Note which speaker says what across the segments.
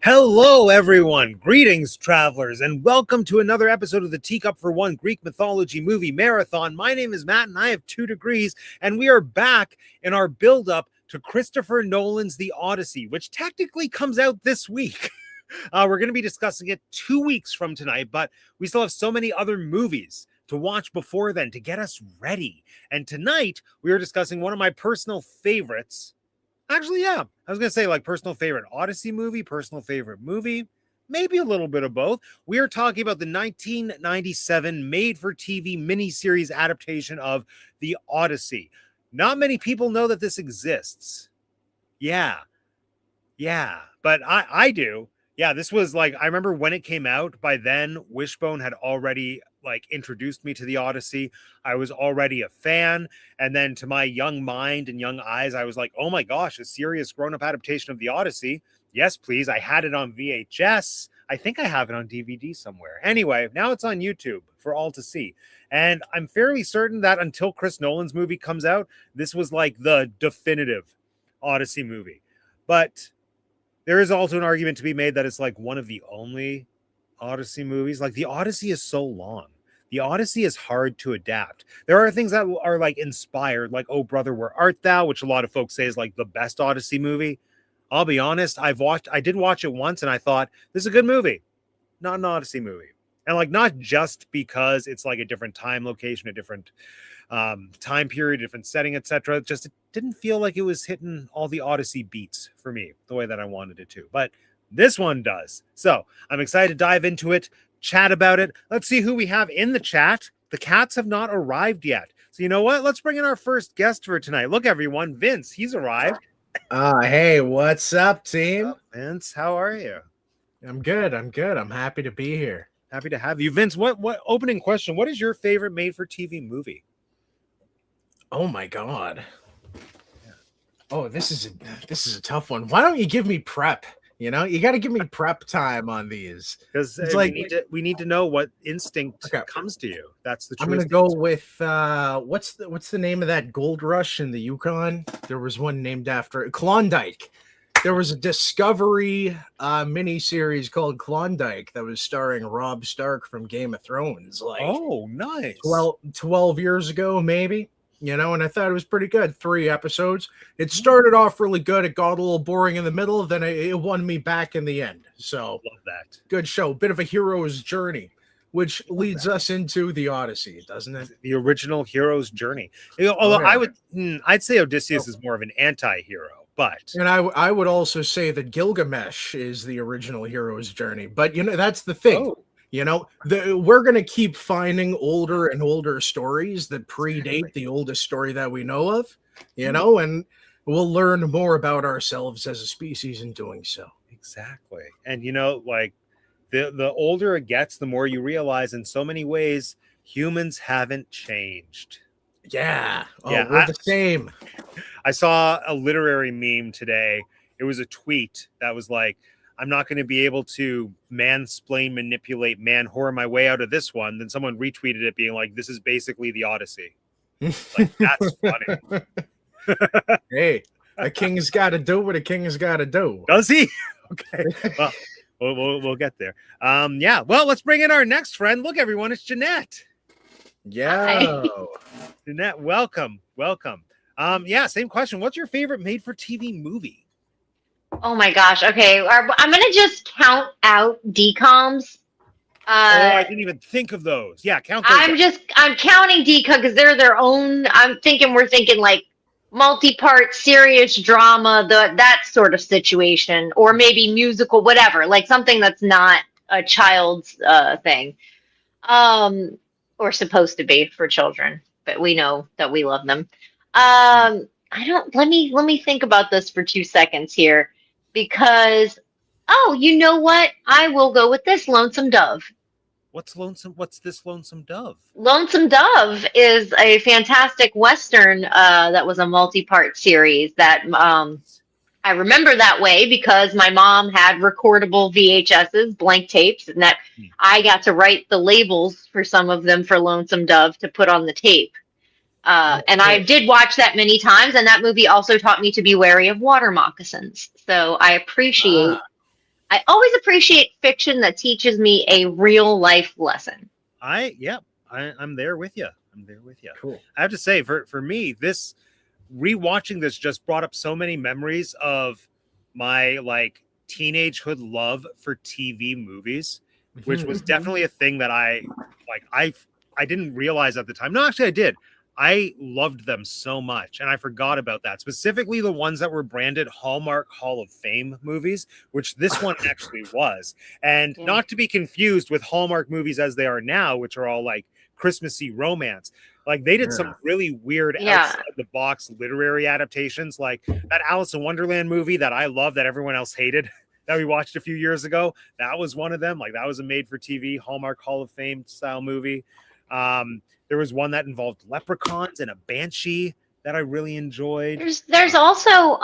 Speaker 1: Hello, everyone. Greetings, travelers, and welcome to another episode of the Teacup for One Greek Mythology Movie Marathon. My name is Matt, and I have 2 degrees, and we are back in our build-up to Christopher Nolan's The Odyssey, which technically comes out this week. We're going to be discussing it 2 weeks from tonight, but we still have so many other movies to watch before then to get us ready. And tonight, we are discussing one of my personal favorites. Actually, yeah. I was going to say like personal favorite Odyssey movie, personal favorite movie, maybe a little bit of both. We are talking about the 1997 made-for-TV miniseries adaptation of The Odyssey. Not many people know that this exists. Yeah, but I do. Yeah, this was like, I remember when it came out. By then, Wishbone had already like introduced me to the Odyssey. I was already a fan. And then to my young mind and young eyes, I was like, oh my gosh, a serious grown-up adaptation of the Odyssey. Yes, please. I had it on VHS. I think I have it on DVD somewhere. Anyway, now it's on YouTube for all to see. And I'm fairly certain that until Chris Nolan's movie comes out, this was like the definitive Odyssey movie. But there is also an argument to be made that it's like one of the only Odyssey movies. Like the Odyssey is so long. The Odyssey is hard to adapt. There are things that are like inspired, like Oh Brother, Where Art Thou, which a lot of folks say is like the best Odyssey movie. I'll be honest, I did watch it once and I thought, this is a good movie. Not an Odyssey movie. And like not just because it's like a different time location, a different time period, different setting, etc. Just it didn't feel like it was hitting all the Odyssey beats for me the way that I wanted it to. But this one does. So I'm excited to dive into it, chat about it. Let's see who we have in the chat. The cats have not arrived yet. So you know what? Let's bring in our first guest for tonight. Look, everyone, Vince, he's arrived.
Speaker 2: Hey, what's up, team?
Speaker 1: What's up, Vince, how are you?
Speaker 2: I'm good. I'm happy to be here.
Speaker 1: Happy to have you. Vince, what opening question? What is your favorite made-for-TV movie?
Speaker 2: Oh my God. Oh, this is a tough one. Why don't you give me prep? You know, you got to give me prep time on these.
Speaker 1: Because like we need to know what instinct comes to you. That's the truth.
Speaker 2: I'm gonna go with what's the name of that gold rush in the Yukon? There was one named after Klondike. There was a Discovery mini series called Klondike that was starring Robb Stark from Game of Thrones. Like,
Speaker 1: oh, nice.
Speaker 2: 12 years ago, maybe. You know, and I thought it was pretty good. 3 episodes. It started off really good. It got a little boring in the middle. Then it won me back in the end. So
Speaker 1: love that. Good
Speaker 2: show. Bit of a hero's journey, which leads us into the Odyssey, doesn't it?
Speaker 1: The original hero's journey. Although I'd say Odysseus is more of an anti-hero. But
Speaker 2: and I would also say that Gilgamesh is the original hero's journey. But you know, that's the thing. Oh. You know, we're going to keep finding older and older stories that predate the oldest story that we know of, you know, and we'll learn more about ourselves as a species in doing so.
Speaker 1: Exactly. And, you know, like the older it gets, the more you realize in so many ways, humans haven't changed.
Speaker 2: Yeah. We're the same.
Speaker 1: I saw a literary meme today. It was a tweet that was like, I'm not going to be able to mansplain, manipulate, man-whore my way out of this one. Then someone retweeted it being like, this is basically the Odyssey. Like, that's funny.
Speaker 2: Hey, a king's got to do what a king's got to do.
Speaker 1: Does he? Okay. Well, we'll get there. Yeah. Well, let's bring in our next friend. Look, everyone, it's Jeanette.
Speaker 2: Yeah.
Speaker 1: Jeanette, welcome. Yeah, same question. What's your favorite made-for-TV movie?
Speaker 3: Oh my gosh. Okay. I'm going to just count out DCOMs.
Speaker 1: I didn't even think of those. Yeah, count those.
Speaker 3: I'm counting DCOM because they're their own. We're thinking like multi-part serious drama, that sort of situation, or maybe musical, whatever, like something that's not a child's thing. Or supposed to be for children, but we know that we love them. Let me think about this for 2 seconds here. Because, you know what? I will go with this Lonesome Dove.
Speaker 1: What's this Lonesome Dove?
Speaker 3: Lonesome Dove is a fantastic Western that was a multi-part series that I remember that way because my mom had recordable VHSs, blank tapes, and that I got to write the labels for some of them for Lonesome Dove to put on the tape. And I did watch that many times, and that movie also taught me to be wary of water moccasins. So I appreciate I always appreciate fiction that teaches me a real life lesson.
Speaker 1: I'm there with you. I'm there with you.
Speaker 2: Cool.
Speaker 1: I have to say, for me, this rewatching this just brought up so many memories of my like teenagehood love for TV movies, which was definitely a thing that I didn't realize at the time. No, actually I did. I loved them so much, and I forgot about that. Specifically, the ones that were branded Hallmark Hall of Fame movies, which this one actually was. And not to be confused with Hallmark movies as they are now, which are all like Christmassy romance. Like they did some really weird outside the box literary adaptations, like that Alice in Wonderland movie that I love that everyone else hated that we watched a few years ago. That was one of them. Like that was a made for TV Hallmark Hall of Fame style movie. There was one that involved leprechauns and a banshee that I really enjoyed.
Speaker 3: There's also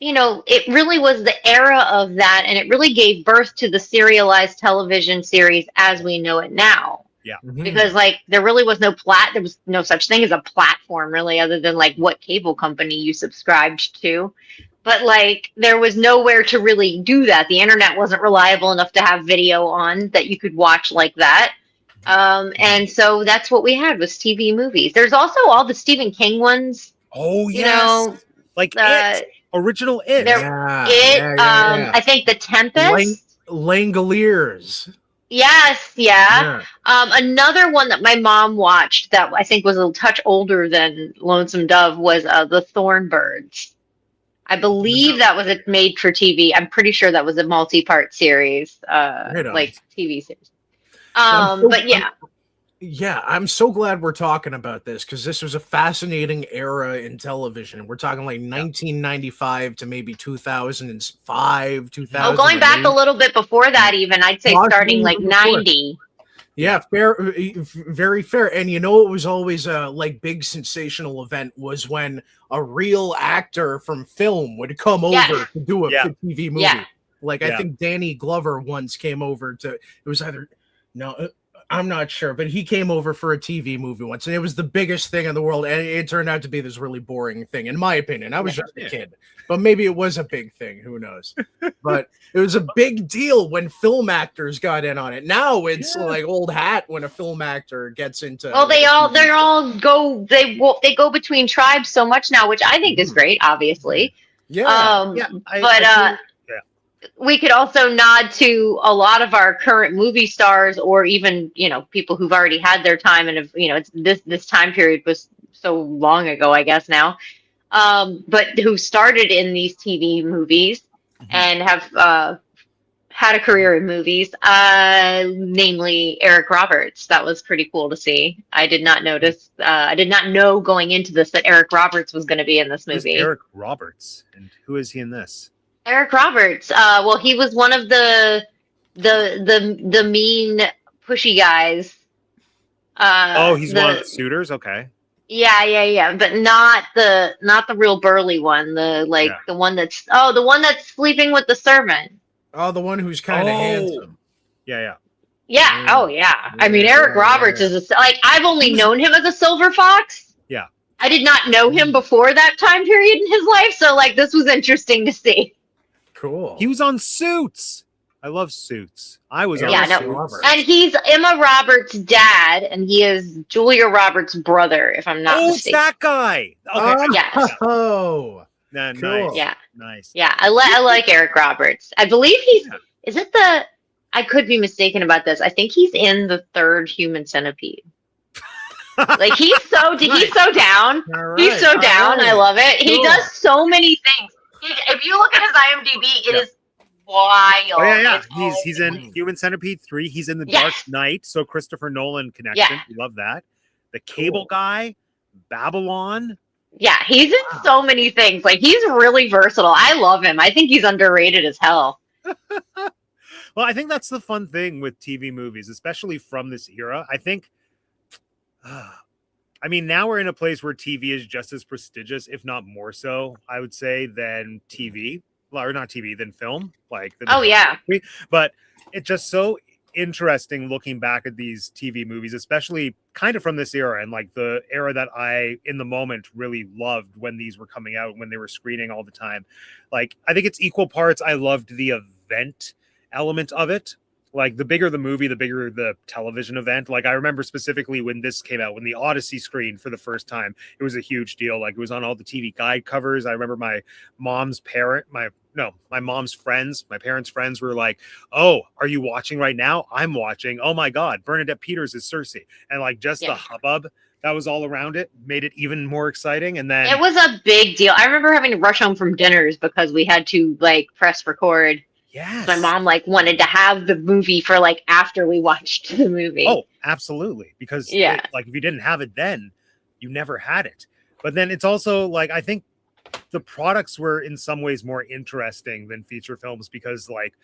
Speaker 3: it really was the era of that, and it really gave birth to the serialized television series as we know it now.
Speaker 1: Yeah.
Speaker 3: Because like there really was there was no such thing as a platform really, other than like what cable company you subscribed to. But like there was nowhere to really do that. The internet wasn't reliable enough to have video on that you could watch like that. And so that's what we had was TV movies. There's also all the Stephen King ones.
Speaker 1: Oh yes, like It, original It.
Speaker 3: I think The Tempest,
Speaker 2: Langoliers.
Speaker 3: Yes, yeah. Another one that my mom watched that I think was a touch older than Lonesome Dove was The Thornbirds. I believe that was a made for TV. I'm pretty sure that was a multi-part series, like TV series. But yeah.
Speaker 2: Yeah, I'm so glad we're talking about this because this was a fascinating era in television. We're talking like 1995 to maybe 2005, 2000.
Speaker 3: Oh, going back a little bit before that, even I'd say starting like 90.
Speaker 2: Yeah, fair, very fair. And you know, it was always a like big sensational event was when a real actor from film would come over to do a TV movie. Yeah. Like I think Danny Glover once came over to. It was either I'm not sure, but he came over for a TV movie once, and it was the biggest thing in the world. And it turned out to be this really boring thing, in my opinion. I was just a kid, but maybe it was a big thing. Who knows? But it was a big deal when film actors got in on it. Now it's like old hat when a film actor gets into.
Speaker 3: Well, they go between tribes so much now, which I think is great, obviously. We could also nod to a lot of our current movie stars, or even people who've already had their time and have it's this time period was so long ago, I guess now, but who started in these TV movies and have had a career in movies, namely Eric Roberts. That was pretty cool to see. I did not know going into this that Eric Roberts was going to be in this movie.
Speaker 1: Who's Eric Roberts, and who is he in this?
Speaker 3: Eric Roberts. Well, he was one of the mean pushy guys.
Speaker 1: He's one of the suitors. Okay.
Speaker 3: Yeah. But not the real burly one. The one that's the one that's sleeping with the servant.
Speaker 2: Oh, the one who's kind of handsome.
Speaker 1: Yeah.
Speaker 3: Oh yeah. I mean, Eric Roberts is I've only known him as a silver fox.
Speaker 1: Yeah.
Speaker 3: I did not know him before that time period in his life, so this was interesting to see.
Speaker 2: Cool.
Speaker 1: He was on Suits. I love Suits. I was on Suits.
Speaker 3: And he's Emma Roberts' dad, and he is Julia Roberts' brother, if I'm not mistaken.
Speaker 1: It's that guy. Okay.
Speaker 2: Oh.
Speaker 1: Nice.
Speaker 3: Yeah.
Speaker 1: Nice.
Speaker 3: Yeah, I like Eric Roberts. I believe I could be mistaken about this. I think he's in the third Human Centipede. He's so down. Right. He's so down. Right. I love it. Cool. He does so many things. If you look at his IMDb, it is wild.
Speaker 1: Oh, yeah. He's in Human Centipede 3. He's in The Dark Knight. So Christopher Nolan connection. Yeah. We love that. The Cable Guy, Babylon.
Speaker 3: Yeah, he's in so many things. He's really versatile. I love him. I think he's underrated as hell.
Speaker 1: Well, I think that's the fun thing with TV movies, especially from this era. I think now we're in a place where TV is just as prestigious, if not more so, I would say, than TV. Or not TV, than film. But it's just so interesting looking back at these TV movies, especially kind of from this era and the era that I, in the moment, really loved when these were coming out, when they were screening all the time. I think it's equal parts. I loved the event element of it. Like the bigger the movie, the bigger the television event. Like I remember specifically when this came out, when the Odyssey screened for the first time, it was a huge deal. Like it was on all the TV guide covers. I remember my mom's friends, my parents' friends were like, "Oh, are you watching right now? I'm watching. Oh my God, Bernadette Peters is Cersei." And like just the hubbub that was all around it made it even more exciting. And then
Speaker 3: it was a big deal. I remember having to rush home from dinners because we had to like press record.
Speaker 1: yes,
Speaker 3: My mom like wanted to have the movie for like after we watched the movie.
Speaker 1: Oh, absolutely. Because like if you didn't have it then, you never had it. But then it's also like I think the products were in some ways more interesting than feature films because like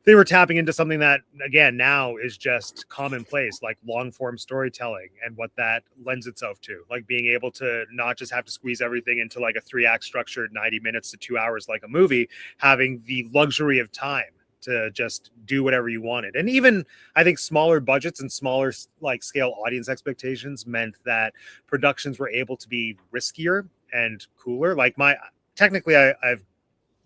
Speaker 1: they were tapping into something that again now is just commonplace, like long form storytelling and what that lends itself to, like being able to not just have to squeeze everything into like a 3-act structured 90 minutes to 2 hours like a movie, having the luxury of time to just do whatever you wanted. And even I think smaller budgets and smaller like scale audience expectations meant that productions were able to be riskier and cooler. Like I've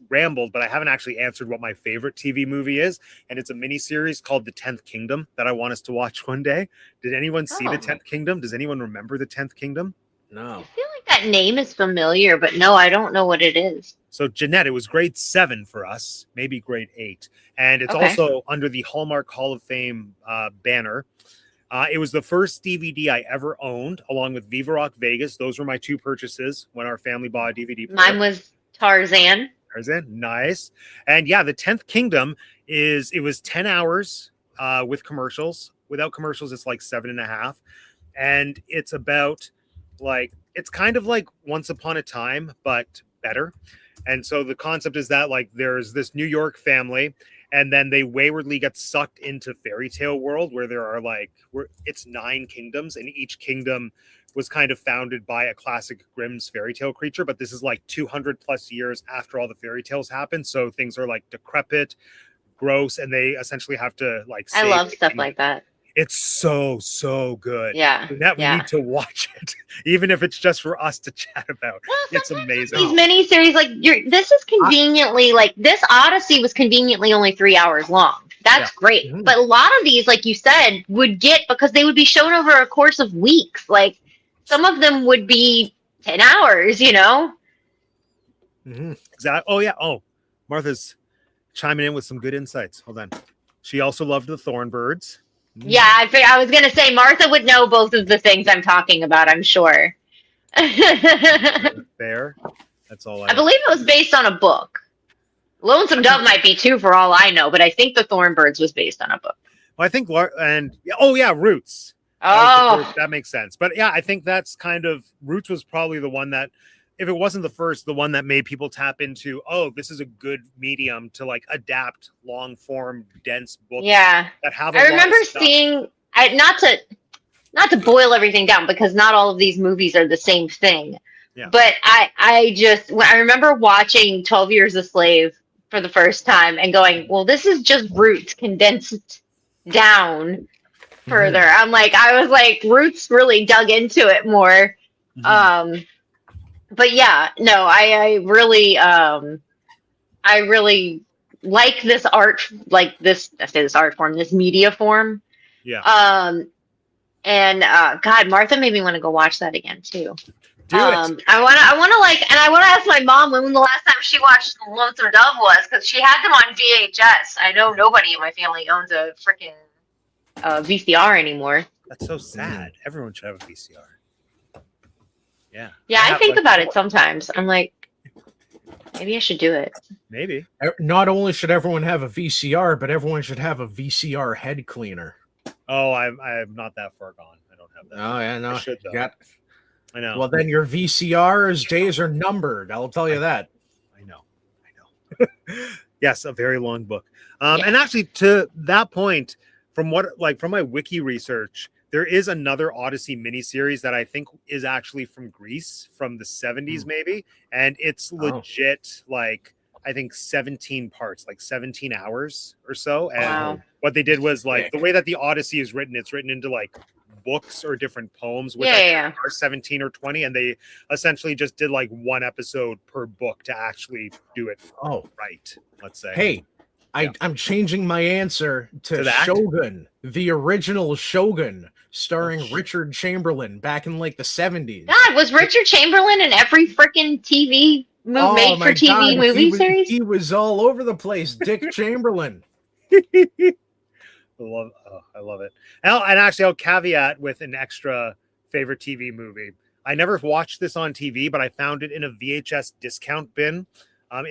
Speaker 1: rambled, but I haven't actually answered what my favorite TV movie is, and it's a mini series called The 10th Kingdom that I want us to watch one day. Did anyone see The 10th Kingdom? Does anyone remember The 10th Kingdom?
Speaker 2: No.
Speaker 3: I feel like that name is familiar, but no, I don't know what it is.
Speaker 1: So Jeanette, it was grade 7 for us, maybe grade 8, and it's also under the Hallmark Hall of Fame banner. It was the first DVD I ever owned, along with Viva Rock Vegas. Those were my 2 purchases when our family bought a DVD player.
Speaker 3: Mine was Tarzan.
Speaker 1: Nice. And yeah, The 10th Kingdom it was 10 hours with commercials. Without commercials, it's like 7.5. And it's about like, it's kind of like Once Upon a Time, but better. And so the concept is that like there's this New York family, and then they waywardly get sucked into fairy tale world where there are it's 9 kingdoms, and each kingdom was kind of founded by a classic Grimm's fairy tale creature, but this is like 200 plus years after all the fairy tales happened. So things are like decrepit, gross, and they essentially have to like
Speaker 3: I love stuff like that.
Speaker 1: It's so good.
Speaker 3: Yeah.
Speaker 1: We need to watch it, even if it's just for us to chat about.
Speaker 3: Well,
Speaker 1: it's amazing.
Speaker 3: These miniseries, like this is conveniently this Odyssey was conveniently only 3 hours long. That's great. Mm-hmm. But a lot of these, like you said, would get because they would be shown over a course of weeks. Like some of them would be 10 hours, you know?
Speaker 1: Mm-hmm. Exactly. Oh, yeah. Oh, Martha's chiming in with some good insights. Hold on. She also loved the Thornbirds.
Speaker 3: Yeah, I was going to say Martha would know both of the things I'm talking about, I'm sure.
Speaker 1: Fair. That's all
Speaker 3: I believe it was based on a book. Lonesome Dove might be too, for all I know, but I think the Thornbirds was based on a book.
Speaker 1: Well, I think, Roots.
Speaker 3: Oh,
Speaker 1: that makes sense. But yeah, I think that's kind of Roots was probably the one that, if it wasn't the first, the one that made people tap into, oh, this is a good medium to like adapt long form, dense books.
Speaker 3: Yeah.
Speaker 1: That have.
Speaker 3: I remember seeing, not to boil everything down because not all of these movies are the same thing.
Speaker 1: Yeah.
Speaker 3: But I remember watching 12 Years a Slave for the first time and going, well, this is just Roots condensed down further. I was like, Roots really dug into it more. Mm-hmm. But yeah, no, I really like this art, this art form, this media form.
Speaker 1: Yeah.
Speaker 3: God, Martha made me want to go watch that again too.
Speaker 1: Do it.
Speaker 3: I want to ask my mom when the last time she watched Lonesome Dove was, because she had them on VHS. I know nobody in my family owns a freaking VCR anymore.
Speaker 1: That's so sad. Everyone should have a VCR. Yeah.
Speaker 3: Yeah, I think about it sometimes. I'm like, maybe I should do it.
Speaker 1: Maybe.
Speaker 2: Not only should everyone have a VCR, but everyone should have a VCR head cleaner.
Speaker 1: Oh, I'm not that far gone. I don't have that.
Speaker 2: Oh, yeah, no.
Speaker 1: I should, though. I know.
Speaker 2: Well, then your VCR's days are numbered. I'll tell you that.
Speaker 1: I know. Yes, a very long book. And actually, to that point, from my wiki research, there is another Odyssey miniseries that I think is actually from Greece, from the 70s maybe, and it's legit I think 17 parts, like 17 hours or so. And what they did was the way that the Odyssey is written, it's written into books or different poems, which are 17 or 20, and they essentially just did one episode per book to actually do it right, let's say.
Speaker 2: Hey, I'm changing my answer to
Speaker 1: that?
Speaker 2: Shogun, the original Shogun, starring Richard Chamberlain back in like the 70s.
Speaker 3: God, was Richard Chamberlain in every freaking TV movie, made for TV movie series?
Speaker 2: He was all over the place. Dick Chamberlain.
Speaker 1: I love it. And actually, I'll caveat with an extra favorite TV movie. I never watched this on TV, but I found it in a VHS discount bin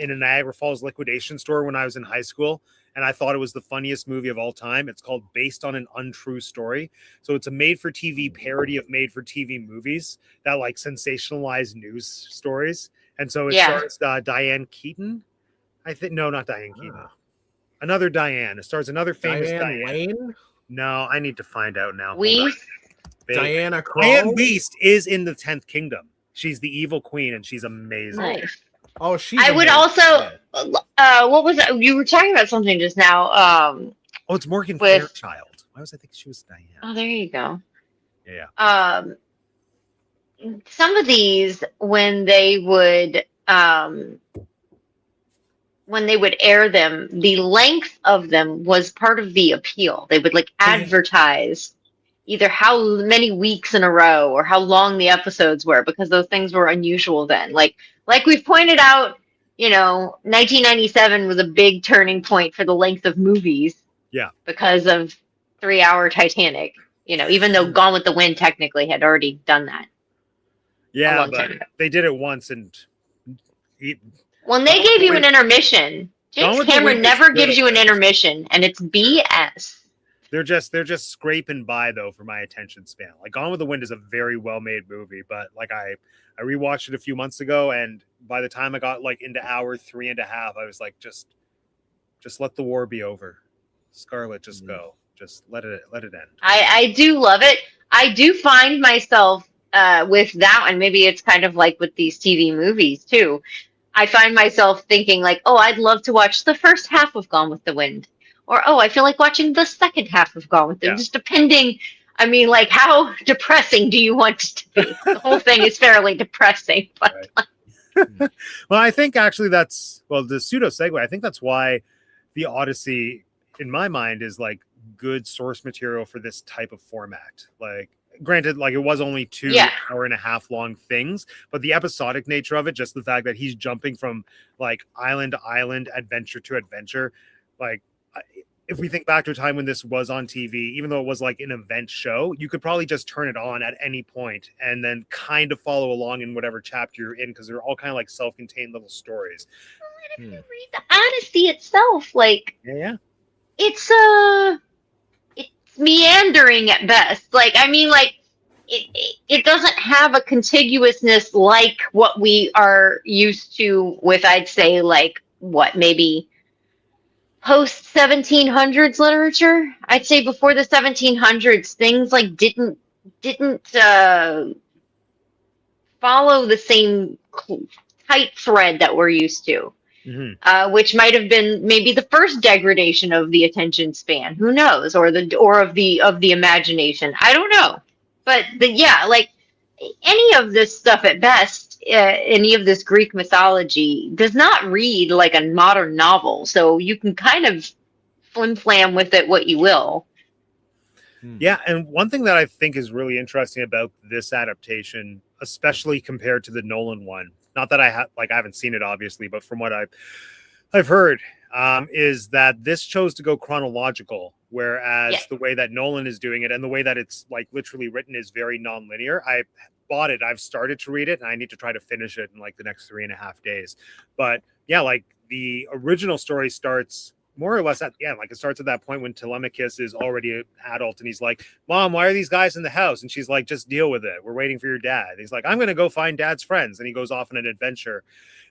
Speaker 1: in a Niagara Falls liquidation store when I was in high school. And I thought it was the funniest movie of all time. It's called Based on an Untrue Story. So it's a made-for-TV parody of made-for-TV movies that like sensationalize news stories. And so it stars Diane Keaton. I think no, not Diane Keaton. Another Diane. It stars another famous Diane.
Speaker 2: Lane?
Speaker 1: No, I need to find out now.
Speaker 2: Diana Krall?
Speaker 1: Diane Beast is in the 10th Kingdom. She's the evil queen, and she's amazing.
Speaker 3: Nice.
Speaker 2: Oh, she's
Speaker 3: I would also. What was it? You were talking about something just now.
Speaker 1: Oh, it's Morgan Fairchild. Why was I thinking she was Diane?
Speaker 3: Oh, there you go.
Speaker 1: Yeah.
Speaker 3: Some of these when they would air them, the length of them was part of the appeal. They would like advertise either how many weeks in a row or how long the episodes were, because those things were unusual then. Like we've pointed out, 1997 was a big turning point for the length of movies.
Speaker 1: Yeah.
Speaker 3: Because of 3-hour Titanic, even though Gone with the Wind technically had already done that.
Speaker 1: Yeah, but they did it once and
Speaker 3: when they gave you an intermission, James Cameron never gives you an intermission, and it's BS.
Speaker 1: They're just scraping by though for my attention span. Like Gone with the Wind is a very well made movie, but like I rewatched it a few months ago, and by the time I got like into hour 3.5, I was like, just let the war be over. Scarlett, just go. Just let it end.
Speaker 3: I do love it. I do find myself with that one. Maybe it's kind of like with these TV movies too. I find myself thinking like, oh, I'd love to watch the first half of Gone with the Wind. Or, oh, I feel like watching the second half of Gone with the Wind. Just depending, I mean, like, how depressing do you want it to be? The whole thing is fairly depressing. But
Speaker 1: right. Well, I think actually the pseudo segue, I think that's why the Odyssey, in my mind, is like good source material for this type of format. Like, granted, like it was only 2.5-hour long things, but the episodic nature of it, just the fact that he's jumping from like island to island, adventure to adventure, like if we think back to a time when this was on TV, even though it was like an event show, you could probably just turn it on at any point and then kind of follow along in whatever chapter you're in, because they're all kind of like self-contained little stories.
Speaker 3: If you read the Odyssey itself, like it's meandering at best. Like, I mean, like it doesn't have a contiguousness like what we are used to with, I'd say, like what, maybe post 1700s literature. I'd say before the 1700s, things like didn't follow the same tight thread that we're used to. Which might have been maybe the first degradation of the attention span. Who knows? Or of the imagination. I don't know. But like any of this stuff at best, any of this Greek mythology does not read like a modern novel. So you can kind of flim-flam with it what you will.
Speaker 1: Yeah, and one thing that I think is really interesting about this adaptation, especially compared to the Nolan one, not that I haven't seen it obviously, but from what I've heard, is that this chose to go chronological, whereas the way that Nolan is doing it and the way that it's like literally written is very non-linear. I bought it, I've started to read it, and I need to try to finish it in like the next 3.5 days. But yeah, like the original story starts more or less at the end. Like it starts at that point when Telemachus is already an adult and he's like, Mom, why are these guys in the house? And she's like, just deal with it. We're waiting for your dad. And he's like, I'm going to go find Dad's friends. And he goes off on an adventure.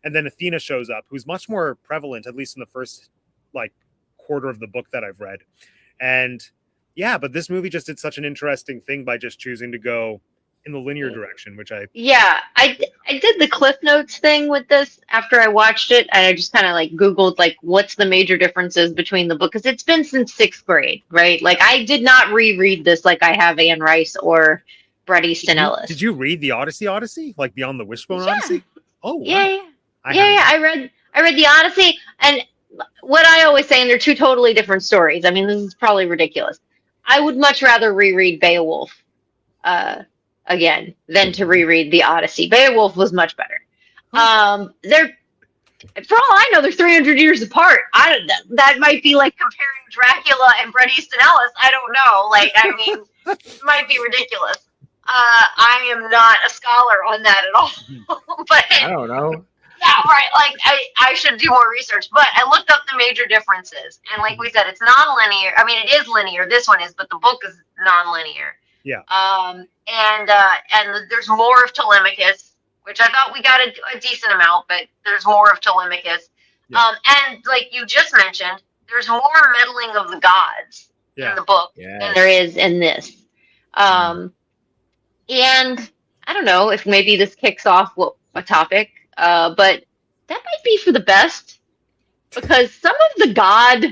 Speaker 1: And then Athena shows up, who's much more prevalent, at least in the first like quarter of the book that I've read. And yeah, but this movie just did such an interesting thing by just choosing to go in the linear direction, which I did the Cliff Notes thing with this after I watched it, and I just kind of like Googled like what's the major differences between the book, because it's been since 6th grade, right? Like I did not reread this like I have Anne Rice or Bret Easton Ellis. Did you read the Odyssey, like Beyond the Wishbone Odyssey? Oh, wow.
Speaker 3: I read the Odyssey, and what I always say, and they're two totally different stories. I mean, this is probably ridiculous. I would much rather reread Beowulf again than to reread the Odyssey. Beowulf was much better. They're, for all I know, they're 300 years apart. That might be like comparing Dracula and Bret Easton Ellis. I don't know. Like, I mean, it might be ridiculous. I am not a scholar on that at all. But
Speaker 2: I don't know.
Speaker 3: yeah, right. Like, I should do more research. But I looked up the major differences, and like we said, it's non-linear. I mean, it is linear. This one is, but the book is non-linear.
Speaker 1: Yeah.
Speaker 3: And there's more of Telemachus, which I thought we got a decent amount, but there's more of Telemachus.
Speaker 1: Yeah.
Speaker 3: And like you just mentioned, there's more meddling of the gods in the book than there is in this. And I don't know if maybe this kicks off a topic, but that might be for the best, because some of the god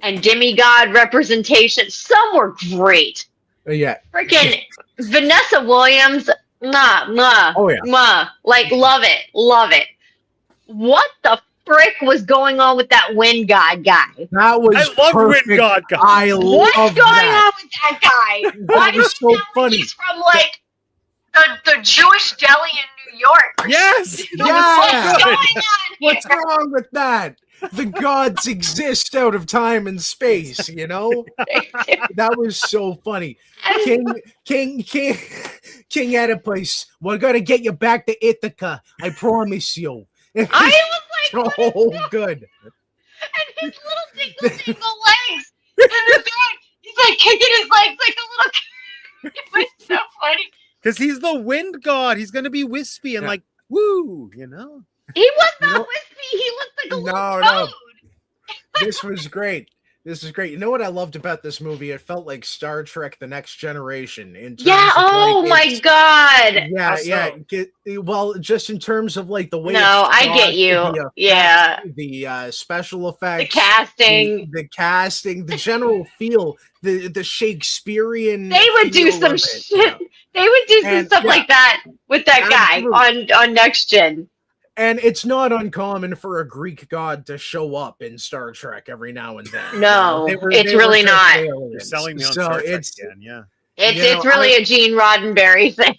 Speaker 3: and demigod representations, some were great.
Speaker 2: Yeah.
Speaker 3: Freaking Vanessa Williams,
Speaker 2: Oh yeah.
Speaker 3: like love it. What the frick was going on with that wind god guy?
Speaker 2: That was
Speaker 1: I love
Speaker 2: perfect.
Speaker 1: wind god guy.
Speaker 2: I
Speaker 3: What's
Speaker 2: love
Speaker 3: going
Speaker 2: that.
Speaker 3: on with that guy? Why
Speaker 2: That was so funny.
Speaker 3: He's from like the Jewish deli in New York.
Speaker 1: Yes.
Speaker 2: Yeah.
Speaker 3: What's going on here?
Speaker 2: What's wrong with that? The gods exist out of time and space, you know? That was so funny. King Oedipus, we're gonna get you back to Ithaca. I promise you.
Speaker 3: I was like,
Speaker 2: so good.
Speaker 3: And his little dingle legs. And the guy, he's like kicking his legs like a little. It was so funny.
Speaker 1: Because he's the wind god. He's gonna be wispy and like woo, you know.
Speaker 3: He was not wispy. He looked like a little toad.
Speaker 2: This was great. This is great. You know what I loved about this movie? It felt like Star Trek: The Next Generation. In terms of,
Speaker 3: oh my god.
Speaker 2: Well, just in terms of like the way.
Speaker 3: No, I get you.
Speaker 2: The special effects,
Speaker 3: the casting,
Speaker 2: the general feel, the Shakespearean.
Speaker 3: They would do some shit. They would do some stuff like that with that guy on Next Gen.
Speaker 2: And it's not uncommon for a Greek god to show up in Star Trek every now and then.
Speaker 3: No, it's really not.
Speaker 1: You're selling me on Star Trek again, yeah.
Speaker 3: It's really a Gene Roddenberry thing.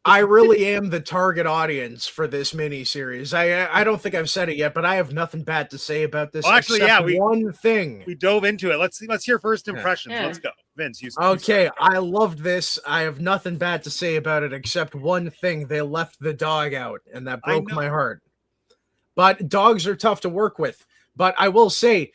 Speaker 2: I really am the target audience for this miniseries. I don't think I've said it yet, but I have nothing bad to say about this.
Speaker 1: Well, actually,
Speaker 2: one thing.
Speaker 1: We dove into it. Let's hear first impressions.
Speaker 3: Yeah.
Speaker 1: Let's go, Vince.
Speaker 2: Okay, I loved this. I have nothing bad to say about it except one thing: they left the dog out, and that broke my heart. But dogs are tough to work with. But I will say,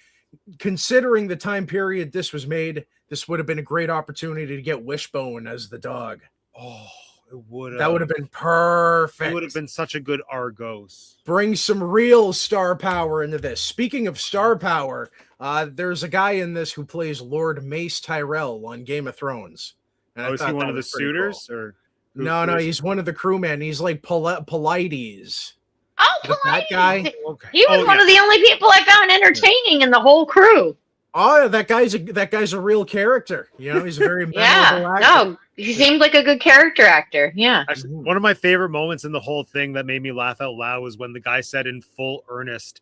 Speaker 2: considering the time period this was made, this would have been a great opportunity to get Wishbone as the dog.
Speaker 1: Oh.
Speaker 2: That would have been perfect.
Speaker 1: It would have been such a good Argos.
Speaker 2: Bring some real star power into this. Speaking of star power, there's a guy in this who plays Lord Mace Tyrell on Game of Thrones. And
Speaker 1: is he one of the suitors? Cool. Or
Speaker 2: no, he's one of the crewmen. He's like Polides.
Speaker 3: Oh, Polides.
Speaker 2: That guy.
Speaker 1: Okay.
Speaker 3: He was one of the only people I found entertaining in the whole crew.
Speaker 2: Oh, that guy's a real character. You know, he's a very memorable actor.
Speaker 3: No, he seemed like a good character actor. Yeah.
Speaker 1: Actually, one of my favorite moments in the whole thing that made me laugh out loud was when the guy said in full earnest,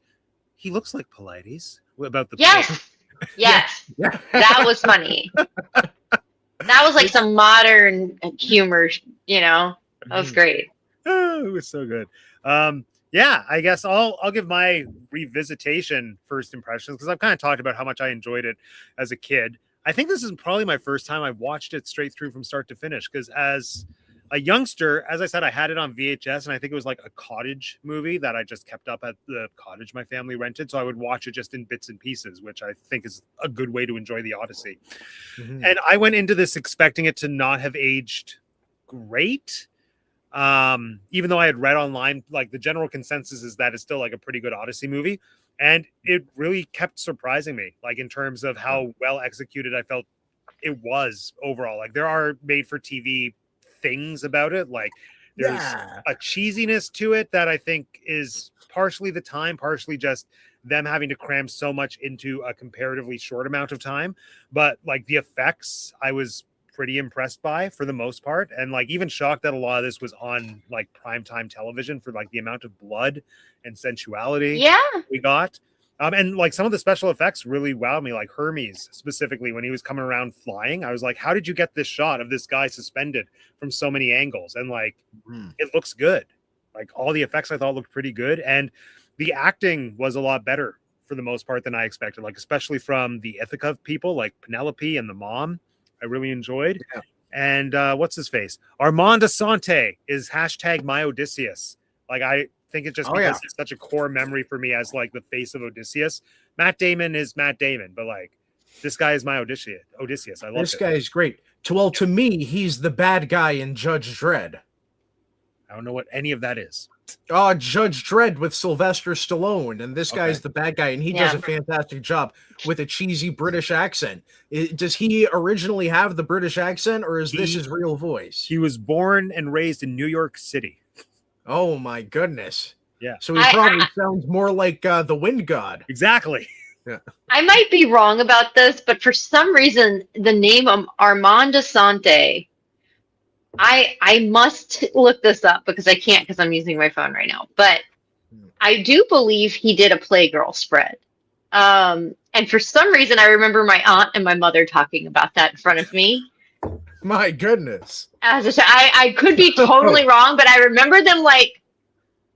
Speaker 1: "He looks like Polides." About the
Speaker 3: yes. That was funny. That was like some modern humor. You know, that was great.
Speaker 1: Oh, it was so good. Yeah, I guess I'll give my revisitation first impressions because I've kind of talked about how much I enjoyed it as a kid. I think this is probably my first time I've watched it straight through from start to finish because as a youngster, as I said, I had it on VHS and I think it was like a cottage movie that I just kept up at the cottage my family rented. So I would watch it just in bits and pieces, which I think is a good way to enjoy the Odyssey. Mm-hmm. And I went into this expecting it to not have aged great. Even though I had read online, like the general consensus is that it's still like a pretty good Odyssey movie. And it really kept surprising me, like in terms of how well executed I felt it was overall. Like there are made for TV things about it. Like there's a cheesiness to it that I think is partially the time, partially just them having to cram so much into a comparatively short amount of time. But like the effects, I was pretty impressed by for the most part, and like even shocked that a lot of this was on like primetime television for like the amount of blood and sensuality we got. And like some of the special effects really wowed me, like Hermes specifically when he was coming around flying. I was like, how did you get this shot of this guy suspended from so many angles? And like, it looks good. Like all the effects I thought looked pretty good. And the acting was a lot better for the most part than I expected, like especially from the Ithaca people, like Penelope and the mom. I really enjoyed. Yeah. And what's his face? Armand Asante is hashtag my Odysseus. Like I think it's just because it's such a core memory for me as like the face of Odysseus. Matt Damon is Matt Damon, but like this guy is my Odysseus. I love
Speaker 2: this guy is great. Well, to me, he's the bad guy in Judge Dredd.
Speaker 1: I don't know what any of that is.
Speaker 2: Judge Dredd with Sylvester Stallone, and this guy's the bad guy, and he does a fantastic job with a cheesy British accent. Does he originally have the British accent, or is this his real voice?
Speaker 1: He was born and raised in New York City.
Speaker 2: Oh my goodness!
Speaker 1: Yeah,
Speaker 2: so he probably sounds more like the Wind God.
Speaker 1: Exactly.
Speaker 2: Yeah.
Speaker 3: I might be wrong about this, but for some reason, the name Armand Asante. I must look this up because I can't because I'm using my phone right now. But I do believe he did a Playgirl spread. And for some reason, I remember my aunt and my mother talking about that in front of me.
Speaker 2: My goodness.
Speaker 3: As I could be totally wrong, but I remember them like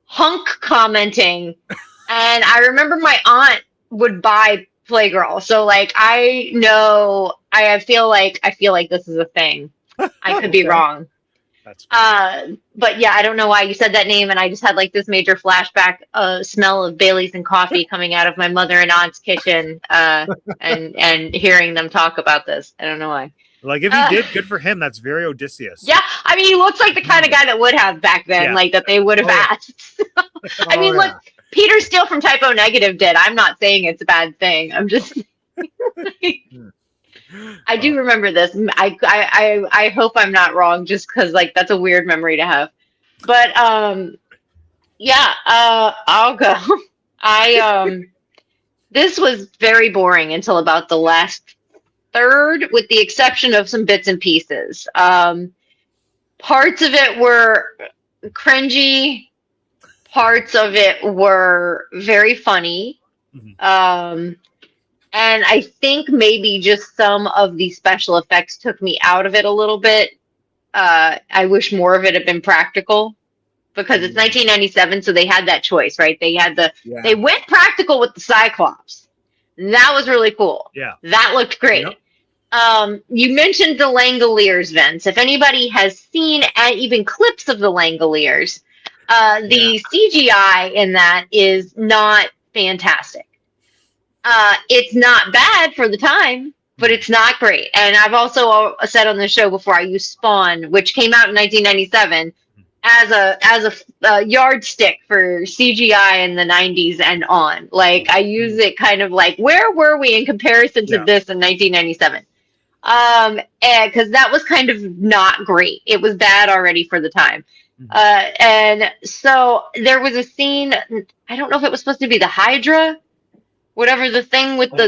Speaker 3: hunk commenting. And I remember my aunt would buy Playgirl. So like I know I feel like this is a thing. I could be wrong.
Speaker 1: That's
Speaker 3: but yeah, I don't know why you said that name, and I just had like this major flashback smell of Bailey's and coffee coming out of my mother and aunt's kitchen, and hearing them talk about this. I don't know why.
Speaker 1: Like if he did, good for him. That's very Odysseus.
Speaker 3: Yeah, I mean, he looks like the kind of guy that would have back then, like that they would have asked. I mean, look, Peter Steele from Typo Negative did. I'm not saying it's a bad thing. I'm just. I do remember this. I hope I'm not wrong, just because like that's a weird memory to have. But I'll go. This was very boring until about the last third, with the exception of some bits and pieces. Parts of it were cringy. Parts of it were very funny. And I think maybe just some of the special effects took me out of it a little bit. I wish more of it had been practical because it's 1997, so they had that choice, right? They had they went practical with the Cyclops. That was really cool.
Speaker 1: Yeah.
Speaker 3: That looked great. Yep. You mentioned the Langoliers, Vince. If anybody has seen even clips of the Langoliers, the CGI in that is not fantastic. It's not bad for the time, but it's not great. And I've also said on the show before, I use Spawn, which came out in 1997, as a yardstick for CGI in the 90s and on. Like I use it kind of like, where were we in comparison to this in 1997? And because that was kind of not great. It was bad already for the time. And so there was a scene. I don't know if it was supposed to be the Hydra. Whatever the thing with the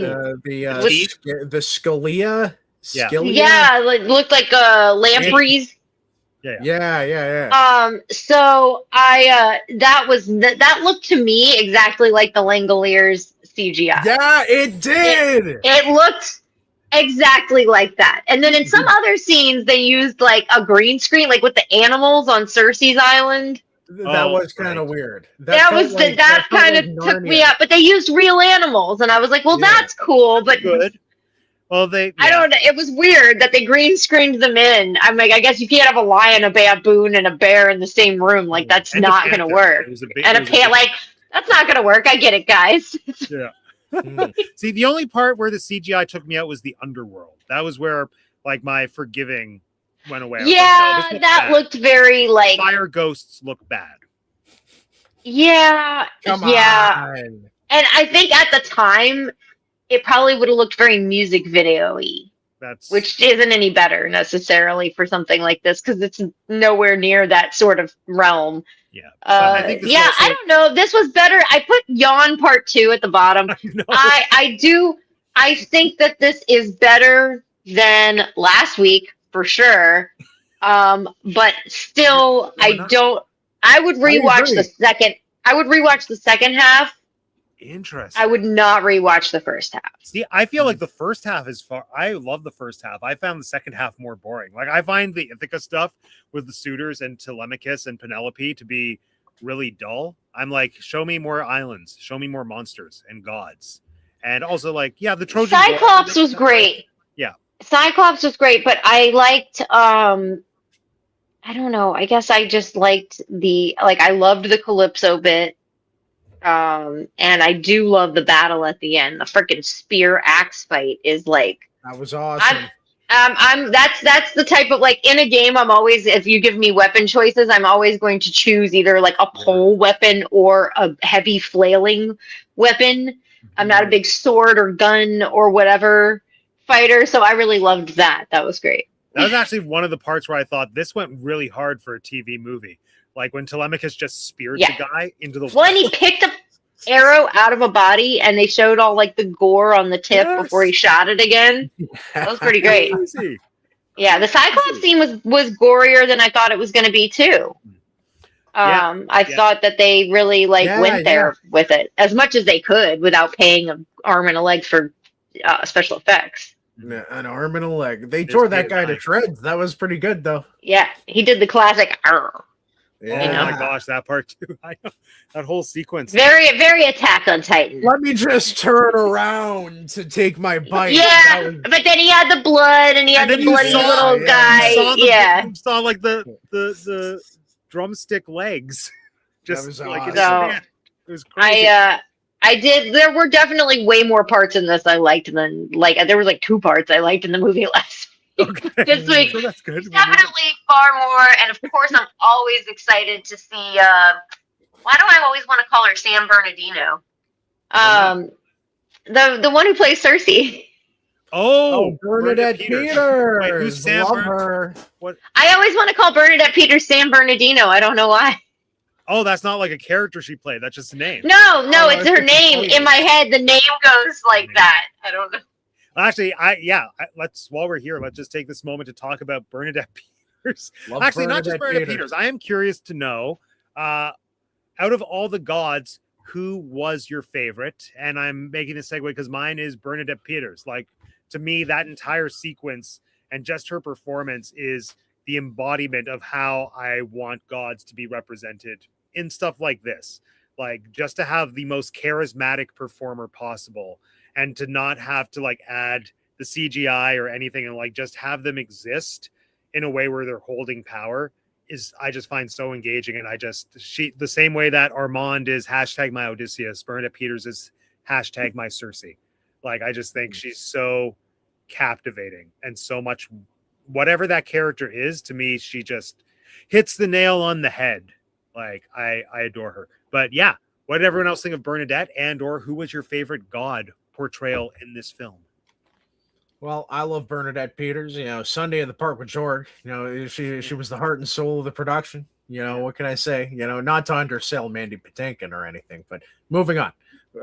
Speaker 2: Scalia.
Speaker 3: Yeah, it looked like lampreys.
Speaker 2: Yeah.
Speaker 3: So that looked to me exactly like the Langoliers CGI.
Speaker 2: Yeah, it did.
Speaker 3: It looked exactly like that. And then in some other scenes, they used like a green screen, like with the animals on Cersei's island.
Speaker 2: That was kind of weird.
Speaker 3: That kind of took me out. But they used real animals, and I was like, "Well, that's cool." But
Speaker 1: good. Well,
Speaker 3: I don't know. It was weird that they green screened them in. I'm like, I guess you can't have a lion, a baboon, and a bear in the same room. Like that's not going to work. That's not going to work. I get it, guys.
Speaker 1: Yeah. See, the only part where the CGI took me out was the underworld. That was where like my forgiving went away.
Speaker 3: Yeah, like, no, that looked very like
Speaker 1: fire ghosts look bad.
Speaker 3: Yeah,
Speaker 2: Come on.
Speaker 3: And I think at the time it probably would have looked very music video-y. Which isn't any better necessarily for something like this because it's nowhere near that sort of realm.
Speaker 1: Yeah.
Speaker 3: I don't know. This was better. I put Yawn Part 2 at the bottom. I think that this is better than last week for sure. But still I would rewatch the second half
Speaker 1: Interesting.
Speaker 3: I would not rewatch the first half.
Speaker 1: See, I feel like the first half is far. I love the first half. I found the second half more boring. Like I find the Ithaca stuff with the suitors and Telemachus and Penelope to be really dull. I'm like, show me more islands, show me more monsters and gods, and also like, yeah, the Trojan
Speaker 3: Cyclops was great.
Speaker 1: Yeah,
Speaker 3: Cyclops was great, but I liked. I don't know. I guess I just liked I loved the Calypso bit. And I do love the battle at the end. The freaking spear axe fight is like
Speaker 2: That was awesome.
Speaker 3: that's the type of like in a game I'm always, if you give me weapon choices, I'm always going to choose either like a pole weapon or a heavy flailing weapon. I'm not a big sword or gun or whatever fighter, so I really loved that. That was great.
Speaker 1: That was actually one of the parts where I thought this went really hard for a TV movie. Like when Telemachus just speared the guy into the wall.
Speaker 3: When he picked up arrow out of a body and they showed all like the gore on the tip before he shot it again. That was pretty great. Yeah, the Cyclops scene was gorier than I thought it was going to be too. I thought that they really went there with it as much as they could without paying an arm and a leg for special effects.
Speaker 2: An arm and a leg. They tore that guy to shreds. That was pretty good though.
Speaker 3: Yeah, he did the classic.
Speaker 1: Yeah. Oh my gosh, that part too. I know that whole sequence.
Speaker 3: Very, very Attack on Titan.
Speaker 2: Let me just turn around to take my bite.
Speaker 3: Yeah, but then he had the blood, and he had the bloody little guy.
Speaker 1: You saw like the drumstick legs. Just
Speaker 2: was
Speaker 1: like
Speaker 2: awesome.
Speaker 1: it was crazy.
Speaker 3: I did. There were definitely way more parts in this I liked than there was like 2 parts I liked in the movie last.
Speaker 1: Okay.
Speaker 3: This week,
Speaker 1: so that's good.
Speaker 3: Definitely far more, and of course, I'm always excited to see. Why do I always want to call her San Bernardino? The one who plays Cersei.
Speaker 1: Oh,
Speaker 2: Bernadette Peters.
Speaker 1: Wait, who's Sam?
Speaker 2: Love her.
Speaker 1: What?
Speaker 3: I always want to call Bernadette Peters San Bernardino. I don't know why.
Speaker 1: Oh, that's not like a character she played. That's just a name.
Speaker 3: No, it's her name. In my head, the name goes like that. I don't know.
Speaker 1: Actually, let's while we're here, let's just take this moment to talk about Bernadette Peters. Not just Bernadette Peters. I am curious to know, out of all the gods, who was your favorite? And I'm making a segue because mine is Bernadette Peters. Like, to me, that entire sequence and just her performance is the embodiment of how I want gods to be represented in stuff like this. Like, just to have the most charismatic performer possible, and to not have to add the CGI or anything, and just have them exist in a way where they're holding power I just find so engaging. And the same way that Armand is hashtag my Odysseus, Bernadette Peters is hashtag my Cersei. I just think she's so captivating, and so much, whatever that character is, to me, she just hits the nail on the head. I adore her. But yeah, what did everyone else think of Bernadette, and or who was your favorite god portrayal in this film?
Speaker 2: Well, I love Bernadette Peters. Sunday in the Park with George. She was the heart and soul of the production. What can I say? Not to undersell Mandy Patinkin or anything, but moving on.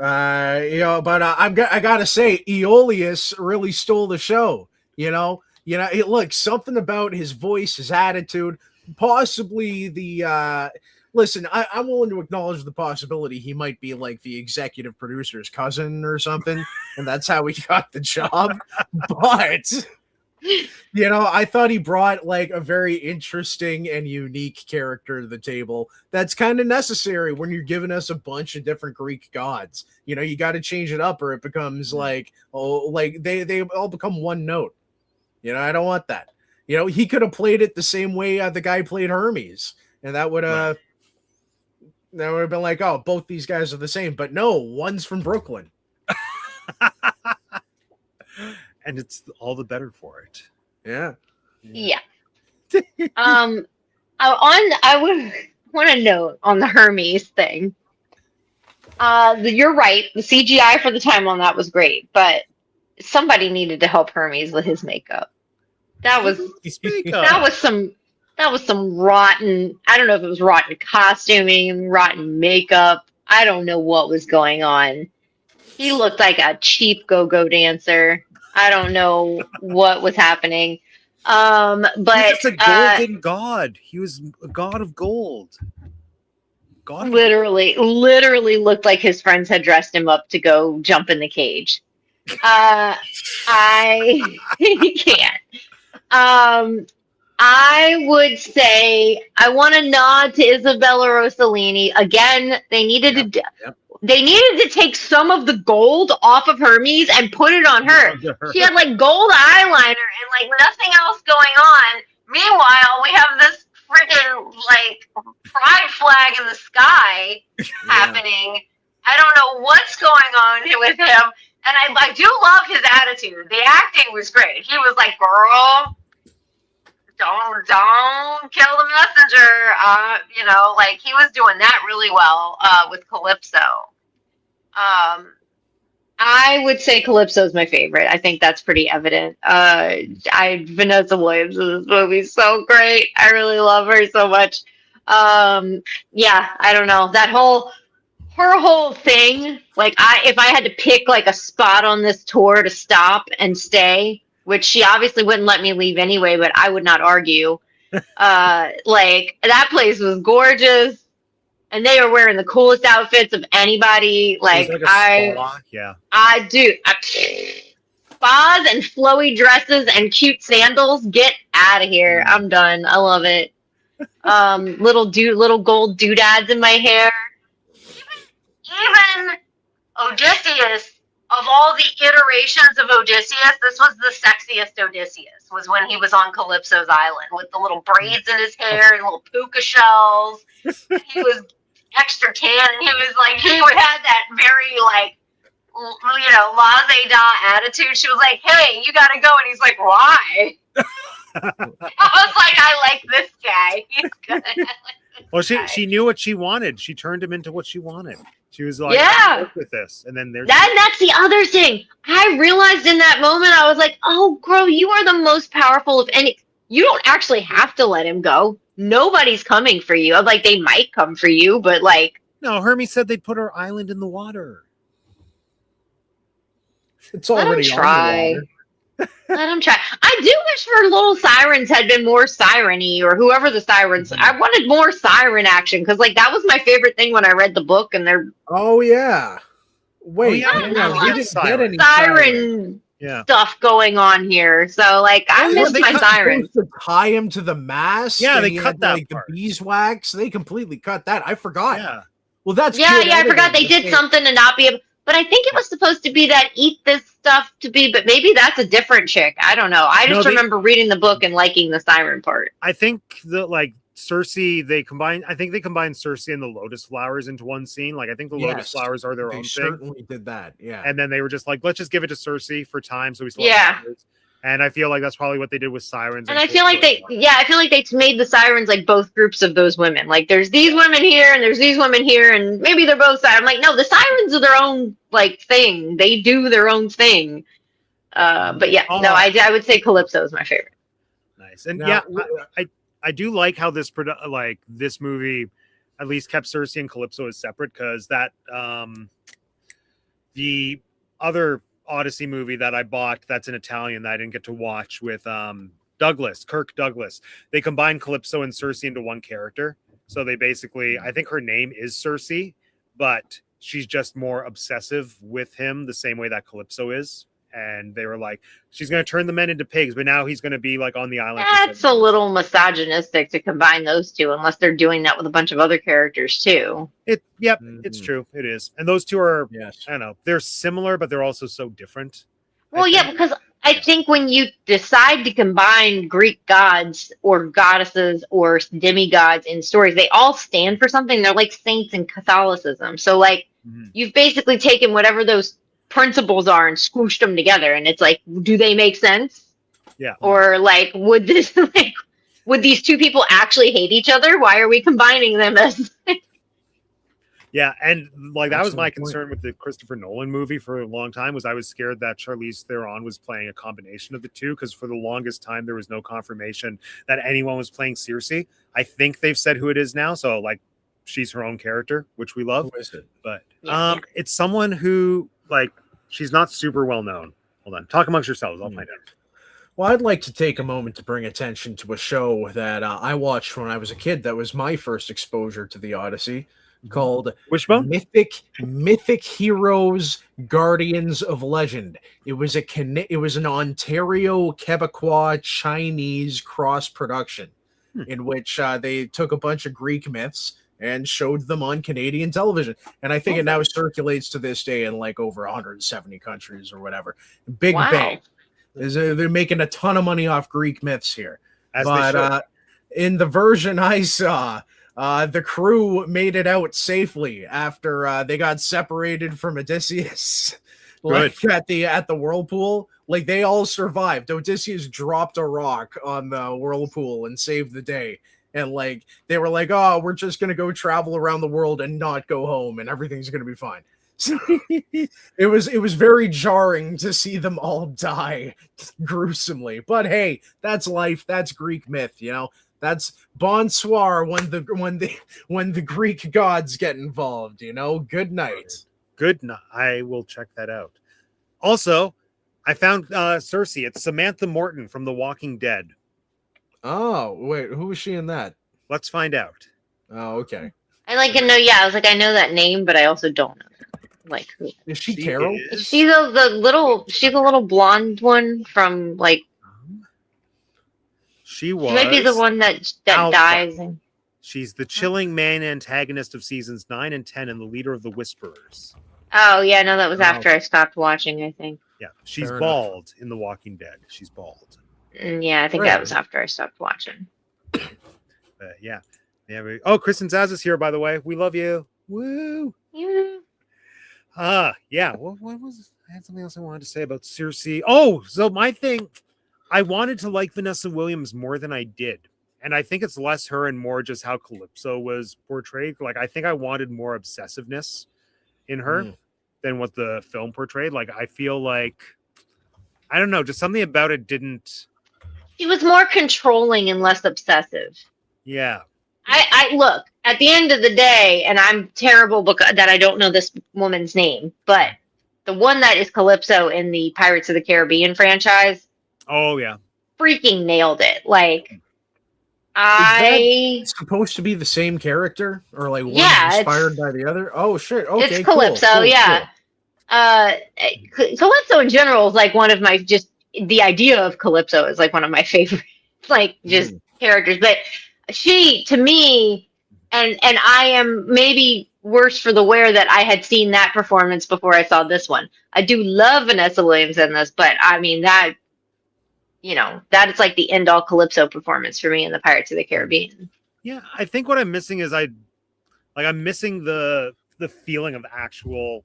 Speaker 2: I gotta say, Aeolus really stole the show. Look, something about his voice, his attitude, possibly the. Listen, I'm willing to acknowledge the possibility he might be like the executive producer's cousin or something, and that's how he got the job. But, I thought he brought a very interesting and unique character to the table that's kind of necessary when you're giving us a bunch of different Greek gods. You got to change it up, or it becomes they all become one note. I don't want that. He could have played it the same way the guy played Hermes, and that would have... Right. That would have been oh, both these guys are the same. But no, one's from Brooklyn.
Speaker 1: And it's all the better for it.
Speaker 2: Yeah.
Speaker 3: I would want to note on the Hermes thing. You're right. The CGI for the time on that was great. But somebody needed to help Hermes with his makeup. That was some rotten, I don't know if it was rotten costuming, rotten makeup. I don't know what was going on. He looked like a cheap go-go dancer. I don't know what was happening. But
Speaker 1: he's just a golden god. He was a god of gold. God.
Speaker 3: Literally looked like his friends had dressed him up to go jump in the cage. I can't. I would say I want to nod to Isabella Rossellini again. They needed to take some of the gold off of Hermes and put it on her. She had like gold eyeliner and like nothing else going on. Meanwhile, we have this freaking like pride flag in the sky happening. I don't know what's going on with him. And I do love his attitude. The acting was great. He was like, girl, don't kill the messenger. Like he was doing that really well with Calypso. I would say Calypso is my favorite. I think that's pretty evident. Vanessa Williams in this movie is so great. I really love her so much. I don't know. Her whole thing, like if I had to pick like a spot on this tour to stop and stay, which she obviously wouldn't let me leave anyway, but I would not argue. Like that place was gorgeous, and they were wearing the coolest outfits of anybody. Like I do. Spas and flowy dresses and cute sandals. Get out of here! I'm done. I love it. Little gold doodads in my hair. Even Odysseus, of all the iterations of Odysseus, this was the sexiest Odysseus, was when he was on Calypso's island with the little braids in his hair and little puka shells. He was extra tan, and he would have that very, like, la-ze-da attitude. She was like, hey, you gotta go, and he's like, why? I was like, I like this guy. He's good.
Speaker 1: Well, she knew what she wanted. She turned him into what she wanted. She was like, yeah, work with this. And then
Speaker 3: that's the other thing. I realized in that moment, I was like, oh, girl, you are the most powerful of any. You don't actually have to let him go. Nobody's coming for you. I'm like, they might come for you, but like.
Speaker 1: No, Hermes said they'd put our island in the water.
Speaker 2: It's already on the water.
Speaker 3: Let him try. I do wish her little sirens had been more siren-y, or whoever the sirens. I wanted more siren action, because like that was my favorite thing when I read the book, and they're.
Speaker 2: Oh yeah. Wait,
Speaker 3: we didn't get any siren stuff going on here. So like I missed my sirens.
Speaker 2: To tie him to the mast.
Speaker 1: Yeah, they cut that
Speaker 2: like
Speaker 1: part.
Speaker 2: The beeswax. They completely cut that. I forgot.
Speaker 1: Yeah.
Speaker 2: Well, that's
Speaker 3: I forgot they did something to not be able. But I think it was supposed to be that eat this stuff to be, but maybe that's a different chick. I don't know. I just remember reading the book and liking the siren part.
Speaker 1: I think Cersei, they combined Cersei and the lotus flowers into one scene. Like I think the lotus flowers are their own thing.
Speaker 2: Certainly did that. Yeah.
Speaker 1: And then they were just like, let's just give it to Cersei for time. So we still have and I feel like that's probably what they did with sirens.
Speaker 3: And I feel like they made the sirens like both groups of those women. Like there's these women here and there's these women here, and maybe they're both sirens. I'm like, no, the sirens are their own like thing. They do their own thing. But yeah, I would say Calypso is my favorite.
Speaker 1: Nice. And now, I do like how this movie at least kept Cersei and Calypso as separate, because that the other Odyssey movie that I bought that's in Italian that I didn't get to watch with Kirk Douglas, they combined Calypso and Cersei into one character. So they basically, I think her name is Cersei, but she's just more obsessive with him the same way that Calypso is. And they were like, she's going to turn the men into pigs, but now he's going to be like on the island.
Speaker 3: That's a little misogynistic to combine those two, unless they're doing that with a bunch of other characters too.
Speaker 1: It's true. It is. And those two are, I don't know, they're similar, but they're also so different.
Speaker 3: Well, because I think when you decide to combine Greek gods or goddesses or demigods in stories, they all stand for something. They're like saints in Catholicism. So like you've basically taken whatever those principles are and squished them together, and it's like, do they make sense?
Speaker 1: Yeah.
Speaker 3: Or like, would these two people actually hate each other? Why are we combining them as?
Speaker 1: Yeah, and like that was my concern with the Christopher Nolan movie for a long time, was I was scared that Charlize Theron was playing a combination of the two, because for the longest time there was no confirmation that anyone was playing Cersei. I think they've said who it is now, so like she's her own character, which we love.
Speaker 2: Who is it?
Speaker 1: But it's someone who like. She's not super well known. Hold on. Talk amongst yourselves. I'll find out.
Speaker 2: Well, I'd like to take a moment to bring attention to a show that I watched when I was a kid. That was my first exposure to the Odyssey. called
Speaker 1: Wishbone?
Speaker 2: Mythic Heroes Guardians of Legend. It was an Ontario Quebecois Chinese cross production in which they took a bunch of Greek myths and showed them on Canadian television. And I think it now circulates to this day in like over 170 countries or whatever. Big bang. They're making a ton of money off Greek myths here. But in the version I saw, the crew made it out safely after they got separated from Odysseus. Like at the whirlpool. Like they all survived. Odysseus dropped a rock on the whirlpool and saved the day. And like they were like, oh, we're just gonna go travel around the world and not go home, and everything's gonna be fine. So it was very jarring to see them all die gruesomely. But hey, that's life. That's Greek myth, you know. That's bonsoir when the Greek gods get involved, you know. Good night.
Speaker 1: Good night. I will check that out. Also, I found Circe. It's Samantha Morton from The Walking Dead.
Speaker 2: Oh, wait, who was she in that?
Speaker 1: Let's find out.
Speaker 2: Oh, okay.
Speaker 3: I like to know. Yeah, I was like, I know that name, but I also don't know. Like, who
Speaker 2: is she? Carol?
Speaker 3: She's the little blonde one from like.
Speaker 1: She
Speaker 3: might be the one that dies.
Speaker 1: She's the chilling main antagonist of seasons 9 and 10, and the leader of the Whisperers.
Speaker 3: Oh yeah, no, that was after I stopped watching. I think.
Speaker 1: Yeah, she's bald in The Walking Dead. She's bald.
Speaker 3: Yeah, I think that was after I stopped watching.
Speaker 1: Yeah. Kristen Zaz is here, by the way. We love you. Woo.
Speaker 3: Yeah.
Speaker 1: Yeah. What was? I had something else I wanted to say about Circe. Oh, so my thing, I wanted to like Vanessa Williams more than I did, and I think it's less her and more just how Calypso was portrayed. Like, I think I wanted more obsessiveness in her than what the film portrayed. Like, I feel like, I don't know, just something about it didn't.
Speaker 3: She was more controlling and less obsessive.
Speaker 1: Yeah.
Speaker 3: I look, at the end of the day, and I'm terrible that I don't know this woman's name, but the one that is Calypso in the Pirates of the Caribbean franchise.
Speaker 1: Oh, yeah.
Speaker 3: Freaking nailed it. Like,
Speaker 2: Is that supposed to be the same character? Or like one inspired by the other? Oh, shit. Okay,
Speaker 3: it's Calypso, cool, yeah. Cool. Calypso in general is like one of my the idea of Calypso is like one of my favorite, like, just characters. But she, to me, and I am maybe worse for the wear that I had seen that performance before I saw this one. I do love Vanessa Williams in this, but I mean that, you know, that is like the end all Calypso performance for me in the Pirates of the Caribbean.
Speaker 1: Yeah, I think what I'm missing is I'm missing the feeling of actual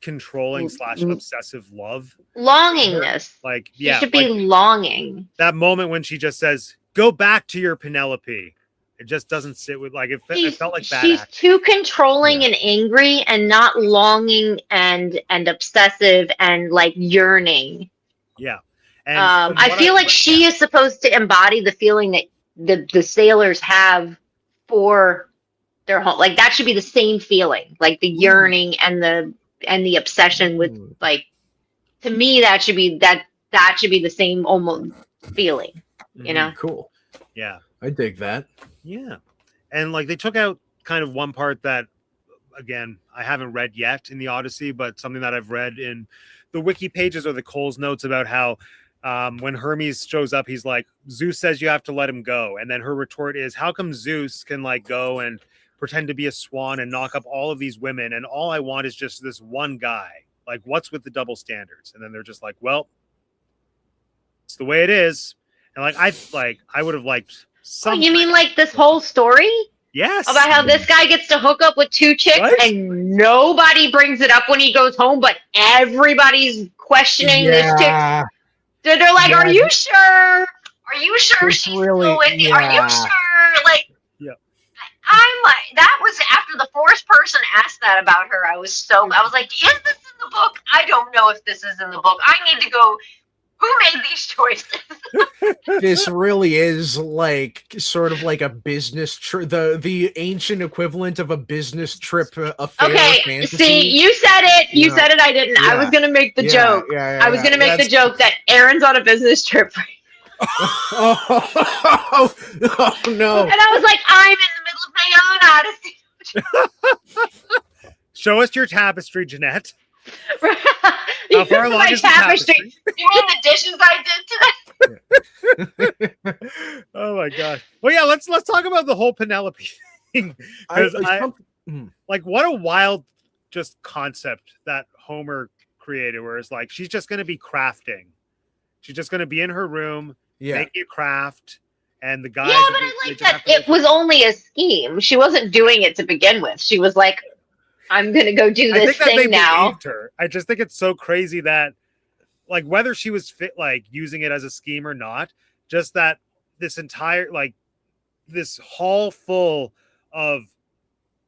Speaker 1: controlling / obsessive love,
Speaker 3: longingness.
Speaker 1: Like,
Speaker 3: she should be longing.
Speaker 1: That moment when she just says, "Go back to your Penelope." It just doesn't sit with, like, it felt like bad.
Speaker 3: She's too controlling and angry, and not longing and obsessive and like yearning.
Speaker 1: Yeah, and
Speaker 3: I feel like she is supposed to embody the feeling that the sailors have for their home. Like, that should be the same feeling, like the yearning and the obsession with, like, to me that should be the same almost feeling, you know.
Speaker 2: Cool.
Speaker 1: Yeah,
Speaker 2: I dig that.
Speaker 1: Yeah, and like they took out kind of one part that, again, I haven't read yet in the Odyssey, but something that I've read in the wiki pages or the Cole's notes about how when Hermes shows up, he's like, Zeus says you have to let him go, and then her retort is, how come Zeus can like go and pretend to be a swan and knock up all of these women, and all I want is just this one guy? Like, what's with the double standards? And then they're just like, well, it's the way it is. And I would have liked something.
Speaker 3: Oh, you mean like this whole story?
Speaker 1: Yes.
Speaker 3: About how this guy gets to hook up with 2 chicks and nobody brings it up when he goes home, but everybody's questioning this chick. So they're like, are you sure? Are you sure she's really, still with you? Are you sure? Like, I'm like, that was after the 4th person asked that about her. I was like, is this in the book? I don't know if this is in the book. I need to go. Who made these choices?
Speaker 2: This really is like sort of like a business trip, the ancient equivalent of a business trip affair.
Speaker 3: Okay,
Speaker 2: fantasy.
Speaker 3: See, you said it. You said it. I didn't. Yeah. I was gonna make the joke. I was gonna make the joke that Aaron's on a business trip.
Speaker 2: oh no!
Speaker 3: And I was like, I'm in the middle of my own Odyssey. craft.
Speaker 1: Show us your tapestry, Jeanette.
Speaker 3: How
Speaker 1: far along
Speaker 3: my
Speaker 1: is the
Speaker 3: tapestry?
Speaker 1: tapestry?
Speaker 3: You mean the dishes I did today?
Speaker 1: Oh my gosh. Well, yeah, let's talk about the whole Penelope thing. Because like, what a wild just concept that Homer created, where it's like she's just going to be crafting. She's just going to be in her room, making a craft, and the guys.
Speaker 3: Yeah, but I like that it was only a scheme. She wasn't doing it to begin with. She was like, I'm going to go do this thing now.
Speaker 1: Her. I just think it's so crazy that, like, whether she was like using it as a scheme or not, just that this entire, like, this hall full of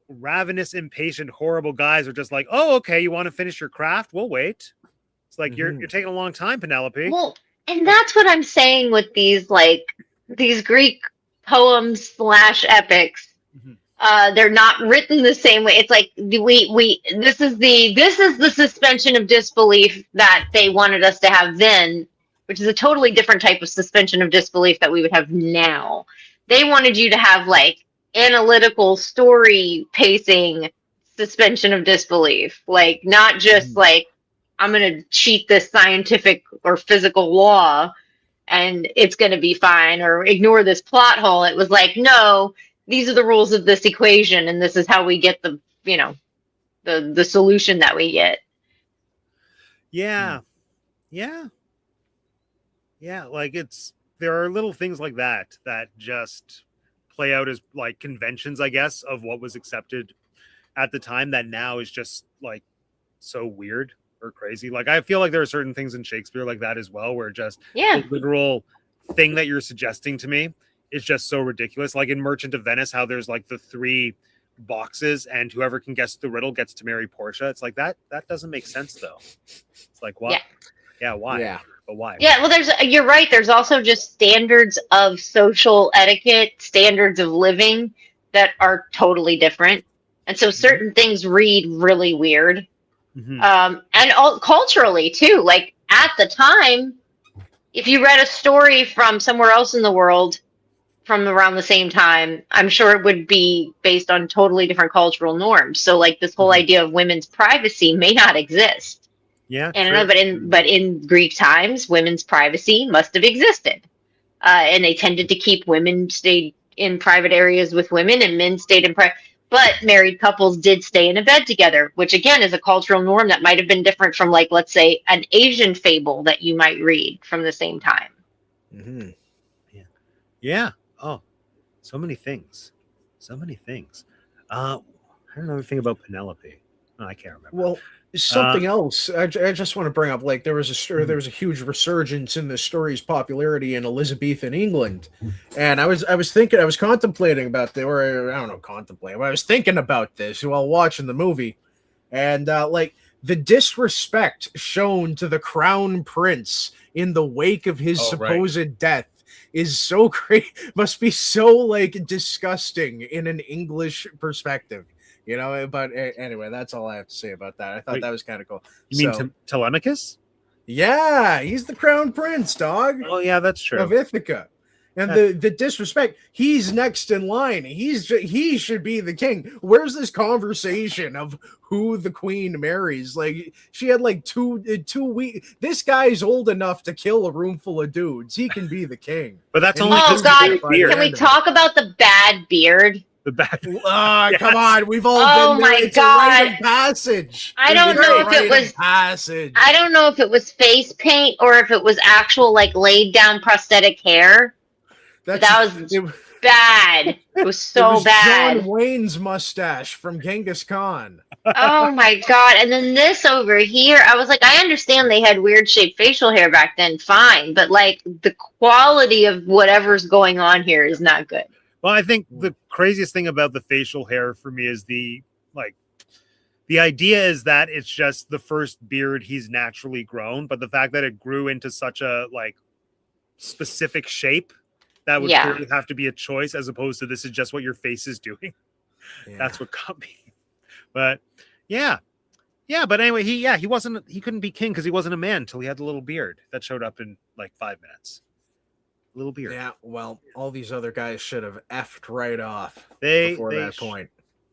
Speaker 1: ravenous, impatient, horrible guys are just like, oh, okay, you want to finish your craft? We'll wait. It's like, you're taking a long time, Penelope.
Speaker 3: Well, and that's what I'm saying with these, like, these Greek poems / epics. They're not written the same way. It's like this is the suspension of disbelief that they wanted us to have then, which is a totally different type of suspension of disbelief that we would have now. They wanted you to have, like, analytical story pacing suspension of disbelief, like, not just like, I'm going to cheat this scientific or physical law and it's going to be fine, or ignore this plot hole. It was like, no, these are the rules of this equation, and this is how we get the, you know, the solution that we get.
Speaker 1: Yeah. Like, there are little things like that just play out as, like, conventions, I guess, of what was accepted at the time that now is just, like, so weird or crazy. Like, I feel like there are certain things in Shakespeare like that as well, where just the literal thing that you're suggesting to me is just so ridiculous. Like in Merchant of Venice, how there's, like, the 3 boxes and whoever can guess the riddle gets to marry Portia. It's like, that doesn't make sense though. It's like, what? Yeah, why? Yeah. But why?
Speaker 3: Yeah, well, you're right. There's also just standards of social etiquette, standards of living that are totally different. And so certain things read really weird. And culturally too. Like, at the time, if you read a story from somewhere else in the world from around the same time, I'm sure it would be based on totally different cultural norms. So, like, this whole idea of women's privacy may not exist.
Speaker 1: Yeah,
Speaker 3: and but in Greek times, women's privacy must have existed, and they tended to keep women stayed in private areas with women, and men stayed in private. But married couples did stay in a bed together, which again is a cultural norm that might have been different from, like, let's say, an Asian fable that you might read from the same time.
Speaker 1: Yeah. Oh, so many things. I don't know anything about Penelope. Oh, I can't remember.
Speaker 2: Well, something else I just want to bring up, like, there was a huge resurgence in this story's popularity in Elizabethan England, and I was contemplating about I was thinking about this while watching the movie, and like, the disrespect shown to the crown prince in the wake of his supposed death is so great, must be so, like, disgusting in an English perspective. You know, but anyway, that's all I have to say about that. I thought that was kind of cool.
Speaker 1: You mean Telemachus?
Speaker 2: Yeah, he's the crown prince, dog.
Speaker 1: Oh, yeah, that's true.
Speaker 2: Of Ithaca. And the disrespect, he's next in line. He should be the king. Where's this conversation of who the queen marries? Like, she had, like, 2 weeks. This guy's old enough to kill a room full of dudes. He can be the king.
Speaker 1: But that's only.
Speaker 3: Oh God! Can we talk about the bad beard?
Speaker 1: The back.
Speaker 2: Come on, we've all been there. It's
Speaker 3: God.
Speaker 2: A rite of passage.
Speaker 3: I don't know if it was
Speaker 2: passage.
Speaker 3: I don't know if it was face paint or if it was actual, like, laid down prosthetic hair. That was bad. It was so bad.
Speaker 2: John Wayne's mustache from Genghis Khan.
Speaker 3: Oh my God. And then this over here, I was like, I understand they had weird shaped facial hair back then, fine, but, like, the quality of whatever's going on here is not good.
Speaker 1: Well, I think the craziest thing about the facial hair for me is the idea is that it's just the first beard he's naturally grown, but the fact that it grew into such a, like, specific shape that would clearly have to be a choice, as opposed to this is just what your face is doing. Yeah. That's what got me. But but anyway, he couldn't be king because he wasn't a man until he had the little beard that showed up in, like, 5 minutes. Little beard.
Speaker 2: Yeah, well, all these other guys should have effed right off
Speaker 1: before
Speaker 2: that point.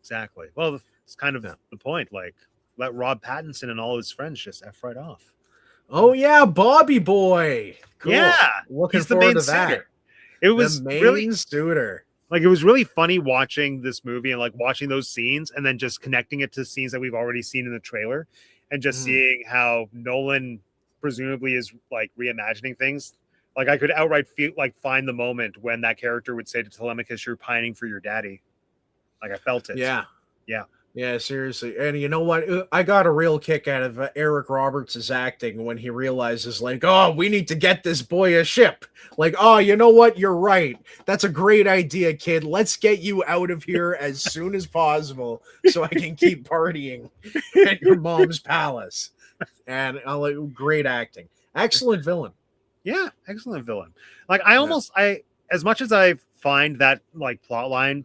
Speaker 1: Exactly. Well, it's kind of the point. Like, let Rob Pattinson and all his friends just F right off.
Speaker 2: Oh yeah, Bobby Boy. Cool.
Speaker 1: Yeah,
Speaker 2: Looking
Speaker 1: he's the
Speaker 2: forward
Speaker 1: main
Speaker 2: to that.
Speaker 1: suitor. It was
Speaker 2: the main
Speaker 1: really
Speaker 2: suitor.
Speaker 1: like it was really funny watching this movie and like watching those scenes and then just connecting it to scenes that we've already seen in the trailer and just seeing how Nolan presumably is like reimagining things. Like I could outright feel like find the moment when that character would say to Telemachus, "You're pining for your daddy." Like I felt it.
Speaker 2: Yeah.
Speaker 1: Yeah.
Speaker 2: Yeah, seriously. And you know what? I got a real kick out of Eric Roberts' acting when he realizes, like, oh, we need to get this boy a ship. Like, oh, you know what? You're right. That's a great idea, kid. Let's get you out of here as soon as possible so I can keep partying at your mom's palace. And great acting. Excellent villain.
Speaker 1: Yeah, excellent villain. Like I as much as I find that like plot line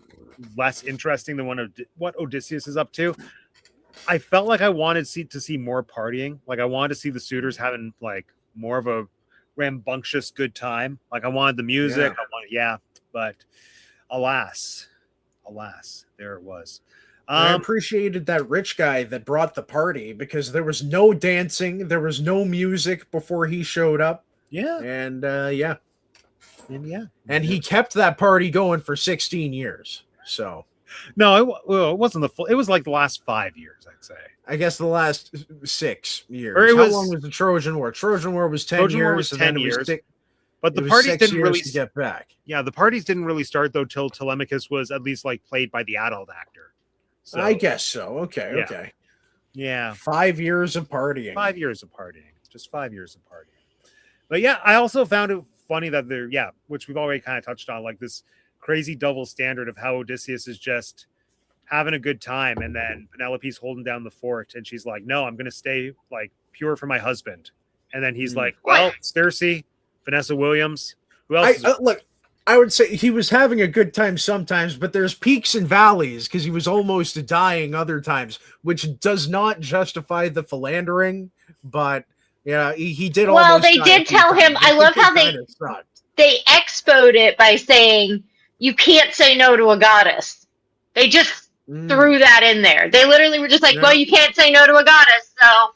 Speaker 1: less interesting than what Odysseus is up to, I felt like I wanted to see more partying. Like I wanted to see the suitors having like more of a rambunctious good time. Like I wanted the music. But alas, there it was.
Speaker 2: I appreciated that rich guy that brought the party because there was no dancing, there was no music before he showed up.
Speaker 1: Yeah.
Speaker 2: And
Speaker 1: And
Speaker 2: he kept that party going for 16 years. So
Speaker 1: no, it wasn't the full. It was like the last 5 years, I'd say.
Speaker 2: I guess the last 6 years.
Speaker 1: Or
Speaker 2: How long was the Trojan War? Trojan War was 10
Speaker 1: Trojan
Speaker 2: years.
Speaker 1: War was 10 years. But the
Speaker 2: it was
Speaker 1: parties
Speaker 2: 6
Speaker 1: didn't
Speaker 2: years
Speaker 1: really
Speaker 2: to get back.
Speaker 1: Yeah, the parties didn't really start though till Telemachus was at least like played by the adult actor. So
Speaker 2: I guess so. Okay,
Speaker 1: yeah.
Speaker 2: okay.
Speaker 1: Yeah.
Speaker 2: 5 years of partying.
Speaker 1: 5 years of partying. Just 5 years of partying. But yeah, I also found it funny that which we've already kind of touched on, like this crazy double standard of how Odysseus is just having a good time and then Penelope's holding down the fort and she's like, no, I'm going to stay like pure for my husband. And then he's like, well, Circe, Vanessa Williams, who else?
Speaker 2: Look, I would say he was having a good time sometimes, but there's peaks and valleys because he was almost dying other times, which does not justify the philandering. But yeah, he did.
Speaker 3: Well, they did tell him. I love how they expoed it by saying you can't say no to a goddess. They just threw that in there. They literally were just like, well, you can't say no to a goddess, so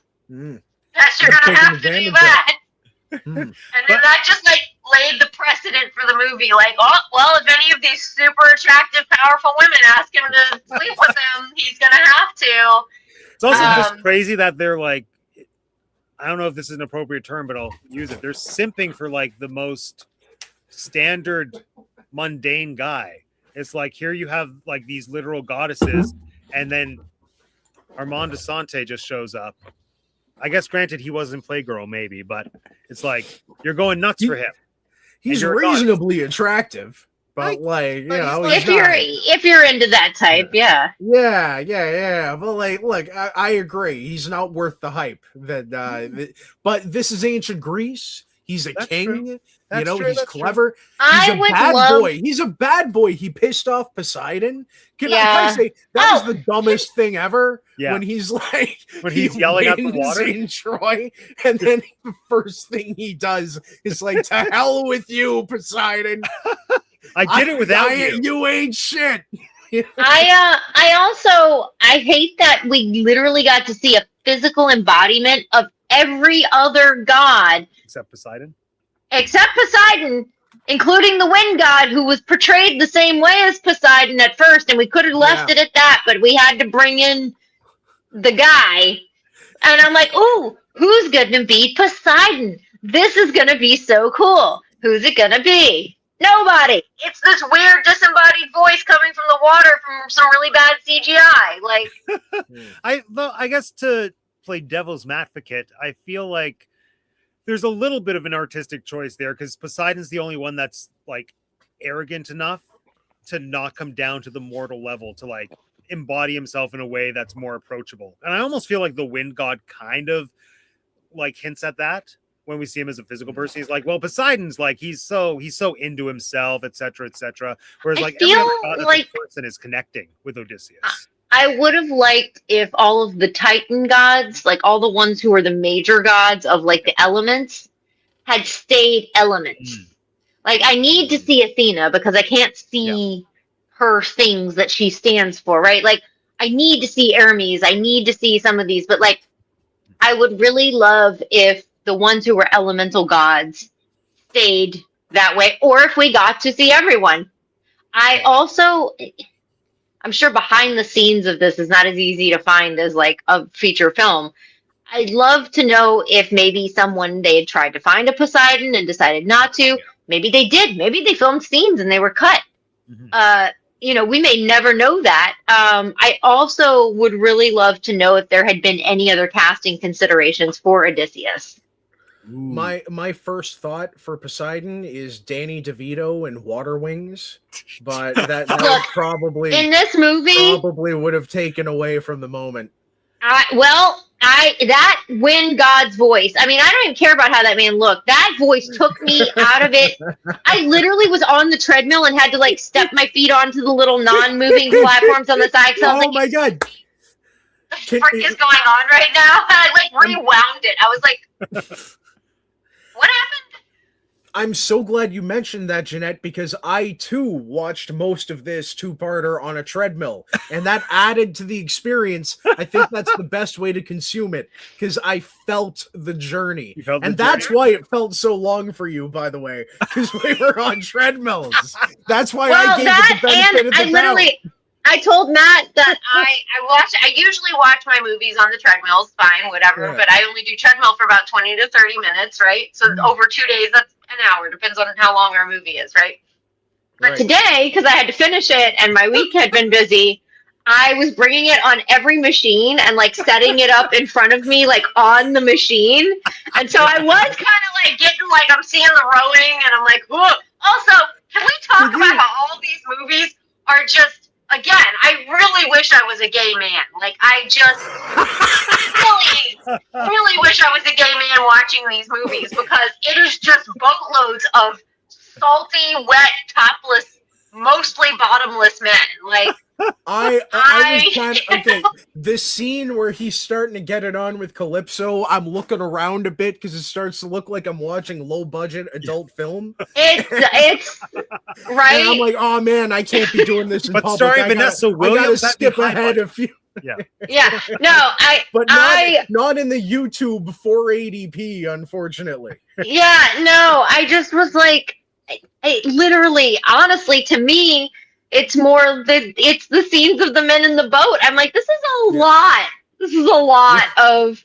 Speaker 3: guess you're gonna have to do that. And then that just like laid the precedent for the movie. Like, oh, well, if any of these super attractive, powerful women ask him to sleep with them, he's gonna have to.
Speaker 1: It's also just crazy that they're like, I don't know if this is an appropriate term, but I'll use it. They're simping for like the most standard, mundane guy. It's like here you have like these literal goddesses, and then Armand Desante just shows up. I guess granted he wasn't Playgirl maybe, but it's like you're going nuts for him.
Speaker 2: He's reasonably attractive, but
Speaker 3: if you're into that type, yeah.
Speaker 2: But like, look, I agree. He's not worth the hype. But this is ancient Greece. He's a king. He's clever. He's a bad boy. He's a bad boy. He pissed off Poseidon. Can I say that was the dumbest thing ever?
Speaker 1: Yeah.
Speaker 2: When he's like,
Speaker 1: when he's yelling at the water
Speaker 2: in Troy, and then the first thing he does is like, "To hell with you, Poseidon!
Speaker 1: I did it without you.
Speaker 2: You ain't shit."
Speaker 3: I hate that we literally got to see a physical embodiment of every other god
Speaker 1: except Poseidon,
Speaker 3: including the wind god, who was portrayed the same way as Poseidon at first, and we could have left it at that, but we had to bring in the guy. And I'm like, ooh, who's gonna be Poseidon? This is gonna be so cool. Who's it gonna be? Nobody. It's this weird disembodied voice coming from the water from some really bad CGI. Like,
Speaker 1: I guess to play devil's advocate, I feel like there's a little bit of an artistic choice there because Poseidon's the only one that's like arrogant enough to not come down to the mortal level to like embody himself in a way that's more approachable. And I almost feel like the wind god kind of like hints at that when we see him as a physical person. He's like, well, Poseidon's like he's so into himself, etc., etc. Whereas like every other god like person is connecting with Odysseus.
Speaker 3: I would have liked if all of the Titan gods, like all the ones who are the major gods of like the elements, had stayed elements. Like I need to see Athena because I can't see her things that she stands for, right? Like I need to see Hermes. I need to see some of these, but like, I would really love if the ones who were elemental gods stayed that way, or if we got to see everyone. I also, I'm sure behind the scenes of this is not as easy to find as like a feature film. I'd love to know if maybe someone they had tried to find a Poseidon and decided not to. Maybe they did. Maybe they filmed scenes and they were cut. You know, we may never know that. I also would really love to know if there had been any other casting considerations for Odysseus.
Speaker 2: My first thought for Poseidon is Danny DeVito and Water Wings, but that
Speaker 3: Look,
Speaker 2: probably
Speaker 3: in this movie
Speaker 2: would have taken away from the moment.
Speaker 3: That when God's voice. I mean, I don't even care about how that man looked. That voice took me out of it. I literally was on the treadmill and had to like step my feet onto the little non-moving platforms on the side. So I was like,
Speaker 2: my god,
Speaker 3: what the frick is going on right now? And I like rewound it. I was like, what happened?
Speaker 2: I'm so glad you mentioned that, Jeanette, because I too watched most of this two-parter on a treadmill, and that added to the experience. I think that's the best way to consume it, because I felt the journey. That's why it felt so long for you, by the way, because we were on treadmills. That's why I gave it the benefit of the doubt.
Speaker 3: I told Matt that I usually watch my movies on the treadmills, fine, whatever, but I only do treadmill for about 20 to 30 minutes, right? So over 2 days, that's an hour, depends on how long our movie is, right? But today, because I had to finish it and my week had been busy, I was bringing it on every machine and like setting it up in front of me, like on the machine. And so I was kind of like getting like, I'm seeing the rowing and I'm like, whoa. Also, can we talk about how all these movies are just, again, I really wish I was a gay man. Like, I just really wish I was a gay man watching these movies because it is just boatloads of salty, wet, topless, mostly bottomless men. Like,
Speaker 2: I was kind of, okay, this scene where he's starting to get it on with Calypso, I'm looking around a bit because it starts to look like I'm watching low-budget adult film.
Speaker 3: It's right.
Speaker 2: And I'm like, oh man, I can't be doing this in public.
Speaker 1: But starring Vanessa Williams,
Speaker 2: I gotta skip ahead a few.
Speaker 3: Yeah. No,
Speaker 2: but not in the YouTube 480p, unfortunately.
Speaker 3: Yeah, no, I just was like, literally, honestly, to me, it's the scenes of the men in the boat. I'm like, this is a lot. This is a lot of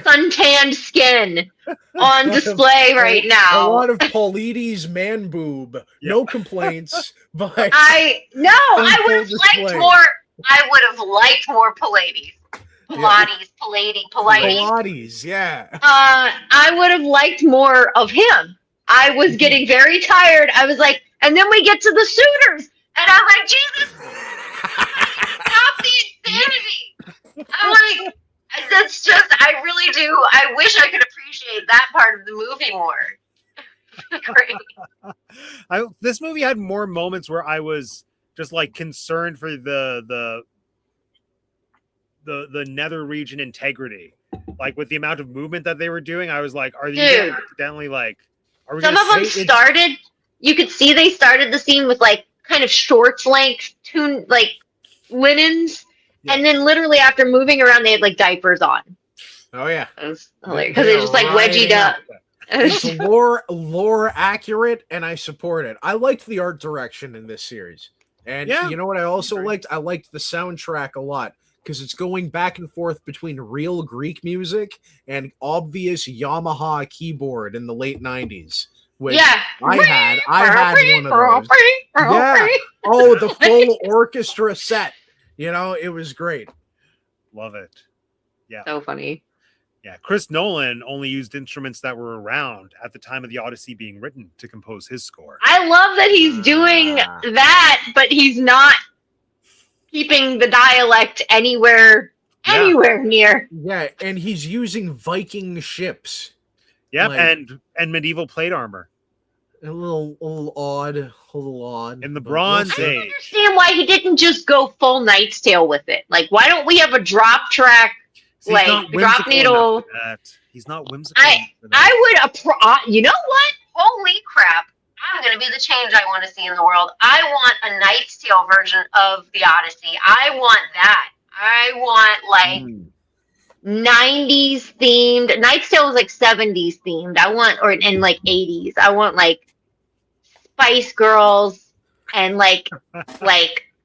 Speaker 3: suntanned skin on display right now.
Speaker 2: A lot of Paulides man boob. No complaints, but
Speaker 3: I would have liked more. I would have liked more Pilates.
Speaker 2: Pilates, yeah.
Speaker 3: I would have liked more of him. I was getting very tired. I was like, and then we get to the suitors. And I'm like, Jesus, stop the insanity. I'm like, that's just, I really do. I wish I could appreciate that part of the movie more. Great.
Speaker 1: This movie had more moments where I was just like concerned for the nether region integrity. Like with the amount of movement that they were doing, I was like, are these accidentally like, are we
Speaker 3: some of them started, you could see they started the scene with like, kind of shorts length like linens, and then literally after moving around they had like diapers on.
Speaker 2: Oh yeah,
Speaker 3: because they just like wedgied up.
Speaker 2: It's lore accurate, and I support it. I liked the art direction in this series, and you know what I also liked? I liked the soundtrack a lot because it's going back and forth between real Greek music and obvious Yamaha keyboard in the late 90s. Which I had one of those. Yeah. Oh, the full orchestra set. You know, it was great.
Speaker 1: Love it. Yeah.
Speaker 3: So funny.
Speaker 1: Yeah. Chris Nolan only used instruments that were around at the time of the Odyssey being written to compose his score.
Speaker 3: I love that he's doing that, but he's not keeping the dialect anywhere near.
Speaker 2: Yeah, and he's using Viking ships.
Speaker 1: Yeah, like, and medieval plate armor.
Speaker 2: A little odd.
Speaker 1: In the Bronze Age.
Speaker 3: I don't understand why he didn't just go full Knight's Tale with it. Like, why don't we have a drop track, drop needle?
Speaker 1: He's not whimsical.
Speaker 3: I would, you know what? Holy crap. I'm going to be the change I want to see in the world. I want a Knight's Tale version of the Odyssey. I want that. I want like 90s themed. Knight's Tale was like 70s themed. I want, or in like 80s. I want like Spice Girls and like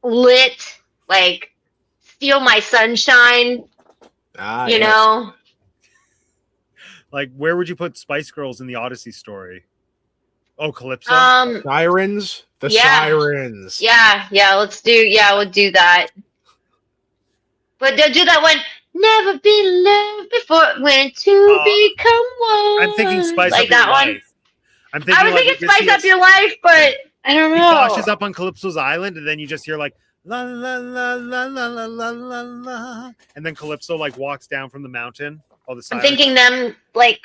Speaker 3: lit, like Steal My Sunshine. You know,
Speaker 1: like where would you put Spice Girls in the Odyssey story? Oh, Calypso.
Speaker 2: Sirens. The Sirens.
Speaker 3: Yeah, we'll do that. But they'll do that one. Never been loved before, when to become one.
Speaker 1: I'm thinking Spice
Speaker 3: like
Speaker 1: Up
Speaker 3: that
Speaker 1: Your
Speaker 3: one.
Speaker 1: Life. I
Speaker 3: was thinking Spice Up Your Life, but I don't know.
Speaker 1: He washes up on Calypso's island, and then you just hear like la la la la la la la la la, and then Calypso like walks down from the mountain. All the
Speaker 3: I'm thinking them like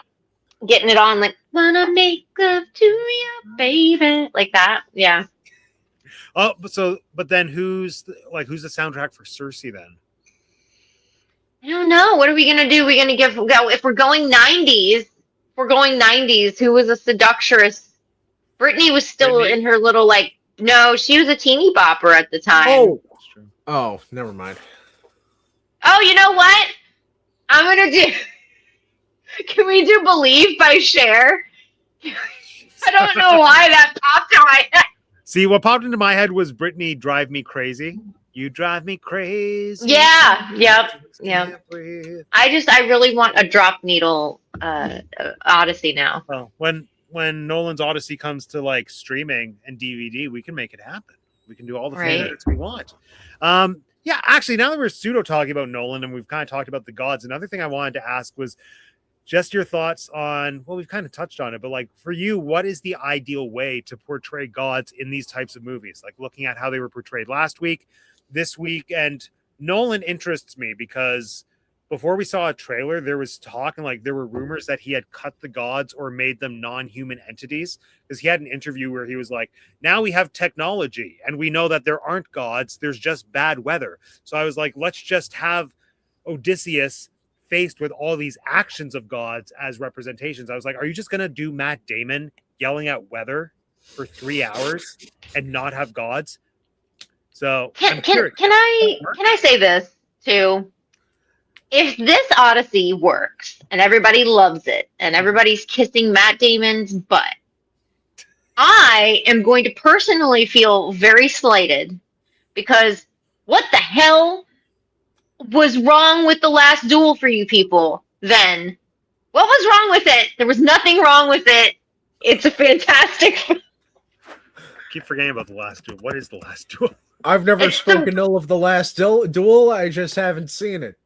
Speaker 3: getting it on, like wanna make love to you, baby, like that. Yeah.
Speaker 1: Oh, but then who's the soundtrack for Cersei then?
Speaker 3: I don't know. What are we gonna do? We're gonna if we're going 90s. We're going 90s. Who was a seductress? Britney was still in her little like. No, she was a teeny bopper at the time.
Speaker 2: Oh, never mind.
Speaker 3: Oh, you know what? I'm gonna do. Can we do "Believe" by Cher? I don't know why that popped in my head.
Speaker 1: See, what popped into my head was Britney "Drive Me Crazy." You drive me crazy.
Speaker 3: Yeah. Yep. Yeah. I really want a drop needle Odyssey now.
Speaker 1: Well, when Nolan's Odyssey comes to like streaming and DVD, we can make it happen. We can do all the favorites we want. Yeah, actually, now that we're pseudo talking about Nolan and we've kind of talked about the gods, another thing I wanted to ask was just your thoughts on, well, we've kind of touched on it, but like for you, what is the ideal way to portray gods in these types of movies? Like looking at how they were portrayed last week, this week, and Nolan interests me because before we saw a trailer, there was talk and like there were rumors that he had cut the gods or made them non-human entities, because he had an interview where he was like, now we have technology and we know that there aren't gods, there's just bad weather. So I was like, let's just have Odysseus faced with all these actions of gods as representations. I was like, are you just going to do Matt Damon yelling at weather for 3 hours and not have gods? So
Speaker 3: can I say this too? If this Odyssey works and everybody loves it and everybody's kissing Matt Damon's butt, I am going to personally feel very slighted, because what the hell was wrong with the last duel for you people then? What was wrong with it? There was nothing wrong with it. It's a fantastic.
Speaker 1: Keep forgetting about the last duel. What is the last duel?
Speaker 2: I've never spoken ill of the last duel. I just haven't seen it.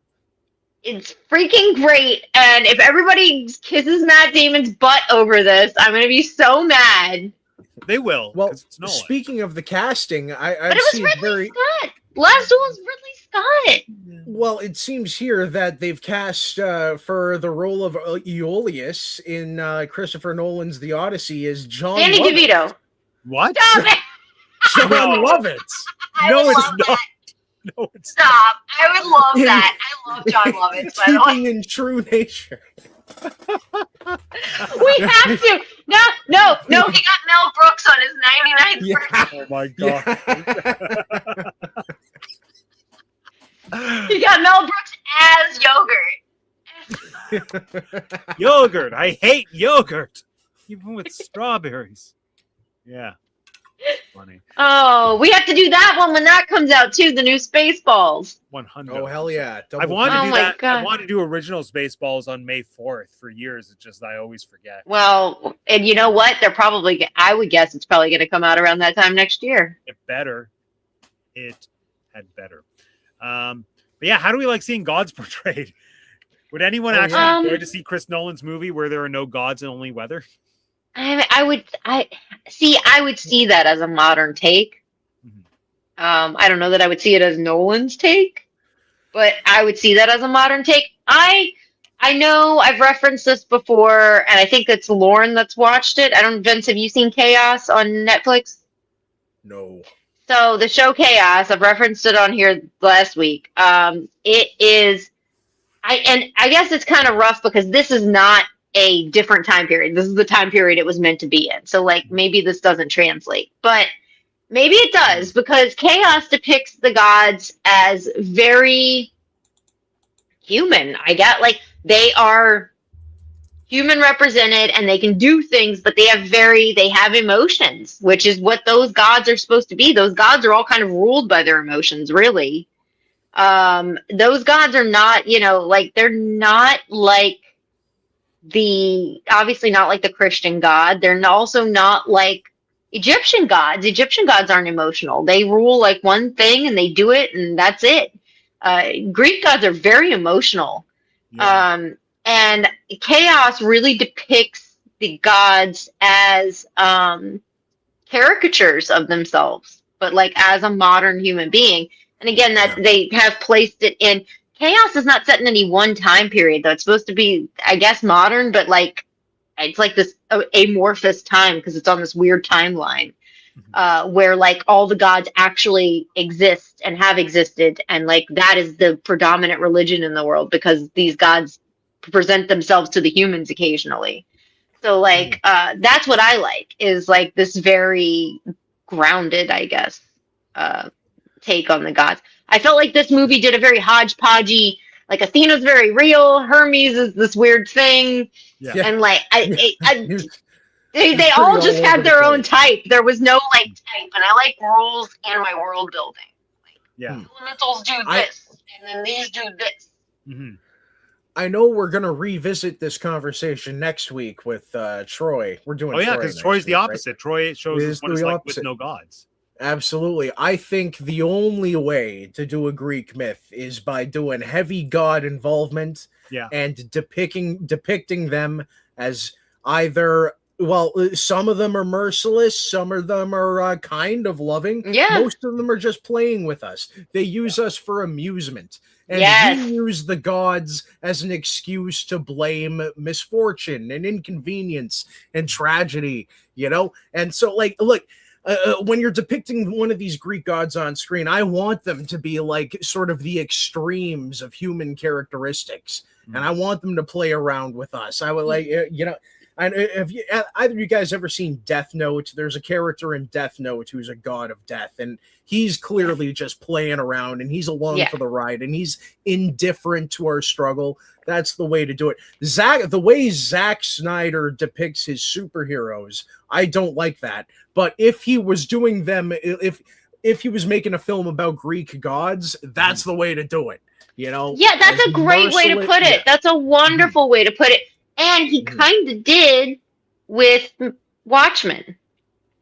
Speaker 3: It's freaking great, and if everybody kisses Matt Damon's butt over this, I'm going to be so mad.
Speaker 1: They will.
Speaker 2: Well, speaking of the casting,
Speaker 3: but it was Ridley Scott. Last duel was Ridley Scott.
Speaker 2: Well, it seems here that they've cast for the role of Aeolus in Christopher Nolan's The Odyssey is John
Speaker 3: Danny
Speaker 2: Lovitz.
Speaker 3: DeVito.
Speaker 1: What?
Speaker 3: Stop it!
Speaker 2: John Lovitz.
Speaker 1: No, it's not. No, it's
Speaker 3: Stop. I would love that. I love John Lovitz, by the way.
Speaker 2: Keeping in true nature.
Speaker 3: We have to. No. He got Mel Brooks on his 99th birthday.
Speaker 1: Oh my god.
Speaker 3: He got Mel Brooks as yogurt.
Speaker 1: Yogurt. I hate yogurt. Even with strawberries. Yeah. Funny.
Speaker 3: Oh, we have to do that one when that comes out too. The new Spaceballs.
Speaker 1: 100.
Speaker 2: Oh hell yeah!
Speaker 1: I wanted to do that.
Speaker 3: God.
Speaker 1: I wanted to do original Spaceballs on May 4th for years. It's just I always forget.
Speaker 3: Well, and you know what? They're probably. I would guess it's probably going to come out around that time next year.
Speaker 1: It had better. But yeah, how do we like seeing gods portrayed? Would anyone actually enjoy to see Chris Nolan's movie where there are no gods and only weather?
Speaker 3: I would see that as a modern take. Mm-hmm. I don't know that I would see it as Nolan's take, but I would see that as a modern take. I know I've referenced this before, and I think it's Lauren that's watched it. I don't, Vince, have you seen Chaos on Netflix?
Speaker 2: No.
Speaker 3: So the show Chaos, I've referenced it on here last week. It is, I guess it's kind of rough because this is not a different time period. This is the time period it was meant to be in. So like maybe this doesn't translate, but Maybe it does, because chaos depicts the gods as very human. I get, like, they are human represented and they can do things, but they have emotions, which is what those gods are supposed to be. Those gods are all kind of ruled by their emotions, really. Those gods are not, like, they're not like obviously not like the Christian God. They're also not like Egyptian gods. Egyptian gods aren't emotional. They rule like one thing and they do it and that's it. Greek gods are very emotional.
Speaker 1: Yeah.
Speaker 3: And chaos really depicts the gods as caricatures of themselves, but like as a modern human being. And again, that they have placed it in. Chaos is not set in any one time period, though. It's supposed to be, I guess, modern, but like it's like this amorphous time because it's on this weird timeline where like all the gods actually exist and have existed, and like that is the predominant religion in the world because these gods present themselves to the humans occasionally. So like that's what I like, is like this very grounded, I guess, take on the gods. I felt like this movie did a very hodgepodgey, like Athena's very real, Hermes is this weird thing, and like they all just had their own type. There was no like type, and I like rules in my world building. Like, elementals do this, and then these do this.
Speaker 1: Mm-hmm.
Speaker 2: I know we're going to revisit this conversation next week with Troy. We're doing
Speaker 1: Troy because Troy's the opposite. Right? Troy shows us what it's like with no gods.
Speaker 2: Absolutely. I think the only way to do a Greek myth is by doing heavy god involvement and depicting them as either, well, some of them are merciless, some of them are kind of loving.
Speaker 3: Yeah.
Speaker 2: Most of them are just playing with us. They use us for amusement. And we use the gods as an excuse to blame misfortune and inconvenience and tragedy, And so, like, look, when you're depicting one of these Greek gods on screen, I want them to be like sort of the extremes of human characteristics, and I want them to play around with us. I would like, and have either of you guys ever seen Death Note? There's a character in Death Note who's a god of death, and he's clearly just playing around, and he's along for the ride, and he's indifferent to our struggle. That's the way to do it. The way Zack Snyder depicts his superheroes, I don't like that. But if he was doing them, if he was making a film about Greek gods, that's the way to do it.
Speaker 3: Yeah, that's a great way to put it. That's a wonderful way to put it. And he kind of did with Watchmen.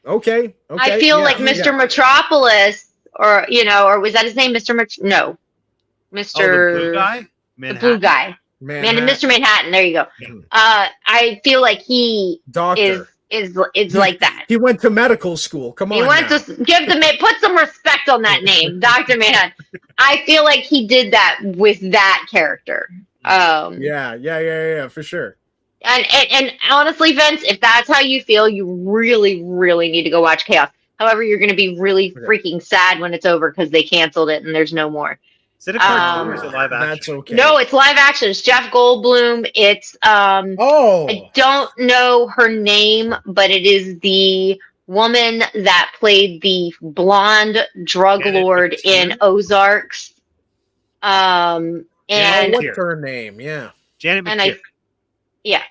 Speaker 2: Okay.
Speaker 3: I feel like Mr. Metropolis, or was that his name, Mr. No, Mr.
Speaker 1: the blue guy,
Speaker 3: the blue guy, Mr. Manhattan. There you go. I feel like he is like that.
Speaker 2: He went to medical school. Come on.
Speaker 3: He went to put some respect on that name, Dr. Manhattan. I feel like he did that with that character.
Speaker 2: Yeah, for sure.
Speaker 3: And honestly, Vince, if that's how you feel, you really, really need to go watch Chaos. However, you're going to be really freaking sad when it's over because they canceled it and there's no more.
Speaker 1: Is it a cartoon or is it live action?
Speaker 2: That's okay.
Speaker 3: No, it's live action. It's Jeff Goldblum. It's I don't know her name, but it is the woman that played the blonde drug lord in Ozarks. And
Speaker 2: what's her name? Yeah,
Speaker 1: Janet McTeer.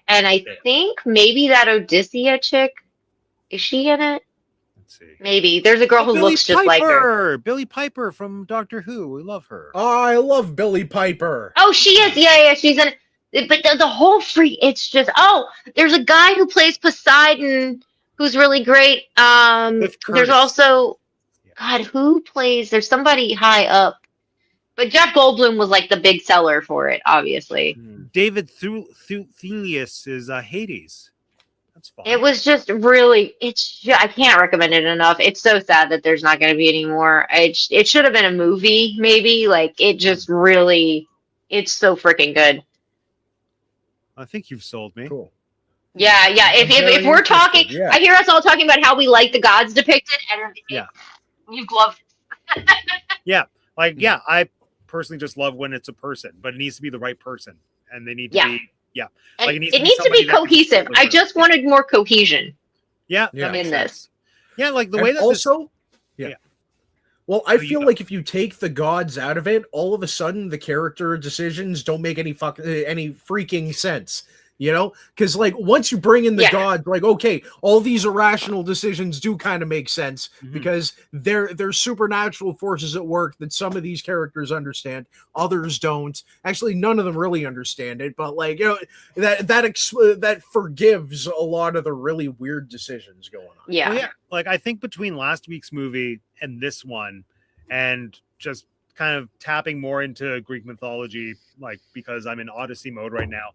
Speaker 3: And I think maybe that Odyssey chick, is she in it?
Speaker 1: Let's see.
Speaker 3: Maybe there's a girl who looks just like her.
Speaker 1: Billie Piper from Doctor Who. We love her.
Speaker 2: Oh, I love Billie Piper.
Speaker 3: Oh, she is. Yeah, she's in it. But the whole it's just there's a guy who plays Poseidon who's really great. There's also God, who plays? There's somebody high up. But Jeff Goldblum was like the big seller for it, obviously.
Speaker 1: David Thewlis is Hades. That's fun.
Speaker 3: It was just really, I can't recommend it enough. It's so sad that there's not going to be any more. It should have been a movie, maybe. Like, it just really, it's so freaking good.
Speaker 1: I think you've sold me.
Speaker 2: Cool.
Speaker 3: Yeah. If we're talking, I hear us all talking about how we like the gods depicted, and you've loved it.
Speaker 1: I personally just love when it's a person, but it needs to be the right person, and they need to be
Speaker 3: like it needs to be cohesive. I just wanted more cohesion.
Speaker 1: In
Speaker 3: this.
Speaker 1: Yeah, like the way that
Speaker 2: Yeah.
Speaker 1: Yeah.
Speaker 2: Well, I
Speaker 1: So you
Speaker 2: feel
Speaker 1: go.
Speaker 2: like if you take the gods out of it, all of a sudden the character decisions don't make any freaking sense. You know, because like once you bring in the
Speaker 3: Yeah.
Speaker 2: gods, like okay, all these irrational decisions do kind of make sense
Speaker 1: Mhm.
Speaker 2: because there's supernatural forces at work that some of these characters understand, others don't. Actually, none of them really understand it, but like you know that forgives a lot of the really weird decisions going on.
Speaker 3: Yeah.
Speaker 1: Well, yeah, like I think between last week's movie and this one, and just kind of tapping more into Greek mythology, like because I'm in Odyssey mode right now,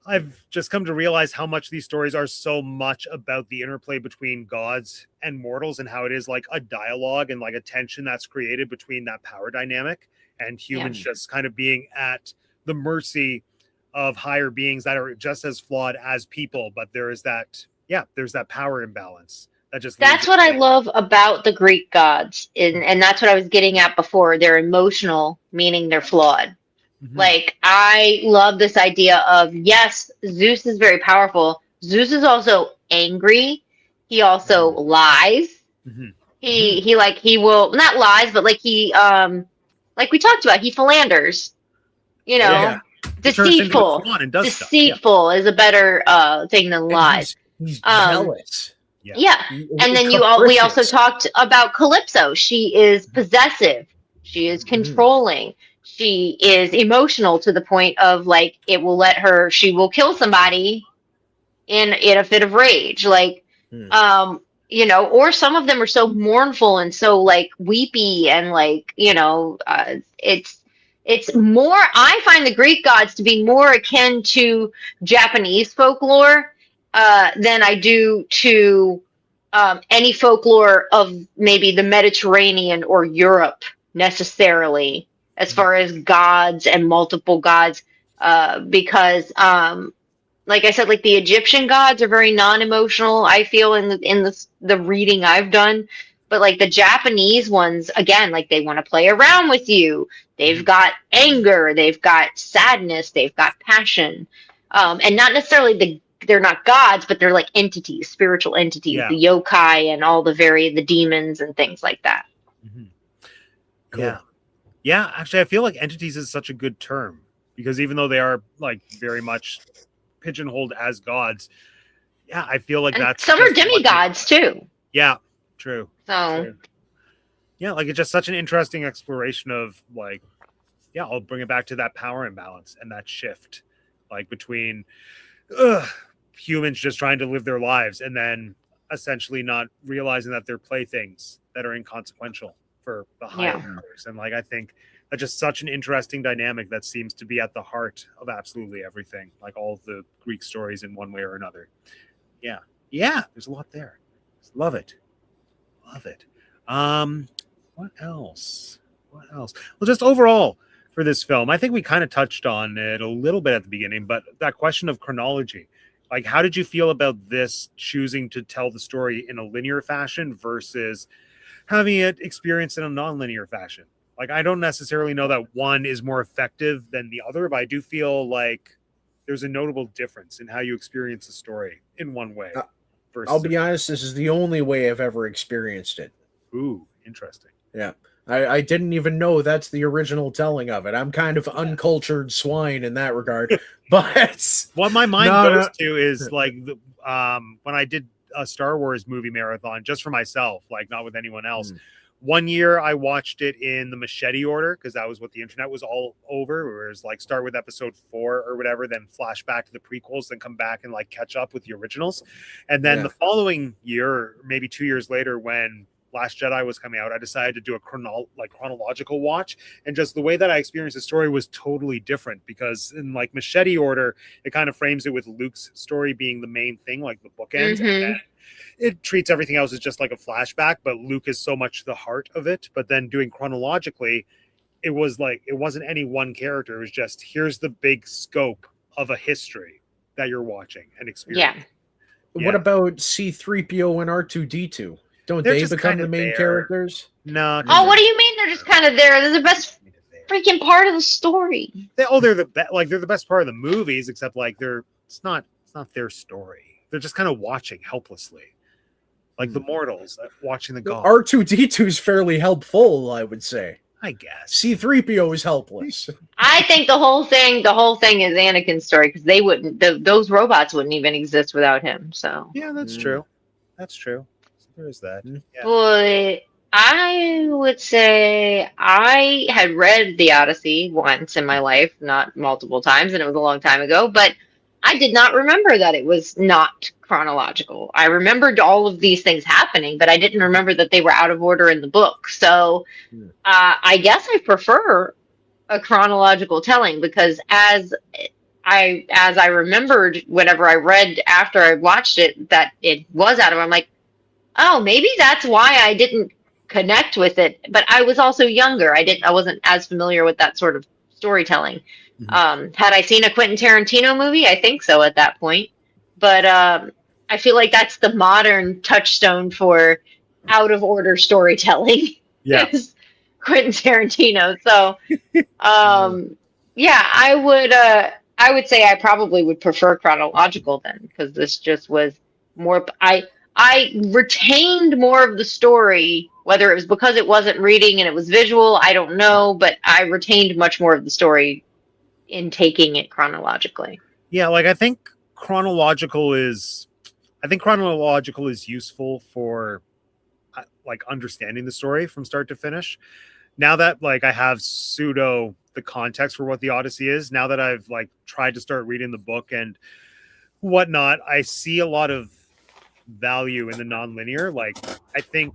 Speaker 1: I've just come to realize how much these stories are so much about the interplay between gods and mortals and how it is like a dialogue and like a tension that's created between that power dynamic and humans just kind of being at the mercy of higher beings that are just as flawed as people. But there is that, there's that power imbalance that just leaves
Speaker 3: That's
Speaker 1: it
Speaker 3: what I
Speaker 1: blank.
Speaker 3: love about the Greek gods, and that's what I was getting at before. They're emotional, meaning they're flawed.
Speaker 1: Mhm.
Speaker 3: Like, I love this idea of, yes, Zeus is very powerful. Zeus is also angry. He also lies.
Speaker 1: Mhm.
Speaker 3: He will not lies, but like we talked about, he philanders. You
Speaker 2: Yeah.
Speaker 3: know,
Speaker 1: He turns into a
Speaker 3: deceitful.
Speaker 1: swan and does stuff. Yeah.
Speaker 3: Deceitful is a better thing than
Speaker 2: And
Speaker 3: lies.
Speaker 2: he's
Speaker 3: Um,
Speaker 2: jealous.
Speaker 1: Yeah.
Speaker 3: Yeah. And then we also
Speaker 2: Capricious.
Speaker 3: talked about Calypso. She is possessive. She is controlling. She is emotional to the point of like it will let her she will kill somebody in a fit of rage. Like or some of them are so mournful and so like weepy and like, it's more I find the Greek gods to be more akin to Japanese folklore than I do to any folklore of maybe the Mediterranean or Europe necessarily, as far as gods and multiple gods, because like I said, like the Egyptian gods are very non-emotional. I feel in the reading I've done, but like the Japanese ones, again, like they want to play around with you. They've got anger, they've got sadness, they've got passion, and not necessarily they're not gods, but they're like entities, spiritual entities,
Speaker 1: Yeah.
Speaker 3: the yokai and all the demons and things like that.
Speaker 1: Mhm.
Speaker 2: Cool.
Speaker 1: Yeah. Actually, I feel like entities is such a good term because even though they are like very much pigeonholed as gods, I feel like
Speaker 3: And
Speaker 1: that's
Speaker 3: some are
Speaker 1: just what
Speaker 3: demigods too.
Speaker 1: Yeah, true.
Speaker 3: So
Speaker 1: True. Yeah, like it's just such an interesting exploration of like, I'll bring it back to that power imbalance and that shift, like between humans just trying to live their lives and then essentially not realizing that they're playthings that are inconsequential for the higher powers. And like I think that's just such an interesting dynamic that seems to be at the heart of absolutely everything, like all of the Greek stories in one way or another. Yeah, there's a lot there. Love it. What else? Well, just overall for this film, I think we kind of touched on it a little bit at the beginning, but that question of chronology, like how did you feel about this choosing to tell the story in a linear fashion versus having it experienced in a non-linear fashion? Like I don't necessarily know that one is more effective than the other, but I do feel like there's a notable difference in how you experience the story in one way.
Speaker 2: I'll be honest, this is the only way I've ever experienced it.
Speaker 1: Ooh, interesting.
Speaker 2: Yeah. I didn't even know that's the original telling of it. I'm kind of uncultured swine in that regard. But
Speaker 1: what my mind goes to is like when I did a Star Wars movie marathon just for myself, like not with anyone else. One year I watched it in the machete order because that was what the internet was all over. Where it was like start with episode 4 or whatever, then flash back to the prequels, then come back and like catch up with the originals. And then the following year, or maybe 2 years later, when Last Jedi was coming out, I decided to do a chronological watch, and just the way that I experienced the story was totally different because in like machete order, it kind of frames it with Luke's story being the main thing, like the bookends, and then it treats everything else as just like a flashback, but Luke is so much the heart of it. But then doing chronologically, it was like it wasn't any one character, it was just here's the big scope of a history that you're watching and experiencing.
Speaker 2: What about C-3PO and R2-D2? Don't they become the main characters?
Speaker 1: No.
Speaker 3: Oh, what do you mean they're just kind of there? They're the best freaking part of the story.
Speaker 1: They're the best part of the movies, except like it's not their story. They're just kind of watching helplessly. like the mortals watching the gods.
Speaker 2: R2D2 is fairly helpful, I would say.
Speaker 1: I guess
Speaker 2: C3PO is helpless.
Speaker 3: I think the whole thing is Anakin's story because they wouldn't, those robots wouldn't even exist without him. So
Speaker 1: yeah, that's true. That's true. So there's that. Yeah.
Speaker 3: but I would say I had read the Odyssey once in my life, not multiple times, and it was a long time ago, but I did not remember that it was not chronological. I remembered all of these things happening, but I didn't remember that they were out of order in the book. So I guess I prefer a chronological telling because as I remembered whenever I read after I watched it that it was out of, I'm like, oh, maybe that's why I didn't connect with it. But I was also younger. I wasn't as familiar with that sort of storytelling. Had I seen a Quentin Tarantino movie? I think so at that point. But I feel like that's the modern touchstone for out of order storytelling.
Speaker 1: Yeah.
Speaker 3: Is Quentin Tarantino. So yeah, I would say I probably would prefer chronological then, because this just was more I retained more of the story, whether it was because it wasn't reading and it was visual, I don't know, but I retained much more of the story in taking it chronologically.
Speaker 1: Yeah, like I think chronological is useful for like understanding the story from start to finish. Now that like I have the context for what the Odyssey is, now that I've like tried to start reading the book and whatnot, I see a lot of value in the non-linear. Like I think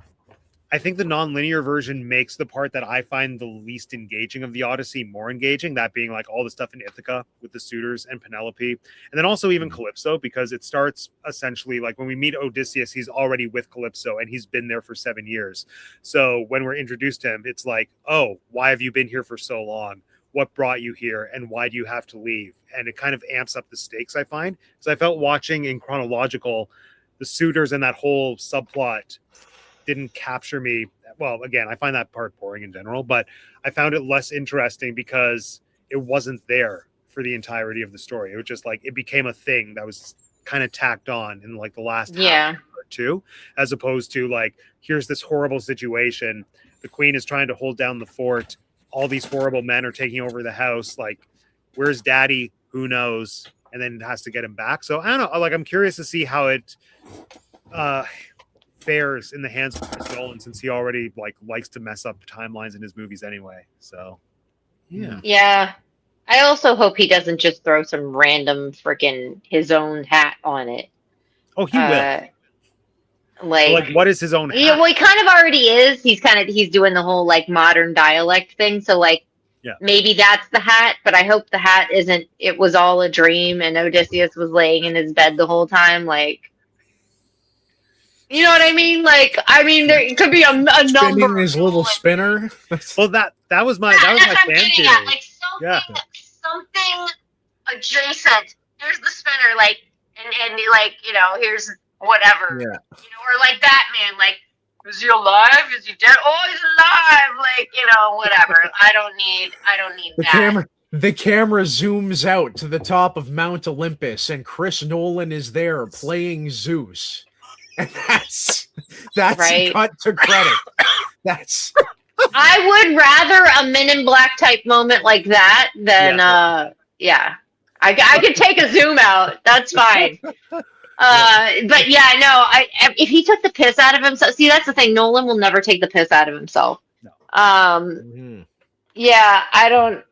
Speaker 1: the non-linear version makes the part that I find the least engaging of the Odyssey more engaging, that being like all the stuff in Ithaca with the suitors and Penelope, and then also even Calypso, because it starts essentially like when we meet Odysseus, he's already with Calypso and he's been there for 7 years. So when we're introduced to him, it's like, oh, why have you been here for so long? What brought you here, and why do you have to leave? And it kind of amps up the stakes, I find. So I felt watching in chronological, the suitors and that whole subplot didn't capture me. Well, again, I find that part boring in general, but I found it less interesting because it wasn't there for the entirety of the story. It was just like it became a thing that was kind of tacked on in like the last half or two, as opposed to like, here's this horrible situation. The queen is trying to hold down the fort. All these horrible men are taking over the house. Like, where's daddy? Who knows? And then it has to get him back. So I don't know. Like, I'm curious to see how it fares in the hands of Chris Nolan, since he already like likes to mess up timelines in his movies anyway. So
Speaker 3: yeah. I also hope he doesn't just throw some random freaking his own hat on it.
Speaker 1: Oh, he will.
Speaker 3: Like
Speaker 1: what is his own hat?
Speaker 3: Yeah, well, he kind of already is. He's doing the whole like modern dialect thing. So like, maybe that's the hat, but I hope the hat isn't, it was all a dream and Odysseus was laying in his bed the whole time. Like, you know what I mean? Like, I mean, there could be a number.
Speaker 2: Spinning his little spinner.
Speaker 1: Well, that was my fan theory.
Speaker 3: Like something adjacent. Here's the spinner, like, and like, you know, here's whatever. Yeah. You know, or like Batman, like, is he alive? Is he dead? Oh, he's alive. Like, you know, whatever. I don't need that.
Speaker 2: The camera zooms out to the top of Mount Olympus, and Chris Nolan is there playing Zeus. And that's right. Cut to credit. That's.
Speaker 3: I would rather a Men in Black type moment like that than I could take a zoom out. That's fine. But yeah, no. If he took the piss out of himself, see, that's the thing. Nolan will never take the piss out of himself. No. Yeah, I don't.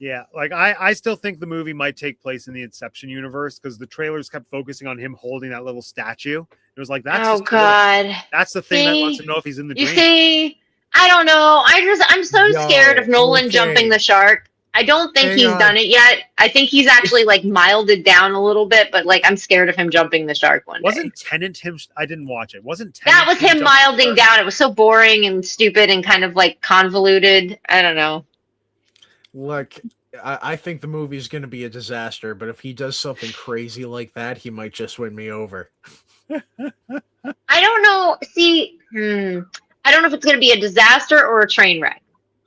Speaker 1: Yeah, like I still think the movie might take place in the Inception universe, because the trailers kept focusing on him holding that little statue. It was like, that's
Speaker 3: God,
Speaker 1: that's the thing that lets him know if he's in the dream.
Speaker 3: You see, I don't know. I'm so scared of Nolan jumping the shark. I don't think he's done it yet. I think he's actually like milded down a little bit, but like I'm scared of him jumping the shark one day.
Speaker 1: Wasn't Tenet him? I didn't watch it. Wasn't Tenet?
Speaker 3: That was him milding down. It was so boring and stupid and kind of like convoluted. I don't know.
Speaker 2: Look, I think the movie is going to be a disaster, but if he does something crazy like that, he might just win me over.
Speaker 3: I don't know. See, I don't know if it's going to be a disaster or a train wreck.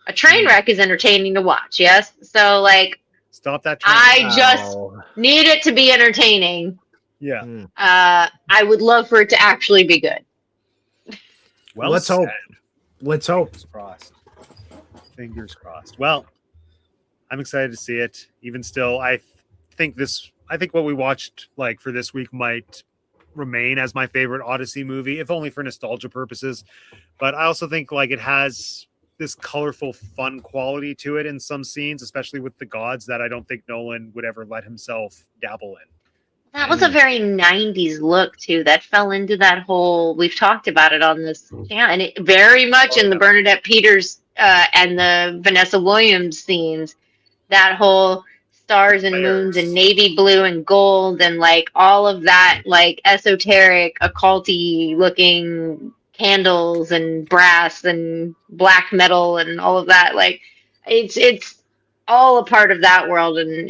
Speaker 3: A train wreck is entertaining to watch, yes? So, like,
Speaker 1: stop that train.
Speaker 3: I just need it to be entertaining.
Speaker 1: Yeah.
Speaker 3: I would love for it to actually be good.
Speaker 1: Well,
Speaker 2: Let's hope. Let's hope.
Speaker 1: Fingers crossed. Fingers crossed. Well, I'm excited to see it. Even still, I think what we watched like for this week might remain as my favorite Odyssey movie, if only for nostalgia purposes. But I also think like it has this colorful, fun quality to it in some scenes, especially with the gods, that I don't think Nolan would ever let himself dabble in.
Speaker 3: That was a very 90s look, too. That fell into that whole, we've talked about it on this channel, and it very much in the Bernadette Peters and the Vanessa Williams scenes, that whole stars and moons and navy blue and gold and like all of that like esoteric, occulty looking candles and brass and black metal and all of that. Like it's all a part of that world, and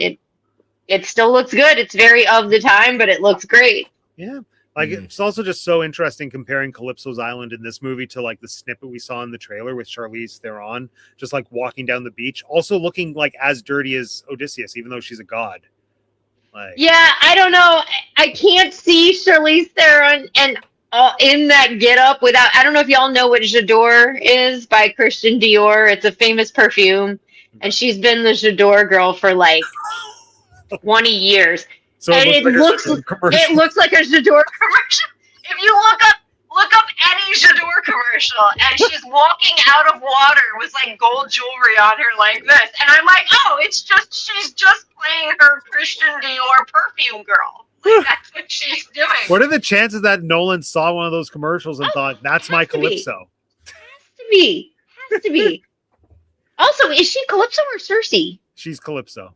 Speaker 3: it still looks good. It's very of the time, but it looks great.
Speaker 1: Yeah. Like it's also just so interesting comparing Calypso's Island in this movie to like the snippet we saw in the trailer with Charlize Theron, just like walking down the beach, also looking like as dirty as Odysseus, even though she's a god. Like,
Speaker 3: yeah, I don't know. I can't see Charlize Theron and in that get up without. I don't know if y'all know what J'adore is by Christian Dior. It's a famous perfume, and she's been the J'adore girl for like 20 years.
Speaker 1: So
Speaker 3: and it looks like a J'adore commercial. If you look up any J'adore commercial, and she's walking out of water with like gold jewelry on her like this, and I'm like, oh, she's just playing her Christian Dior perfume girl. Like, that's what she's doing.
Speaker 1: What are the chances that Nolan saw one of those commercials and thought, that's my Calypso? Has to be. Also, is she Calypso or Circe? She's Calypso.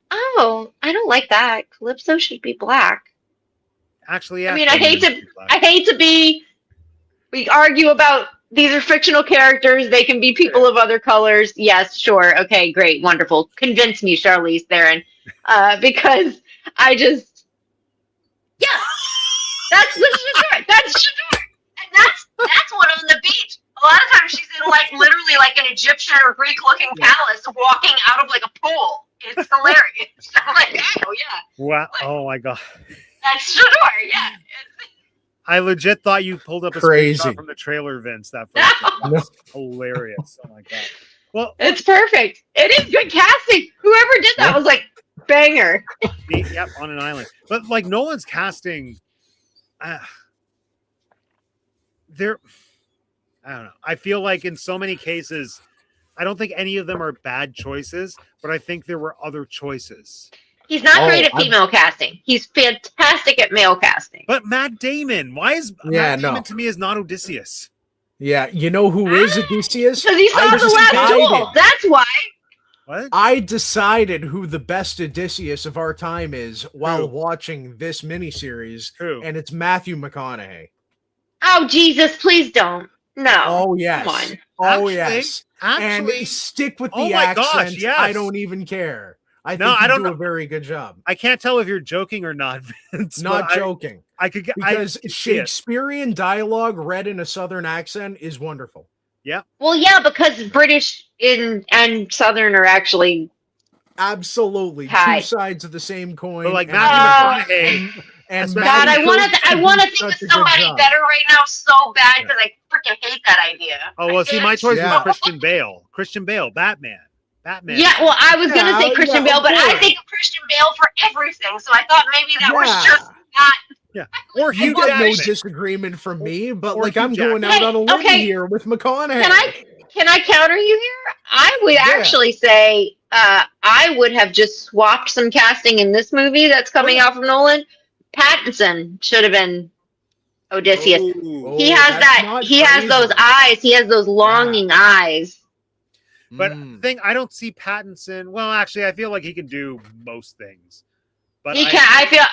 Speaker 3: Oh, I don't like that. Calypso should be black.
Speaker 1: Actually, yeah.
Speaker 3: I mean, I hate to be. We argue about these are fictional characters. They can be people of other colors. Yes, sure. Okay, great, wonderful. Convince me, Charlize Theron, because I just, yeah, that's J'adore. That's J'adore, and that's one on the beach. A lot of times she's in like literally like an Egyptian or Greek looking palace, walking out of like a pool. It's hilarious. I'm like, oh yeah.
Speaker 1: Wow.
Speaker 3: Like,
Speaker 1: oh my god.
Speaker 3: That's J'adore. Yeah.
Speaker 1: I legit thought you pulled up a screenshot from the trailer, Vince. That was hilarious. Oh my god. Well,
Speaker 3: it's perfect. It is good casting. Whoever did that was like banger.
Speaker 1: Yep, on an island. But like Nolan's casting, I don't know. I feel like in so many cases, I don't think any of them are bad choices, but I think there were other choices.
Speaker 3: He's not great at female casting. He's fantastic at male casting.
Speaker 1: But Matt Damon, why is Matt Damon to me is not Odysseus?
Speaker 2: Yeah, you know who is Odysseus?
Speaker 3: Because he saw the last duel. That's why.
Speaker 1: What?
Speaker 2: I decided who the best Odysseus of our time is while watching this miniseries, and it's Matthew McConaughey.
Speaker 3: Oh Jesus! Please don't. No.
Speaker 2: Oh yes.
Speaker 3: Come on.
Speaker 2: Oh yes.
Speaker 1: Actually,
Speaker 2: and stick with the accent. Gosh, yes. I don't even care. I think you do a very good job.
Speaker 1: I can't tell if you're joking or not, Vince.
Speaker 2: Not joking.
Speaker 1: I could get
Speaker 2: because Shakespearean dialogue read in a Southern accent is wonderful.
Speaker 1: Yeah.
Speaker 3: Well, yeah, because British and Southern are actually
Speaker 2: absolutely two sides of the same coin.
Speaker 1: But like Matthew McConaughey.
Speaker 3: And God, I want to think of somebody better right now so bad because I freaking hate that idea.
Speaker 1: Oh well, see, my choice was Christian Bale. Christian Bale, Batman.
Speaker 3: Yeah, well, I was gonna say Christian Bale, but I think of Christian Bale for everything, so I thought maybe that was just not.
Speaker 1: Yeah, or
Speaker 2: Hugh Jackman. No disagreement from me, but like I'm going out on a limb here with McConaughey.
Speaker 3: Can I counter you here? I would actually say I would have just swapped some casting in this movie that's coming out from Nolan. Pattinson should have been Odysseus. He has that. He has those eyes. He has those longing eyes.
Speaker 1: But I don't see Pattinson. Well, actually, I feel like he can do most things. But
Speaker 3: he can.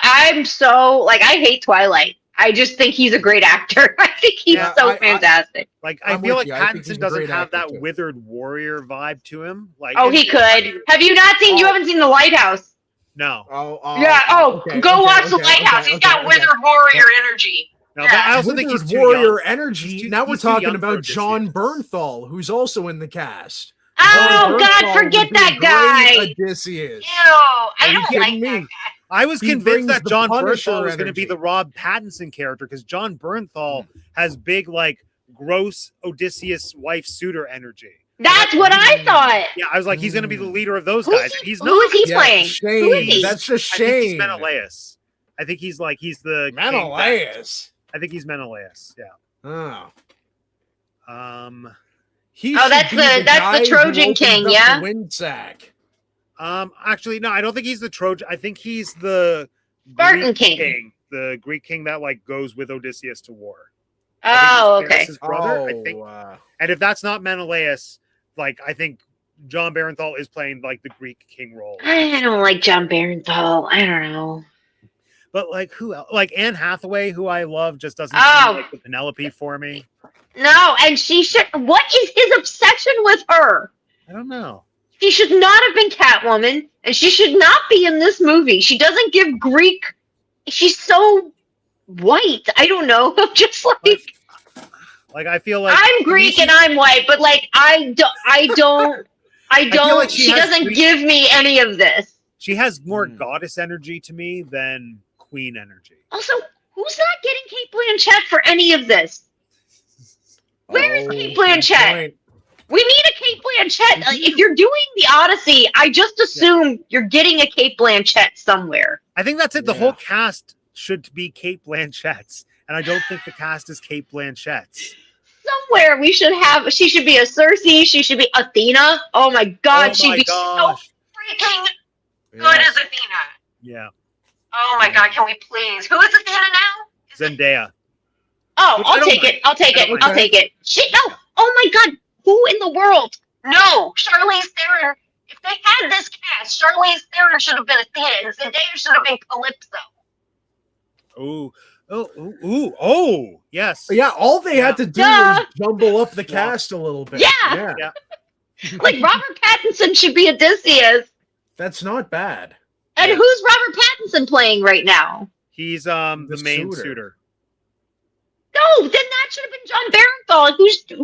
Speaker 3: I'm so like I hate Twilight. I just think he's a great actor. I think he's fantastic.
Speaker 1: I feel like Pattinson doesn't have that withered warrior vibe to him. Like,
Speaker 3: he could. Have you not seen? You haven't seen The Lighthouse?
Speaker 1: No.
Speaker 3: Go watch The Lighthouse. He's got withered warrior energy.
Speaker 1: No, but I also think he's
Speaker 2: warrior energy. Now we're talking about John Bernthal, who's also in the cast.
Speaker 3: Oh God, forget that guy.
Speaker 2: Odysseus.
Speaker 3: Ew, I don't like that guy.
Speaker 1: I was
Speaker 2: He
Speaker 1: convinced
Speaker 2: brings
Speaker 1: that
Speaker 2: the
Speaker 1: John
Speaker 2: Punisher
Speaker 1: Bernthal was going to be
Speaker 2: energy.
Speaker 1: the Rob Pattinson character because John Bernthal has big, like, gross Odysseus wife suitor energy.
Speaker 3: That's what I thought.
Speaker 1: Yeah, I was like, he's going to be the leader of those
Speaker 3: Who's
Speaker 1: guys.
Speaker 3: he,
Speaker 1: And he's
Speaker 3: who
Speaker 1: not.
Speaker 3: is he
Speaker 2: Yeah,
Speaker 3: playing? Who is
Speaker 2: Shane.
Speaker 3: he?
Speaker 2: That's just
Speaker 1: I think he's
Speaker 2: Shane.
Speaker 1: Menelaus. I think he's the king.
Speaker 2: Menelaus.
Speaker 1: I think he's Menelaus. Yeah.
Speaker 2: Oh.
Speaker 3: Oh, that's the Trojan King, yeah?
Speaker 2: The wind sack.
Speaker 1: Actually, no, I don't think he's the Trojan. I think he's the
Speaker 3: Spartan
Speaker 1: Greek
Speaker 3: King.
Speaker 1: the Greek king that like goes with Odysseus to war.
Speaker 3: Oh, okay.
Speaker 1: His brother, I think. And if that's not Menelaus, like I think John Bernthal is playing like the Greek king role.
Speaker 3: I don't like John Bernthal. I don't know.
Speaker 1: But like who else? Like Anne Hathaway, who I love, just doesn't
Speaker 3: Oh.
Speaker 1: seem like the Penelope for me.
Speaker 3: No, and she should. What is his obsession with her?
Speaker 1: I don't know.
Speaker 3: She should not have been Catwoman, and she should not be in this movie. She doesn't give Greek. She's so white. I don't know. I'm just
Speaker 1: like I feel like
Speaker 3: I'm Greek and I'm white, but like I don't.
Speaker 1: like
Speaker 3: she doesn't give me any of this.
Speaker 1: She has more goddess energy to me than queen energy.
Speaker 3: Also, who's not getting Kate Blanchett for any of this? Where is Kate Blanchett? We need a Kate Blanchett. Like, if you're doing the Odyssey, I just assume you're getting a Kate Blanchett somewhere.
Speaker 1: I think that's it. The whole cast should be Kate Blanchett's, and I don't think the cast is Kate Blanchett's.
Speaker 3: Somewhere we should have. She should be a Circe. She should be Athena. Oh my God, she'd be so freaking good as Athena.
Speaker 1: Yeah.
Speaker 3: Oh my God, can we please? Who is Athena now?
Speaker 1: Zendaya.
Speaker 3: Oh, I'll take it. I'll take it. Shit, no. Oh my God, who in the world? No, Charlize Theron. If they had this cast, Charlize Theron should have been Athena, and Zendaya should have been Calypso.
Speaker 1: Oh, yes.
Speaker 2: Yeah, all they had to do was jumble up the cast a little bit.
Speaker 3: Yeah. Like Robert Pattinson should be Odysseus.
Speaker 2: That's not bad.
Speaker 3: And who's Robert Pattinson playing right now?
Speaker 1: He's the main suitor.
Speaker 3: No, then that should have been John Bernthal.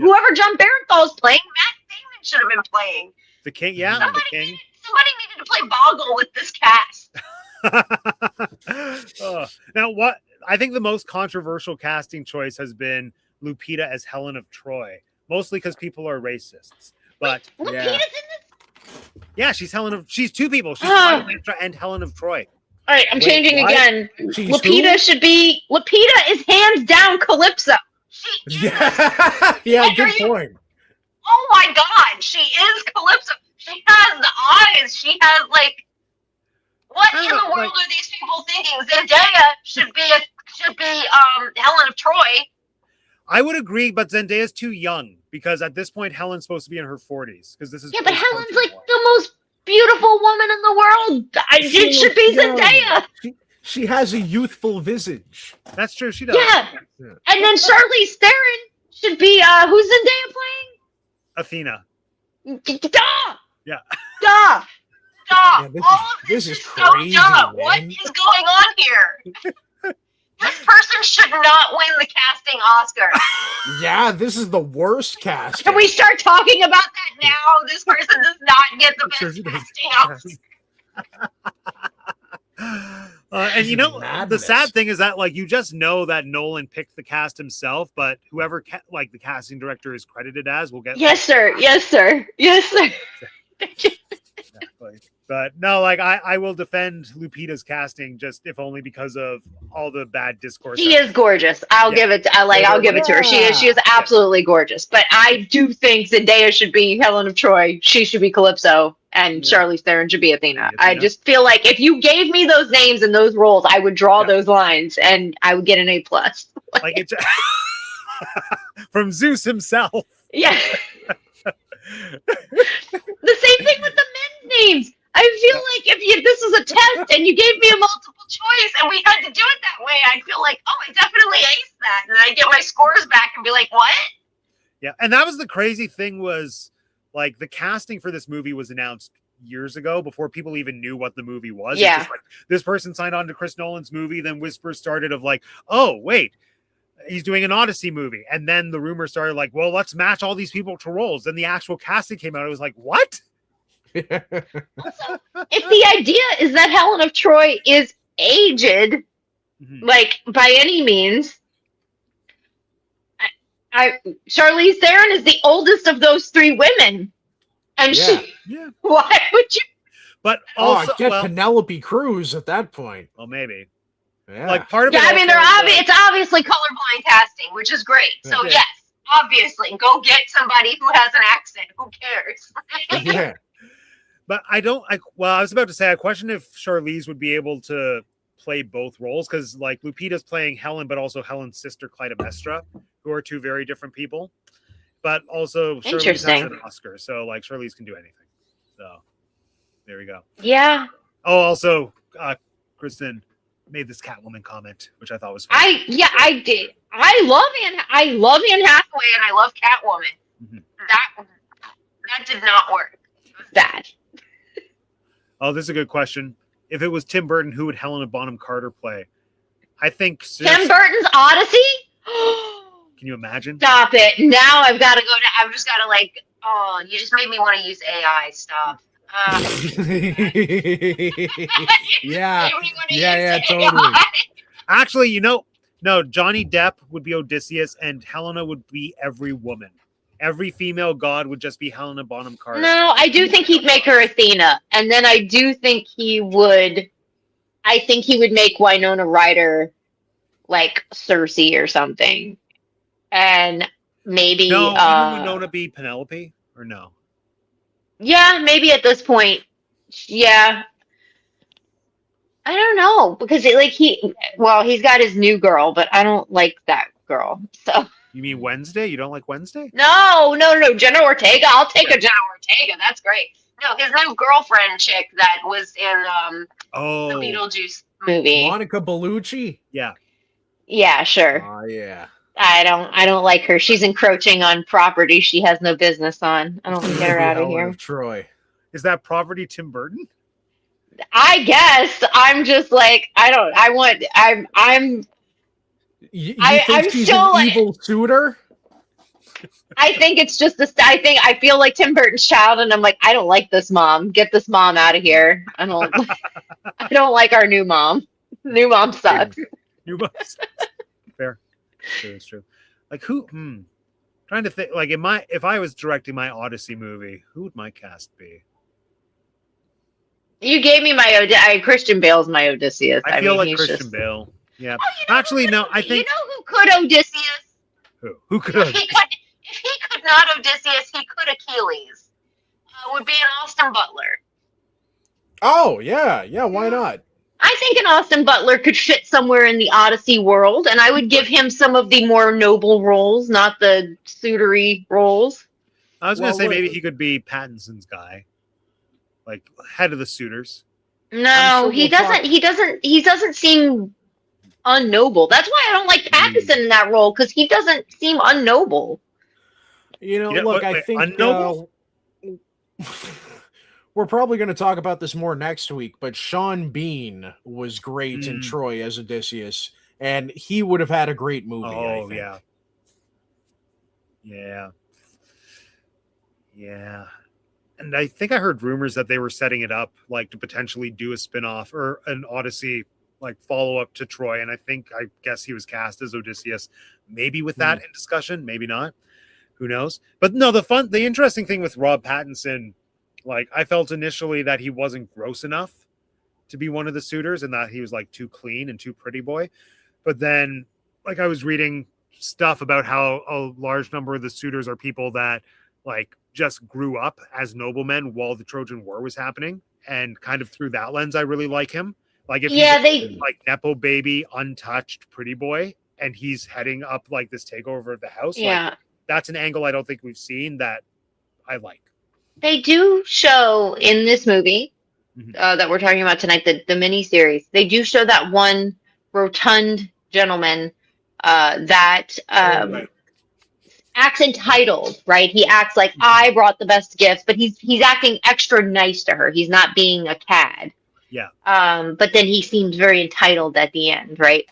Speaker 3: Whoever John Bernthal is playing, Matt Damon should have been playing.
Speaker 1: The king, yeah.
Speaker 3: Somebody
Speaker 1: the king.
Speaker 3: Somebody needed to play Boggle with this cast.
Speaker 1: Now, what I think the most controversial casting choice has been Lupita as Helen of Troy, mostly because people are racists. But
Speaker 3: Wait, Lupita's in this?
Speaker 1: Yeah, she's two people. She's Cleopatra and Helen of Troy.
Speaker 3: All right, I'm changing again.
Speaker 2: Lupita
Speaker 3: is hands down Calypso.
Speaker 2: Yeah, good point.
Speaker 3: Oh my God, she is Calypso. She has the eyes. She has like, what in the world are these people thinking? Zendaya should be Helen of Troy.
Speaker 1: I would agree, but Zendaya's too young because at this point Helen's supposed to be in her 40s because this is
Speaker 3: but Helen's like the most beautiful woman in the world. It should be Zendaya.
Speaker 2: She has a youthful visage.
Speaker 1: That's true. She does.
Speaker 3: Yeah. And then Charlize Theron should be who's Zendaya playing?
Speaker 1: Athena.
Speaker 3: Duh.
Speaker 1: Yeah.
Speaker 3: Duh.
Speaker 2: Yeah,
Speaker 3: All of this is crazy, so dumb. What is going on here? This person should not win the casting Oscar.
Speaker 2: Yeah, this is the worst casting.
Speaker 3: Can we start talking about that now? This person does not get the best casting Oscar.
Speaker 1: And you know, the sad thing is that like you just know that Nolan picked the cast himself, but whoever the casting director is credited as will get.
Speaker 3: Yes, sir. Yes, sir. Yes, sir.
Speaker 1: Exactly. But no, like I will defend Lupita's casting just if only because of all the bad discourse.
Speaker 3: She is gorgeous. I'll give it to her. She is absolutely gorgeous. But I do think Zendaya should be Helen of Troy. She should be Calypso, and Charlize Theron should be Athena. I just feel like if you gave me those names and those roles, I would draw those lines and I would get an A+.
Speaker 1: Like it's from Zeus himself.
Speaker 3: Yeah. The same thing with the men's names. I feel like if this was a test and you gave me a multiple choice and we had to do it that way, I'd feel like, oh, I definitely aced that. And then I'd get my scores back and be like, what?
Speaker 1: Yeah. And that was the crazy thing was like the casting for this movie was announced years ago before people even knew what the movie was.
Speaker 3: Yeah.
Speaker 1: Just like, this person signed on to Chris Nolan's movie. Then whispers started of like, oh, wait, he's doing an Odyssey movie. And then the rumor started like, well, let's match all these people to roles. Then the actual casting came out. It was like, what?
Speaker 3: Also, if the idea is that Helen of Troy is aged, like by any means, Charlize Theron is the oldest of those three women, and
Speaker 2: Yeah.
Speaker 3: why would you?
Speaker 1: But also,
Speaker 2: get Penelope Cruz at that point.
Speaker 1: Well, maybe.
Speaker 2: Yeah.
Speaker 1: Like part of it.
Speaker 3: Yeah, I mean,
Speaker 1: also is,
Speaker 3: it's obviously colorblind casting, which is great. So yes, obviously, go get somebody who has an accent. Who cares?
Speaker 2: Yeah.
Speaker 1: But I was about to say, I question if Charlize would be able to play both roles, because like Lupita's playing Helen, but also Helen's sister Clytemnestra, who are two very different people. But also Charlize has an Oscar, so like Charlize can do anything. So there we go.
Speaker 3: Yeah.
Speaker 1: Oh, also, Kristen made this Catwoman comment, which I thought was funny.
Speaker 3: I did. I love Anne Hathaway, and I love Catwoman.
Speaker 1: Mm-hmm.
Speaker 3: That did not work. It was bad.
Speaker 1: Oh, this is a good question. If it was Tim Burton, who would Helena Bonham Carter play? I think
Speaker 3: Tim Burton's Odyssey.
Speaker 1: Can you imagine?
Speaker 3: Stop it! Now I've got to go to. I've just got to like. Oh, you just made me want to use AI. Stop.
Speaker 2: Yeah, totally.
Speaker 1: Actually, no, Johnny Depp would be Odysseus, and Helena would be every woman. Every female god would just be Helena Bonham Carter.
Speaker 3: No, I do think he'd make her Athena, and then I do think he would. I think he would make Winona Ryder like Cersei or something, and maybe
Speaker 1: even Winona be Penelope, or no?
Speaker 3: Yeah, maybe at this point. Yeah. I don't know, because he's got his new girl, but I don't like that girl. So
Speaker 1: You mean Wednesday? You don't like Wednesday?
Speaker 3: No, Jenna Ortega. I'll take a Jenna Ortega. That's great. No, his new girlfriend chick that was in the Beetlejuice movie.
Speaker 2: Monica Bellucci?
Speaker 1: Yeah.
Speaker 3: Yeah, sure.
Speaker 2: Oh yeah.
Speaker 3: I don't like her. She's encroaching on property she has no business on. I don't get her out of here.
Speaker 2: Troy.
Speaker 1: Is that property Tim Burton?
Speaker 3: I guess. I'm just like I'm
Speaker 2: You think she's an evil suitor?
Speaker 3: I think it's just I feel like Tim Burton's child, and I'm like, I don't like this mom. Get this mom out of here. I don't like our new mom. New mom sucks.
Speaker 1: New mom sucks. Fair. It's true. Like who? Trying to think. Like if I was directing my Odyssey movie, who would my cast be?
Speaker 3: You gave me Christian Bale's my Odysseus.
Speaker 1: I feel like Christian Bale. Yeah.
Speaker 3: Oh,
Speaker 1: Actually, no. I think.
Speaker 3: You know who could Odysseus?
Speaker 1: Who could?
Speaker 3: If he could not Odysseus, he could Achilles. Would be an Austin Butler.
Speaker 2: Oh yeah. Why not?
Speaker 3: I think an Austin Butler could fit somewhere in the Odyssey world, and I would give him some of the more noble roles, not the suitory roles.
Speaker 1: I was going to say maybe he could be Pattinson's guy, like head of the suitors.
Speaker 3: No, he doesn't. He doesn't seem unnoble. That's why I don't like Pattinson in that role, because he doesn't seem unnoble.
Speaker 2: Look, I think
Speaker 1: unnoble?
Speaker 2: We're probably going to talk about this more next week, but Sean Bean was great in Troy as Odysseus, and he would have had a great movie.
Speaker 1: Oh, yeah. Yeah. And I think I heard rumors that they were setting it up like to potentially do a spin-off or an Odyssey like follow-up to Troy. And I guess he was cast as Odysseus, maybe with that in discussion, maybe not. Who knows? But no, the interesting thing with Rob Pattinson, like I felt initially that he wasn't gross enough to be one of the suitors and that he was like too clean and too pretty boy. But then like I was reading stuff about how a large number of the suitors are people that like just grew up as noblemen while the Trojan War was happening. And kind of through that lens, I really like him. Like if he's like Nepo baby, untouched pretty boy, and he's heading up like this takeover of the house.
Speaker 3: Yeah.
Speaker 1: Like, that's an angle I don't think we've seen that I like.
Speaker 3: They do show in this movie that we're talking about tonight, the mini-series, they do show that one rotund gentleman that acts entitled, right? He acts like, I brought the best gifts, but he's acting extra nice to her. He's not being a cad.
Speaker 1: Yeah.
Speaker 3: But then he seems very entitled at the end, right?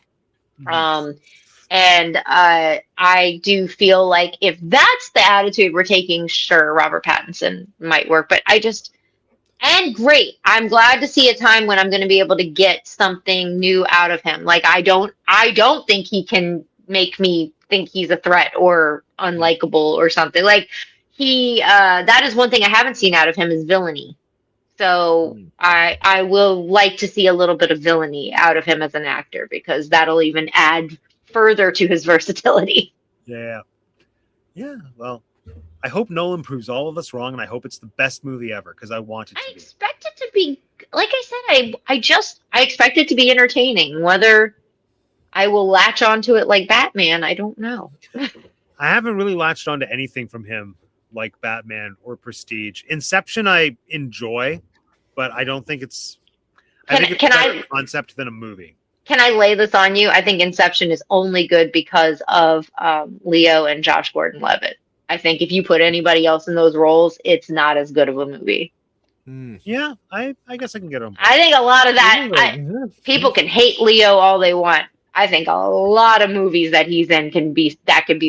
Speaker 3: And I do feel like if that's the attitude we're taking, sure, Robert Pattinson might work. But And great. I'm glad to see a time when I'm going to be able to get something new out of him. Like I don't think he can make me think he's a threat or unlikable or something. Like that is one thing I haven't seen out of him is villainy. So I will like to see a little bit of villainy out of him as an actor because that'll even add further to his versatility.
Speaker 1: Yeah. Yeah. Well, I hope Nolan proves all of us wrong, and I hope it's the best movie ever because I want it to
Speaker 3: I
Speaker 1: be.
Speaker 3: expect it to be, like I said, I expect it to be entertaining. Whether I will latch onto it like Batman, I don't know.
Speaker 1: I haven't really latched onto anything from him like Batman or Prestige. Inception I enjoy, but I don't think it's. I think it's a better concept than a movie.
Speaker 3: Can I lay this on you? I think Inception is only good because of Leo and Josh Gordon-Levitt. I think if you put anybody else in those roles, it's not as good of a movie.
Speaker 1: Yeah, I guess I can get them.
Speaker 3: I think a lot of that, people can hate Leo all they want. I think a lot of movies that he's in can be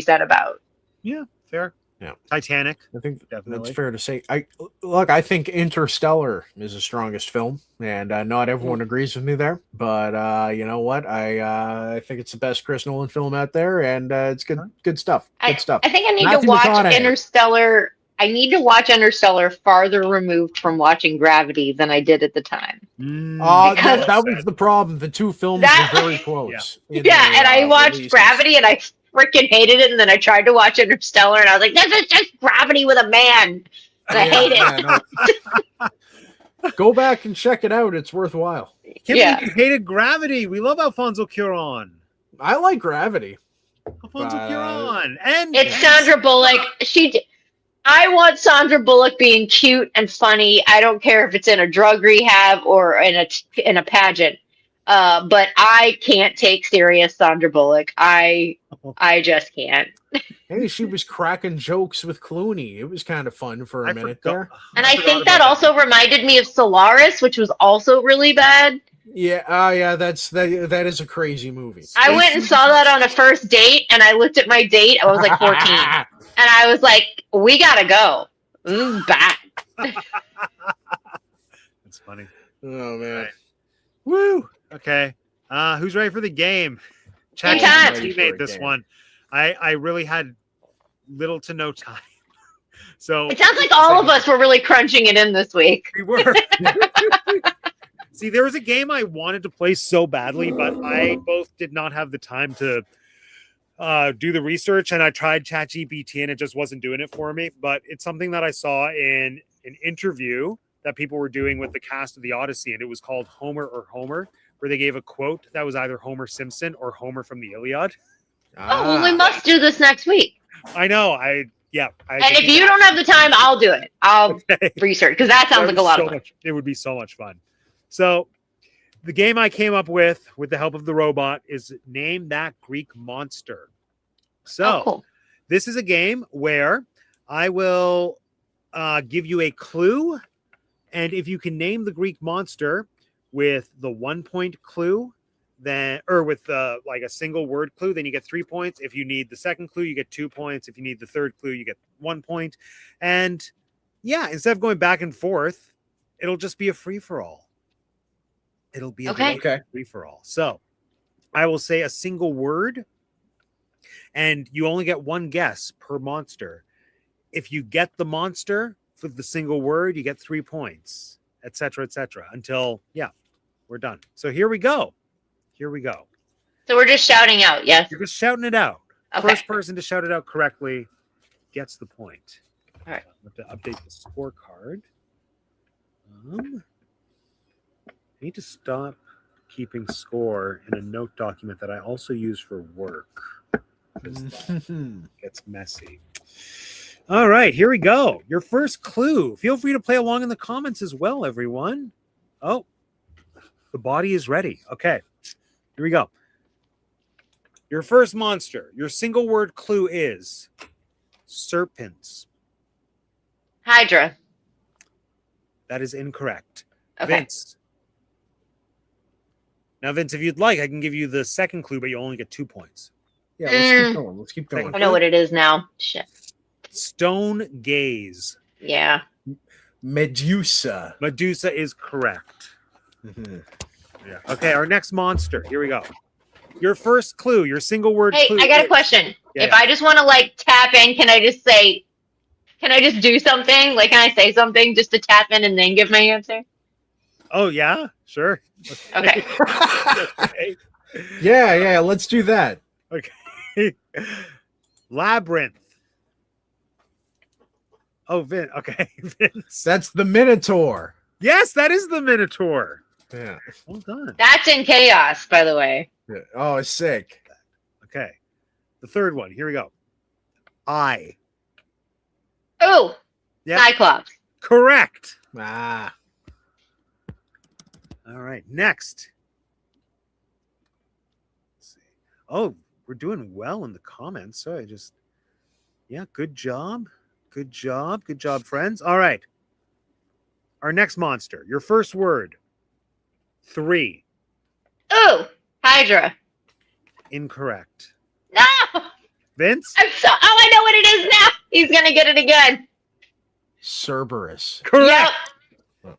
Speaker 3: said about.
Speaker 1: Yeah, fair.
Speaker 2: Yeah,
Speaker 1: Titanic.
Speaker 2: I think definitely that's fair to say. I think Interstellar is the strongest film, and not everyone agrees with me there. But you know what? I think it's the best Chris Nolan film out there, and it's good stuff. Good stuff.
Speaker 3: I think I need to watch Interstellar. I need to watch Interstellar farther removed from watching Gravity than I did at the time.
Speaker 2: That was the problem. The two films were very close.
Speaker 3: Yeah, and I watched Gravity, and I freaking hated it, and then I tried to watch Interstellar, and I was like, this is just Gravity with a man. And I hate it.
Speaker 2: No. Go back and check it out. It's worthwhile.
Speaker 1: You hated Gravity. We love Alfonso Cuarón.
Speaker 2: I like Gravity.
Speaker 1: Alfonso Cuarón. And
Speaker 3: it's Sandra Bullock. I want Sandra Bullock being cute and funny. I don't care if it's in a drug rehab or in a pageant. But I can't take serious Sandra Bullock. I just can't.
Speaker 2: Hey, she was cracking jokes with Clooney. It was kind of fun for a minute there.
Speaker 3: And I think that also reminded me of Solaris, which was also really bad.
Speaker 2: Yeah, yeah, that is a crazy movie.
Speaker 3: I went and saw that on a first date, and I looked at my date. I was like 14, and I was like, "We gotta go." Bad.
Speaker 1: That's funny.
Speaker 2: Oh man.
Speaker 1: Right. Woo. Okay. Who's ready for the game?
Speaker 3: Chat
Speaker 1: made this one. I really had little to no time. So
Speaker 3: it sounds like all of us were really crunching it in this week.
Speaker 1: We were. See, there was a game I wanted to play so badly, but I both did not have the time to do the research, and I tried ChatGPT, and it just wasn't doing it for me. But it's something that I saw in an interview that people were doing with the cast of the Odyssey, and it was called Homer or Homer, where they gave a quote that was either Homer Simpson or Homer from the Iliad.
Speaker 3: Oh, well, we must do this next week.
Speaker 1: I know.
Speaker 3: And if you don't have the time, I'll do it. I'll research, because that sounds like a lot of fun.
Speaker 1: It would be so much fun. So the game I came up with the help of the robot, is Name That Greek Monster. So
Speaker 3: cool.
Speaker 1: This is a game where I will give you a clue, and if you can name the Greek monster with the 1 point clue, then, or with like a single word clue, then you get 3 points. If you need the second clue, you get 2 points. If you need the third clue, you get 1 point. And yeah, instead of going back and forth, it'll just be a free-for-all. It'll be a free-for-all. So I will say a single word, and you only get one guess per monster. If you get the monster for the single word, you get 3 points, etc., until, we're done. So here we go.
Speaker 3: So we're just shouting out, yes?
Speaker 1: You're just shouting it out.
Speaker 3: Okay.
Speaker 1: First person to shout it out correctly gets the point.
Speaker 3: All right.
Speaker 1: I have to update the scorecard. I need to stop keeping score in a note document that I also use for work, because that gets messy. All right, here we go. Your first clue. Feel free to play along in the comments as well, everyone. Oh, the body is ready. Okay, here we go. Your first monster. Your single word clue is serpents.
Speaker 3: Hydra.
Speaker 1: That is incorrect.
Speaker 3: Okay.
Speaker 1: Vince. Now, Vince, if you'd like, I can give you the second clue, but you only get 2 points.
Speaker 2: Yeah, let's keep going.
Speaker 3: I know what it is now. Shit.
Speaker 1: Stone gaze.
Speaker 3: Yeah.
Speaker 2: Medusa.
Speaker 1: Medusa is correct.
Speaker 2: Mhm.
Speaker 1: Yeah. Okay, our next monster. Here we go. Your first clue, your single word
Speaker 3: Hey,
Speaker 1: clue.
Speaker 3: I got a question.
Speaker 1: Yeah,
Speaker 3: If I just want to like tap in, can I just do something? Like, can I say something just to tap in and then give my answer?
Speaker 1: Oh, yeah, sure.
Speaker 3: Okay.
Speaker 1: Okay.
Speaker 2: Yeah, let's do that.
Speaker 1: Okay. Labyrinth. Oh, Vin. Okay, Vince.
Speaker 2: That's the Minotaur.
Speaker 1: Yes, that is the Minotaur.
Speaker 2: Yeah.
Speaker 1: Well done.
Speaker 3: That's in chaos, by the way.
Speaker 2: Oh, it's sick.
Speaker 1: Okay. The third one. Here we go. I.
Speaker 3: Oh,
Speaker 1: Yeah.
Speaker 3: Cyclops.
Speaker 1: Correct.
Speaker 2: Ah.
Speaker 1: All right. Next. Let's see. Oh, we're doing well in the comments. So yeah, good job. Good job. Good job, friends. All right. Our next monster. Your first word. 3.
Speaker 3: Oh, Hydra.
Speaker 1: Incorrect.
Speaker 3: No,
Speaker 1: Vince?
Speaker 3: Oh, I know what it is now. He's gonna get it again.
Speaker 2: Cerberus.
Speaker 1: Correct.
Speaker 3: Yep.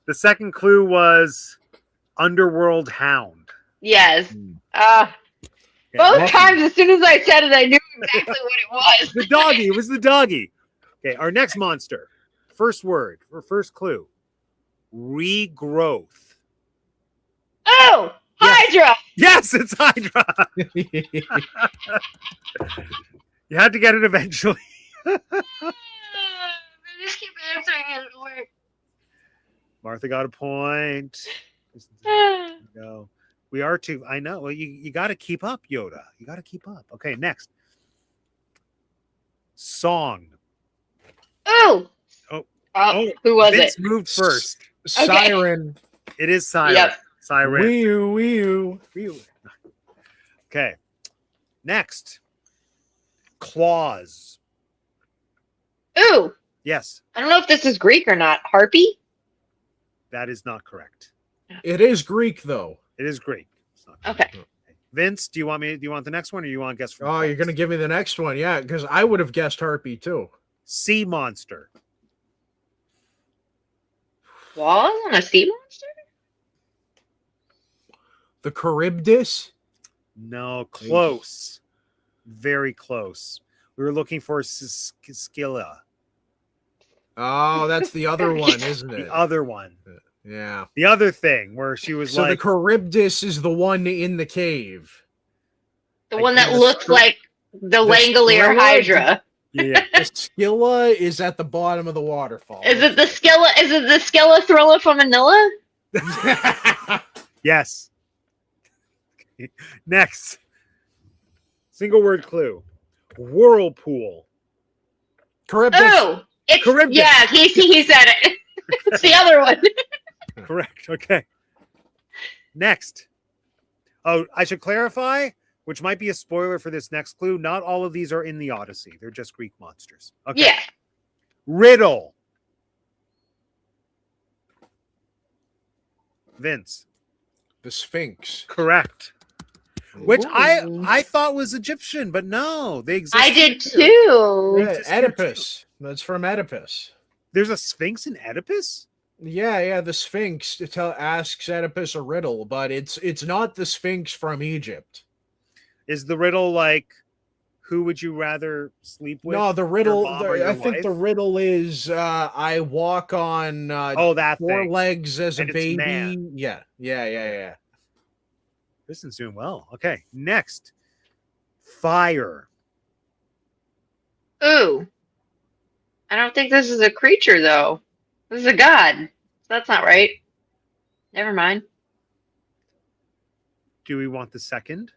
Speaker 1: The second clue was underworld hound.
Speaker 3: Yes.
Speaker 1: Okay.
Speaker 3: Both times, as soon as I said it, I knew exactly what it was.
Speaker 1: The doggy. It was the doggy. Okay, our next monster. First word or first clue. Regrowth.
Speaker 3: Oh,
Speaker 1: Yes.
Speaker 3: Hydra.
Speaker 1: Yes, it's Hydra. You had to get it eventually.
Speaker 3: I just keep answering it at work.
Speaker 1: Martha got a point. Go. We are too. I know. Well, you got to keep up, Yoda. You got to keep up. Okay, next. Song.
Speaker 3: Oh.
Speaker 1: Oh,
Speaker 3: Who was
Speaker 1: Vince
Speaker 3: it?
Speaker 1: moved first.
Speaker 2: Siren.
Speaker 1: It is Siren.
Speaker 3: Yep.
Speaker 1: Siren.
Speaker 2: Wee-oo.
Speaker 1: Okay. Next. Claws.
Speaker 3: Ooh.
Speaker 1: Yes,
Speaker 3: I don't know if this is Greek or not. Harpy?
Speaker 1: that is not correct.
Speaker 2: It is Greek, though.
Speaker 1: It is Greek. It's not
Speaker 3: Okay.
Speaker 1: correct. Vince, do you want the next one or you want to guess from
Speaker 2: Oh, you're going to give me the next one. Yeah, because I would have guessed Harpy, too.
Speaker 1: sea monster?
Speaker 3: Claws on a sea monster?
Speaker 2: The Charybdis?
Speaker 1: No, close. Very close. We were looking for Scylla.
Speaker 2: Oh, that's the other one, isn't it?
Speaker 1: The other one.
Speaker 2: Yeah.
Speaker 1: The other thing where she was
Speaker 2: So
Speaker 1: like,
Speaker 2: the Charybdis is the one in the cave.
Speaker 3: The
Speaker 1: Like
Speaker 3: one that
Speaker 2: the
Speaker 3: looks like the Langolier
Speaker 2: Scylla?
Speaker 3: Hydra.
Speaker 1: yeah,
Speaker 2: The Scylla is at the bottom of the waterfall.
Speaker 3: Is it the Scylla? Is it the Scylla thriller from Manila?
Speaker 1: yes. Next. Single word clue. Whirlpool.
Speaker 2: Charybdis.
Speaker 3: Oh, it's
Speaker 1: Charybdis.
Speaker 3: yeah. He said it. It's the other one.
Speaker 1: Correct. Okay. Next. Oh, I should clarify, which might be a spoiler for this next clue. Not all of these are in the Odyssey. They're just Greek monsters. Okay.
Speaker 3: Yeah.
Speaker 1: Riddle. Vince.
Speaker 2: The Sphinx.
Speaker 1: Correct. Which
Speaker 3: Ooh.
Speaker 1: I thought was Egyptian, but no, they exist.
Speaker 3: I did
Speaker 1: here.
Speaker 3: too.
Speaker 2: Yeah, Oedipus. That's from Oedipus.
Speaker 1: There's a Sphinx in Oedipus?
Speaker 2: Yeah. The Sphinx asks Oedipus a riddle, but it's not the Sphinx from Egypt.
Speaker 1: Is the riddle like, who would you rather sleep with?
Speaker 2: No, the riddle.
Speaker 1: mom or your
Speaker 2: I think
Speaker 1: wife?
Speaker 2: the riddle is I walk on
Speaker 1: That
Speaker 2: four
Speaker 1: thing.
Speaker 2: legs as
Speaker 1: And
Speaker 2: a
Speaker 1: it's
Speaker 2: baby.
Speaker 1: man.
Speaker 2: Yeah.
Speaker 1: This is doing well. Okay, next. Fire.
Speaker 3: Ooh. I don't think this is a creature though. This is a god. That's not right. Never mind.
Speaker 1: Do we want the second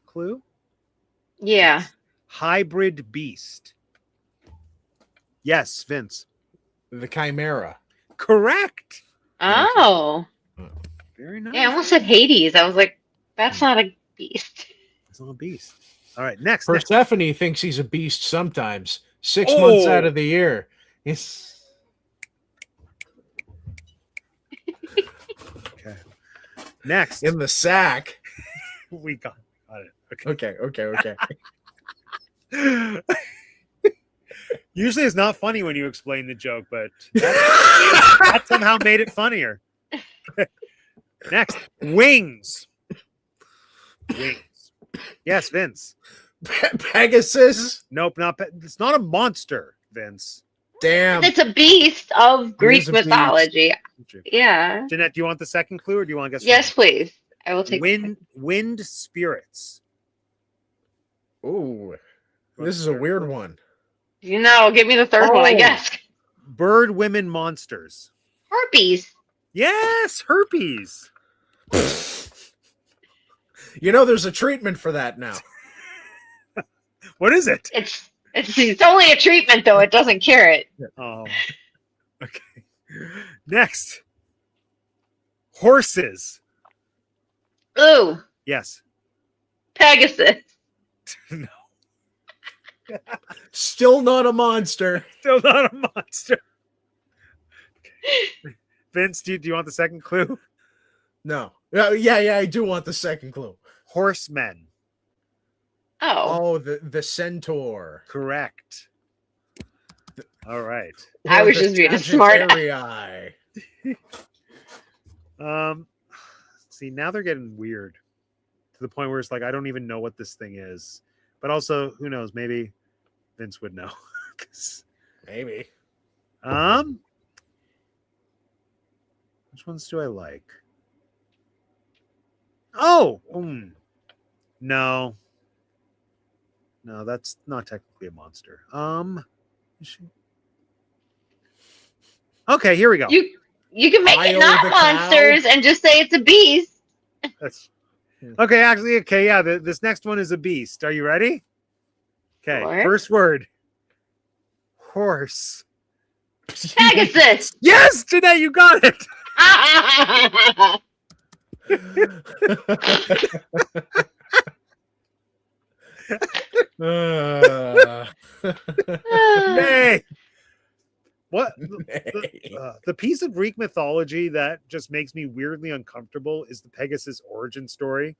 Speaker 1: clue?
Speaker 3: Yeah.
Speaker 1: Hybrid beast. Yes, Vince.
Speaker 2: The Chimera.
Speaker 1: Correct.
Speaker 3: Oh.
Speaker 1: Very nice.
Speaker 3: Yeah, I almost said Hades. I was like, that's not a beast.
Speaker 1: It's not a beast. All right, next. next.
Speaker 2: Persephone thinks he's a beast sometimes. 6 months out of the year. Yes.
Speaker 1: Okay. Next.
Speaker 2: In the sack.
Speaker 1: We got it. Okay.
Speaker 2: Okay.
Speaker 1: Usually it's not funny when you explain the joke, but that somehow made it funnier. Next, wings. Wings. Yes, Vince.
Speaker 2: Pegasus.
Speaker 1: Nope, it's not a monster, Vince.
Speaker 2: Damn.
Speaker 3: It's a beast of Greek
Speaker 2: is a
Speaker 3: mythology. Yeah.
Speaker 1: Jeanette, do you want the second clue, or do you want to guess?
Speaker 3: Yes, please. I will take
Speaker 1: wind spirits.
Speaker 2: Ooh, this is a weird one.
Speaker 3: You know, give me the third one, I guess.
Speaker 1: Bird women monsters.
Speaker 3: Herpes.
Speaker 1: Yes, herpes.
Speaker 2: You know, there's a treatment for that now.
Speaker 1: What is it?
Speaker 3: It's only a treatment, though. It doesn't cure it.
Speaker 1: Oh, okay. Next, horses.
Speaker 3: Ooh,
Speaker 1: Yes.
Speaker 3: Pegasus.
Speaker 1: No.
Speaker 2: Still not a monster.
Speaker 1: Still not a monster. Okay. Vince, do you want the second clue?
Speaker 2: No. Yeah, I do want the second clue.
Speaker 1: Horsemen.
Speaker 3: Oh.
Speaker 2: Oh, the centaur.
Speaker 1: Correct. All right.
Speaker 3: I was just being a smart.
Speaker 1: See, now they're getting weird to the point where it's like I don't even know what this thing is. But also, who knows? Maybe Vince would know.
Speaker 2: Maybe.
Speaker 1: Which ones do I like? Oh, no. No, that's not technically a monster. Is she? Okay, here we go.
Speaker 3: You can make it not monsters and just say it's a beast.
Speaker 1: That's okay. Actually, okay, yeah. This next one is a beast. Are you ready? Okay,
Speaker 3: Sure.
Speaker 1: First word. Horse.
Speaker 3: Pegasus.
Speaker 1: Yes, Jeanette, you got it. Nay. What the piece of Greek mythology that just makes me weirdly uncomfortable is the Pegasus origin story,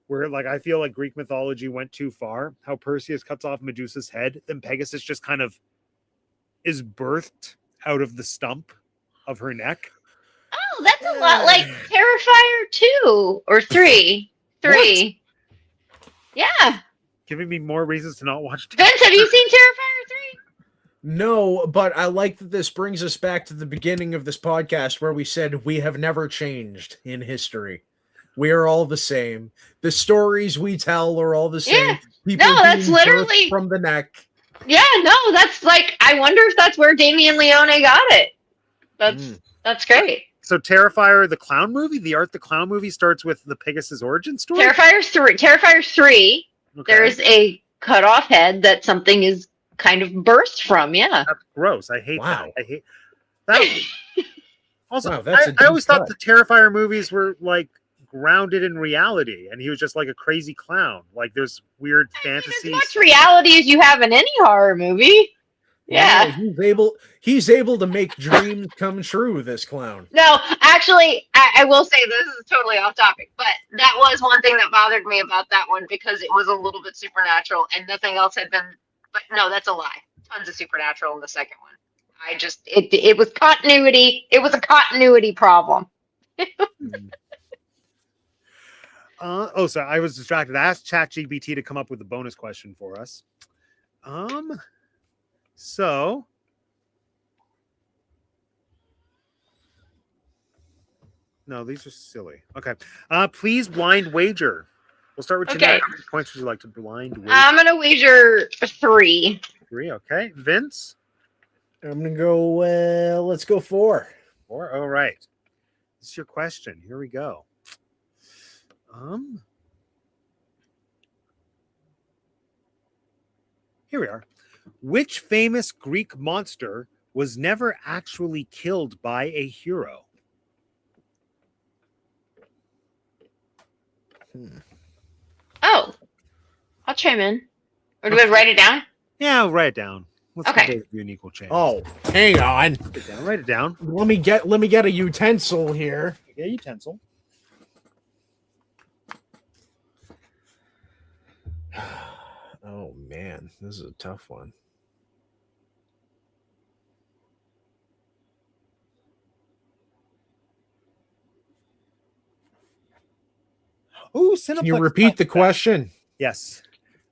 Speaker 1: where like I feel like Greek mythology went too far. How Perseus cuts off Medusa's head, then Pegasus just kind of is birthed out of the stump of her neck.
Speaker 3: Oh, that's a lot like Terrifier 2 or 3. 3. What? Yeah.
Speaker 1: Giving me more reasons to not watch.
Speaker 3: Vince, have you seen Terrifier 3?
Speaker 2: No, but I like that this brings us back to the beginning of this podcast where we said we have never changed in history. We are all the same. The stories we tell are all the same.
Speaker 3: Yeah.
Speaker 2: People
Speaker 3: no, that's literally
Speaker 2: from the neck.
Speaker 3: Yeah, no, that's like I wonder if that's where Damien Leone got it. That's great.
Speaker 1: So Terrifier the clown movie, the Art the Clown movie starts with the Pegasus origin story.
Speaker 3: Terrifier 3. Okay. There is a cut off head that something is kind of burst from. Yeah,
Speaker 1: that's gross. I hate that. I hate that. Also,
Speaker 2: wow, that's
Speaker 1: I always thought the Terrifier movies were like grounded in reality, and he was just like a crazy clown. Like there's weird fantasies.
Speaker 3: As much reality as you have in any horror movie. Yeah,
Speaker 2: he's able to make dreams come true. This clown.
Speaker 3: No, actually, I will say this is totally off topic, but that was one thing that bothered me about that one because it was a little bit supernatural and nothing else had been. But no, that's a lie. Tons of supernatural in the second one. I just it was continuity. It was a continuity problem.
Speaker 1: So I was distracted. I asked ChatGPT to come up with a bonus question for us. So no, these are silly. Okay. Please blind wager. We'll start with Jeanette. How many points would you like to blind wager? I'm
Speaker 3: gonna wager 3.
Speaker 1: 3, okay. Vince?
Speaker 2: I'm gonna go let's go 4.
Speaker 1: 4. All right. This is your question. Here we go. Here we are. Which famous Greek monster was never actually killed by a hero?
Speaker 3: Oh, I'll chime in. Or do I write it down?
Speaker 1: Yeah, I'll write it down. Let's
Speaker 3: give
Speaker 1: you an equal chance.
Speaker 2: Oh, hang on.
Speaker 1: Write it down.
Speaker 2: Let me get a utensil here.
Speaker 1: Yeah, utensil.
Speaker 2: Oh man, this is a tough one.
Speaker 1: Oh, Cineplex.
Speaker 2: Can you repeat the question?
Speaker 1: Yes.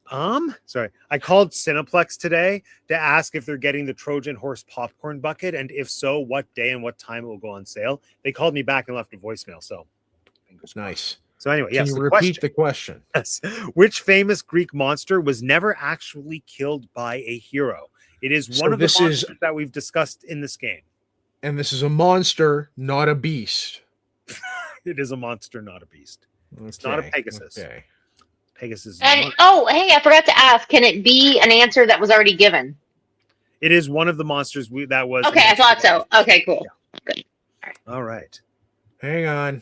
Speaker 1: Sorry. I called Cineplex today to ask if they're getting the Trojan Horse popcorn bucket, and if so, what day and what time it will go on sale. They called me back and left a voicemail. So,
Speaker 2: Nice.
Speaker 1: So anyway,
Speaker 2: Can
Speaker 1: yes.
Speaker 2: you repeat the question?
Speaker 1: Yes. Which famous Greek monster was never actually killed by a hero? It is one of the monsters that we've discussed in this game.
Speaker 2: And this is a monster, not a beast.
Speaker 1: It is a monster, not a beast. It's not a Pegasus.
Speaker 2: Okay.
Speaker 1: Pegasus.
Speaker 3: And hey, I forgot to ask. Can it be an answer that was already given?
Speaker 1: It is one of the monsters that was.
Speaker 3: Okay, I thought so. Okay, cool.
Speaker 1: Yeah.
Speaker 3: Good.
Speaker 1: All right.
Speaker 2: Hang on.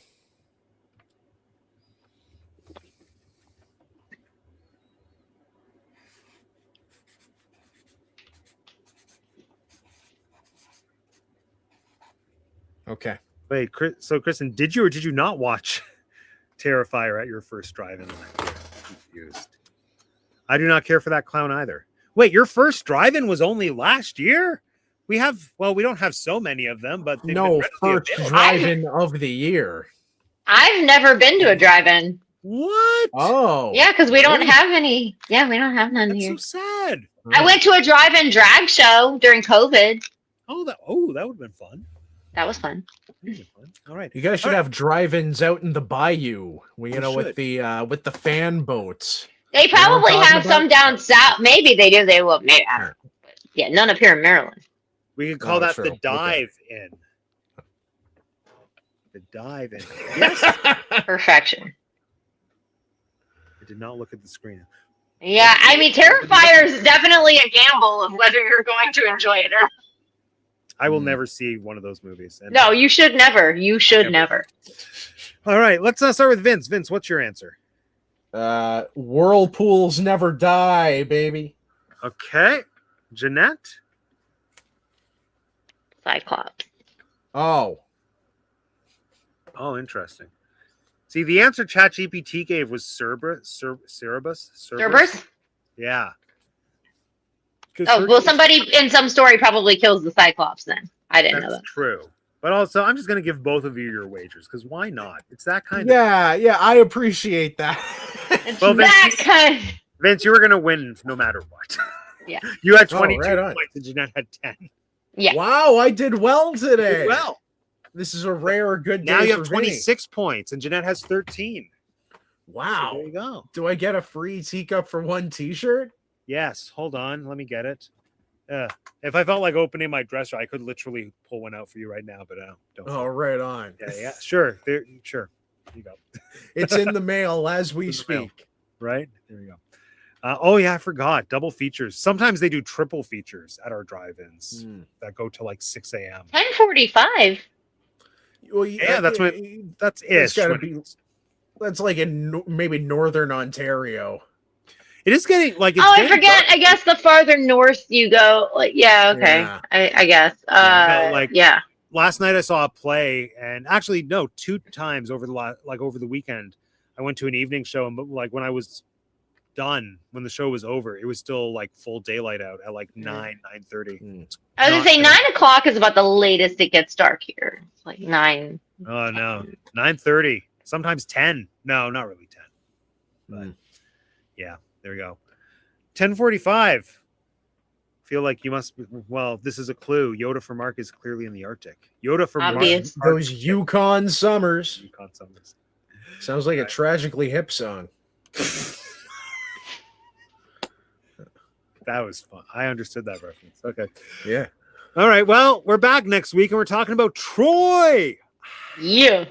Speaker 2: Okay.
Speaker 1: Wait, so Kristen, did you or did you not watch Terrifier at your first drive-in last year? Confused. I do not care for that clown either. Wait, your first drive-in was only last year? We don't have so many of them, but
Speaker 2: no, first drive-in of the year.
Speaker 3: I've never been to a drive-in.
Speaker 1: What?
Speaker 2: Oh.
Speaker 3: Yeah, because we don't have any. Yeah, we don't have none
Speaker 1: That's
Speaker 3: here.
Speaker 1: so sad.
Speaker 3: I went to a drive-in drag show during COVID.
Speaker 1: Oh, that would have been fun.
Speaker 3: That was fun.
Speaker 1: All right.
Speaker 2: You guys should have drive-ins out in the bayou. With
Speaker 1: should.
Speaker 2: the fan boats.
Speaker 3: They probably have some down south. Maybe they do. They will. Maybe. I don't know. But yeah, none up here in Maryland.
Speaker 1: We could call that the dive-in. The dive-in. Yes.
Speaker 3: Perfection.
Speaker 1: I did not look at the screen.
Speaker 3: Yeah, I mean, Terrifier is definitely a gamble of whether you're going to enjoy it or not.
Speaker 1: I will never see one of those movies.
Speaker 3: No, you should never. You should never.
Speaker 1: All right, let's start with Vince. Vince, what's your answer?
Speaker 2: Whirlpools never die, baby.
Speaker 1: Okay. Jeanette?
Speaker 3: Cyclops.
Speaker 2: Oh,
Speaker 1: interesting. See, the answer ChatGPT gave was Cerberus.
Speaker 3: Cerberus?
Speaker 1: Yeah.
Speaker 3: Oh, well, somebody in some story probably kills the Cyclops then. I didn't know that.
Speaker 1: That's true. But also, I'm just going to give both of you your wagers, because why not? It's that kind of...
Speaker 2: Yeah, I appreciate that.
Speaker 1: Well,
Speaker 3: Vince,
Speaker 1: Vince, you were going to win no matter what.
Speaker 3: Yeah.
Speaker 1: You had 22
Speaker 2: right
Speaker 1: points, and Jeanette had 10.
Speaker 3: Yeah.
Speaker 2: Wow, I did well today.
Speaker 1: Well.
Speaker 2: This is a rare good day.
Speaker 1: Now you have 26 points, and Jeanette has 13.
Speaker 2: Wow.
Speaker 1: So there you go.
Speaker 2: Do I get a free teacup for one t-shirt?
Speaker 1: Yes. Hold on. Let me get it. If I felt like opening my dresser, I could literally pull one out for you right now, but don't.
Speaker 2: Oh, right on.
Speaker 1: Yeah. Sure. Sure. Here you go.
Speaker 2: It's in the mail as we speak.
Speaker 1: Right? There you go. Oh, yeah, I forgot. Double features. Sometimes they do triple features at our drive-ins that go to like 6 a.m.
Speaker 3: 10:45.
Speaker 2: Well,
Speaker 1: Yeah, that's
Speaker 2: it's gotta be. That's like in maybe northern Ontario.
Speaker 1: It is getting like. It's
Speaker 3: I forget. I guess the farther north you go, like okay.
Speaker 2: Yeah.
Speaker 3: I guess. Yeah.
Speaker 1: Last night I saw a play, and actually no, 2 times over the weekend, I went to an evening show, and like when I was done, when the show was over, it was still like full daylight out at like 9:30.
Speaker 3: I was gonna say 9 o'clock is about the latest it gets dark here. It's like 9.
Speaker 1: Oh no, 9:30. Sometimes 10. No, not really 10. But yeah, there we go. 10:45. Feel like you must. Well, this is a clue. Yoda for Mark is clearly in the Arctic. Yoda for Mark.
Speaker 2: Those Yukon summers.
Speaker 1: Yukon summers.
Speaker 2: Sounds like a tragically hip song.
Speaker 1: That was fun. I understood that reference. Okay.
Speaker 2: Yeah.
Speaker 1: All right. Well, we're back next week, and we're talking about Troy.
Speaker 3: Yeah.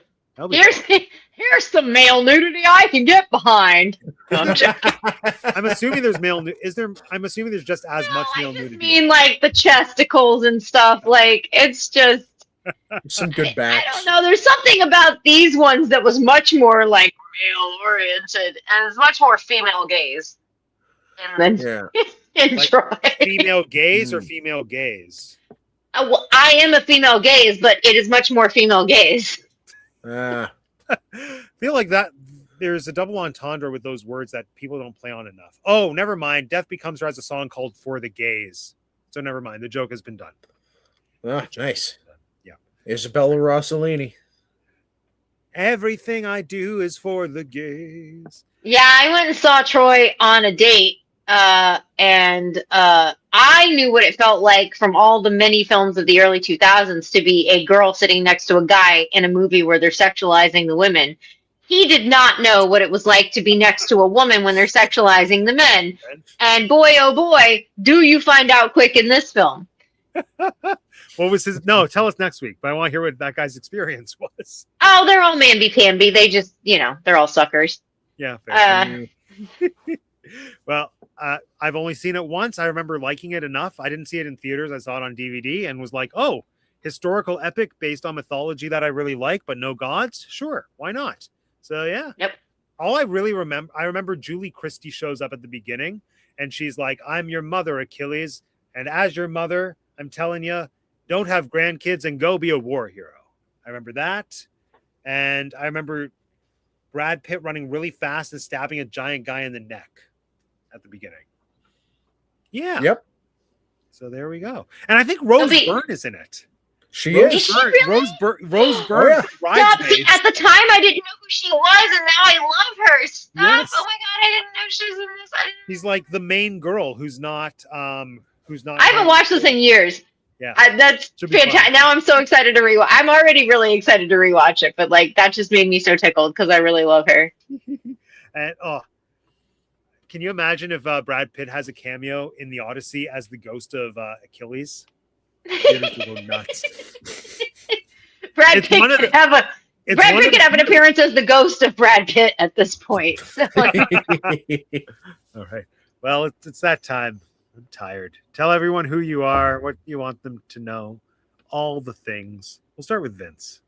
Speaker 3: Here's some male nudity I can get behind.
Speaker 1: I'm assuming there's male. Is there? I'm assuming there's just as much male nudity.
Speaker 3: I mean, like the chesticles and stuff. Like it's just
Speaker 2: some good backs.
Speaker 3: I don't know. There's something about these ones that was much more like male oriented and it's much more female gaze. And then
Speaker 1: like female gaze or female gaze.
Speaker 3: Well, I am a female gaze, but it is much more female gaze.
Speaker 1: I feel like that there's a double entendre with those words that people don't play on enough. Oh, never mind. Death Becomes Her has a song called For the Gaze. So never mind. The joke has been done.
Speaker 2: Ah, nice.
Speaker 1: Yeah.
Speaker 2: Isabella Rossellini.
Speaker 1: Everything I do is for the gays.
Speaker 3: Yeah, I went and saw Troy on a date, and I knew what it felt like from all the many films of the early 2000s to be a girl sitting next to a guy in a movie where they're sexualizing the women. He did not know what it was like to be next to a woman when they're sexualizing the men. And boy, oh boy, do you find out quick in this film.
Speaker 1: What was his? No, tell us next week. But I want to hear what that guy's experience was.
Speaker 3: Oh, they're all mamby-pamby. They just, they're all suckers.
Speaker 1: Yeah. Fair. Well, I've only seen it once. I remember liking it enough. I didn't see it in theaters. I saw it on DVD and was like, oh, historical epic based on mythology that I really like, but no gods? Sure, why not? So, yeah.
Speaker 3: Yep.
Speaker 1: All I really remember, I remember Julie Christie shows up at the beginning and she's like, I'm your mother, Achilles. And as your mother, I'm telling you, don't have grandkids and go be a war hero. I remember that. And I remember Brad Pitt running really fast and stabbing a giant guy in the neck at the beginning. Yeah.
Speaker 2: Yep.
Speaker 1: So there we go. And I think Rose Byrne is in it.
Speaker 2: She
Speaker 1: Rose
Speaker 2: is.
Speaker 1: Byrne,
Speaker 3: Really?
Speaker 1: Rose Byrne.
Speaker 3: Stop. See, at the time, I didn't know who she was, and now I love her. Stop.
Speaker 1: Yes.
Speaker 3: Oh my god, I didn't know she was in this.
Speaker 1: He's like the main girl who's not.
Speaker 3: I haven't watched this in years.
Speaker 1: Yeah.
Speaker 3: That's fantastic. Now I'm so excited to rewatch. I'm already really excited to rewatch it, but like that just made me so tickled because I really love her.
Speaker 1: And can you imagine if Brad Pitt has a cameo in the Odyssey as the ghost of Achilles? Go nuts.
Speaker 3: Brad Pitt could have an appearance as the ghost of Brad Pitt at this point. So,
Speaker 1: all right. Well, it's that time. I'm tired. Tell everyone who you are, what you want them to know, all the things. We'll start with Vince.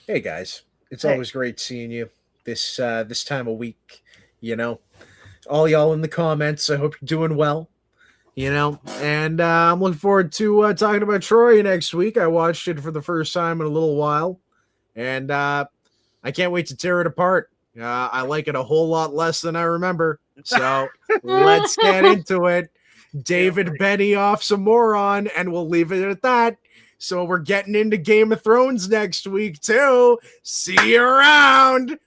Speaker 2: Hey guys, it's always great seeing you this time of week. All y'all in the comments. I hope you're doing well. And I'm looking forward to talking about Troy next week. I watched it for the first time in a little while, and I can't wait to tear it apart. I like it a whole lot less than I remember. So let's get into it. David Benioff's a moron, and we'll leave it at that. So we're getting into Game of Thrones next week, too. See you around.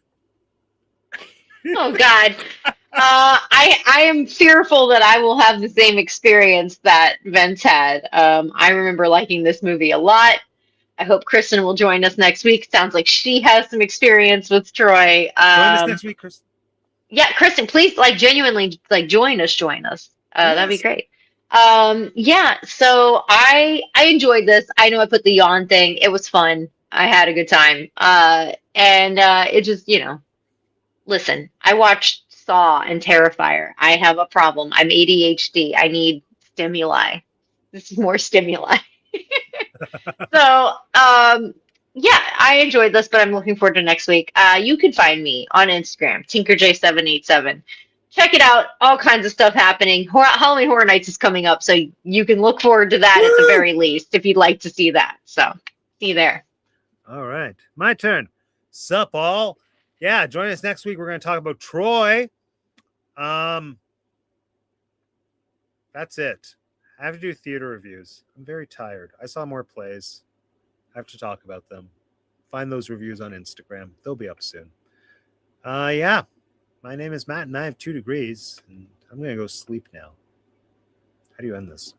Speaker 3: Oh, God. I am fearful that I will have the same experience that Vince had. I remember liking this movie a lot. I hope Kristen will join us next week. Sounds like she has some experience with Troy.
Speaker 1: Join us next week, Kristen.
Speaker 3: Yeah, Kristen, please, genuinely, join us. Yes. That'd be great. So I enjoyed this. I know I put the yawn thing. It was fun. I had a good time. And it just, listen, I watched Saw and Terrifier. I have a problem. I'm ADHD. I need stimuli. This is more stimuli. So, I enjoyed this, but I'm looking forward to next week. You can find me on Instagram, TinkerJ787. Check it out. All kinds of stuff happening. Halloween Horror Nights is coming up, so you can look forward to that at the very least if you'd like to see that. So, see you there.
Speaker 1: All right. My turn. Sup, all? Yeah, join us next week. We're going to talk about Troy. That's it. I have to do theater reviews. I'm very tired. I saw more plays. I have to talk about them. Find those reviews on Instagram. They'll be up soon. My name is Matt, and I have 2 degrees, and I'm going to go sleep now. How do you end this?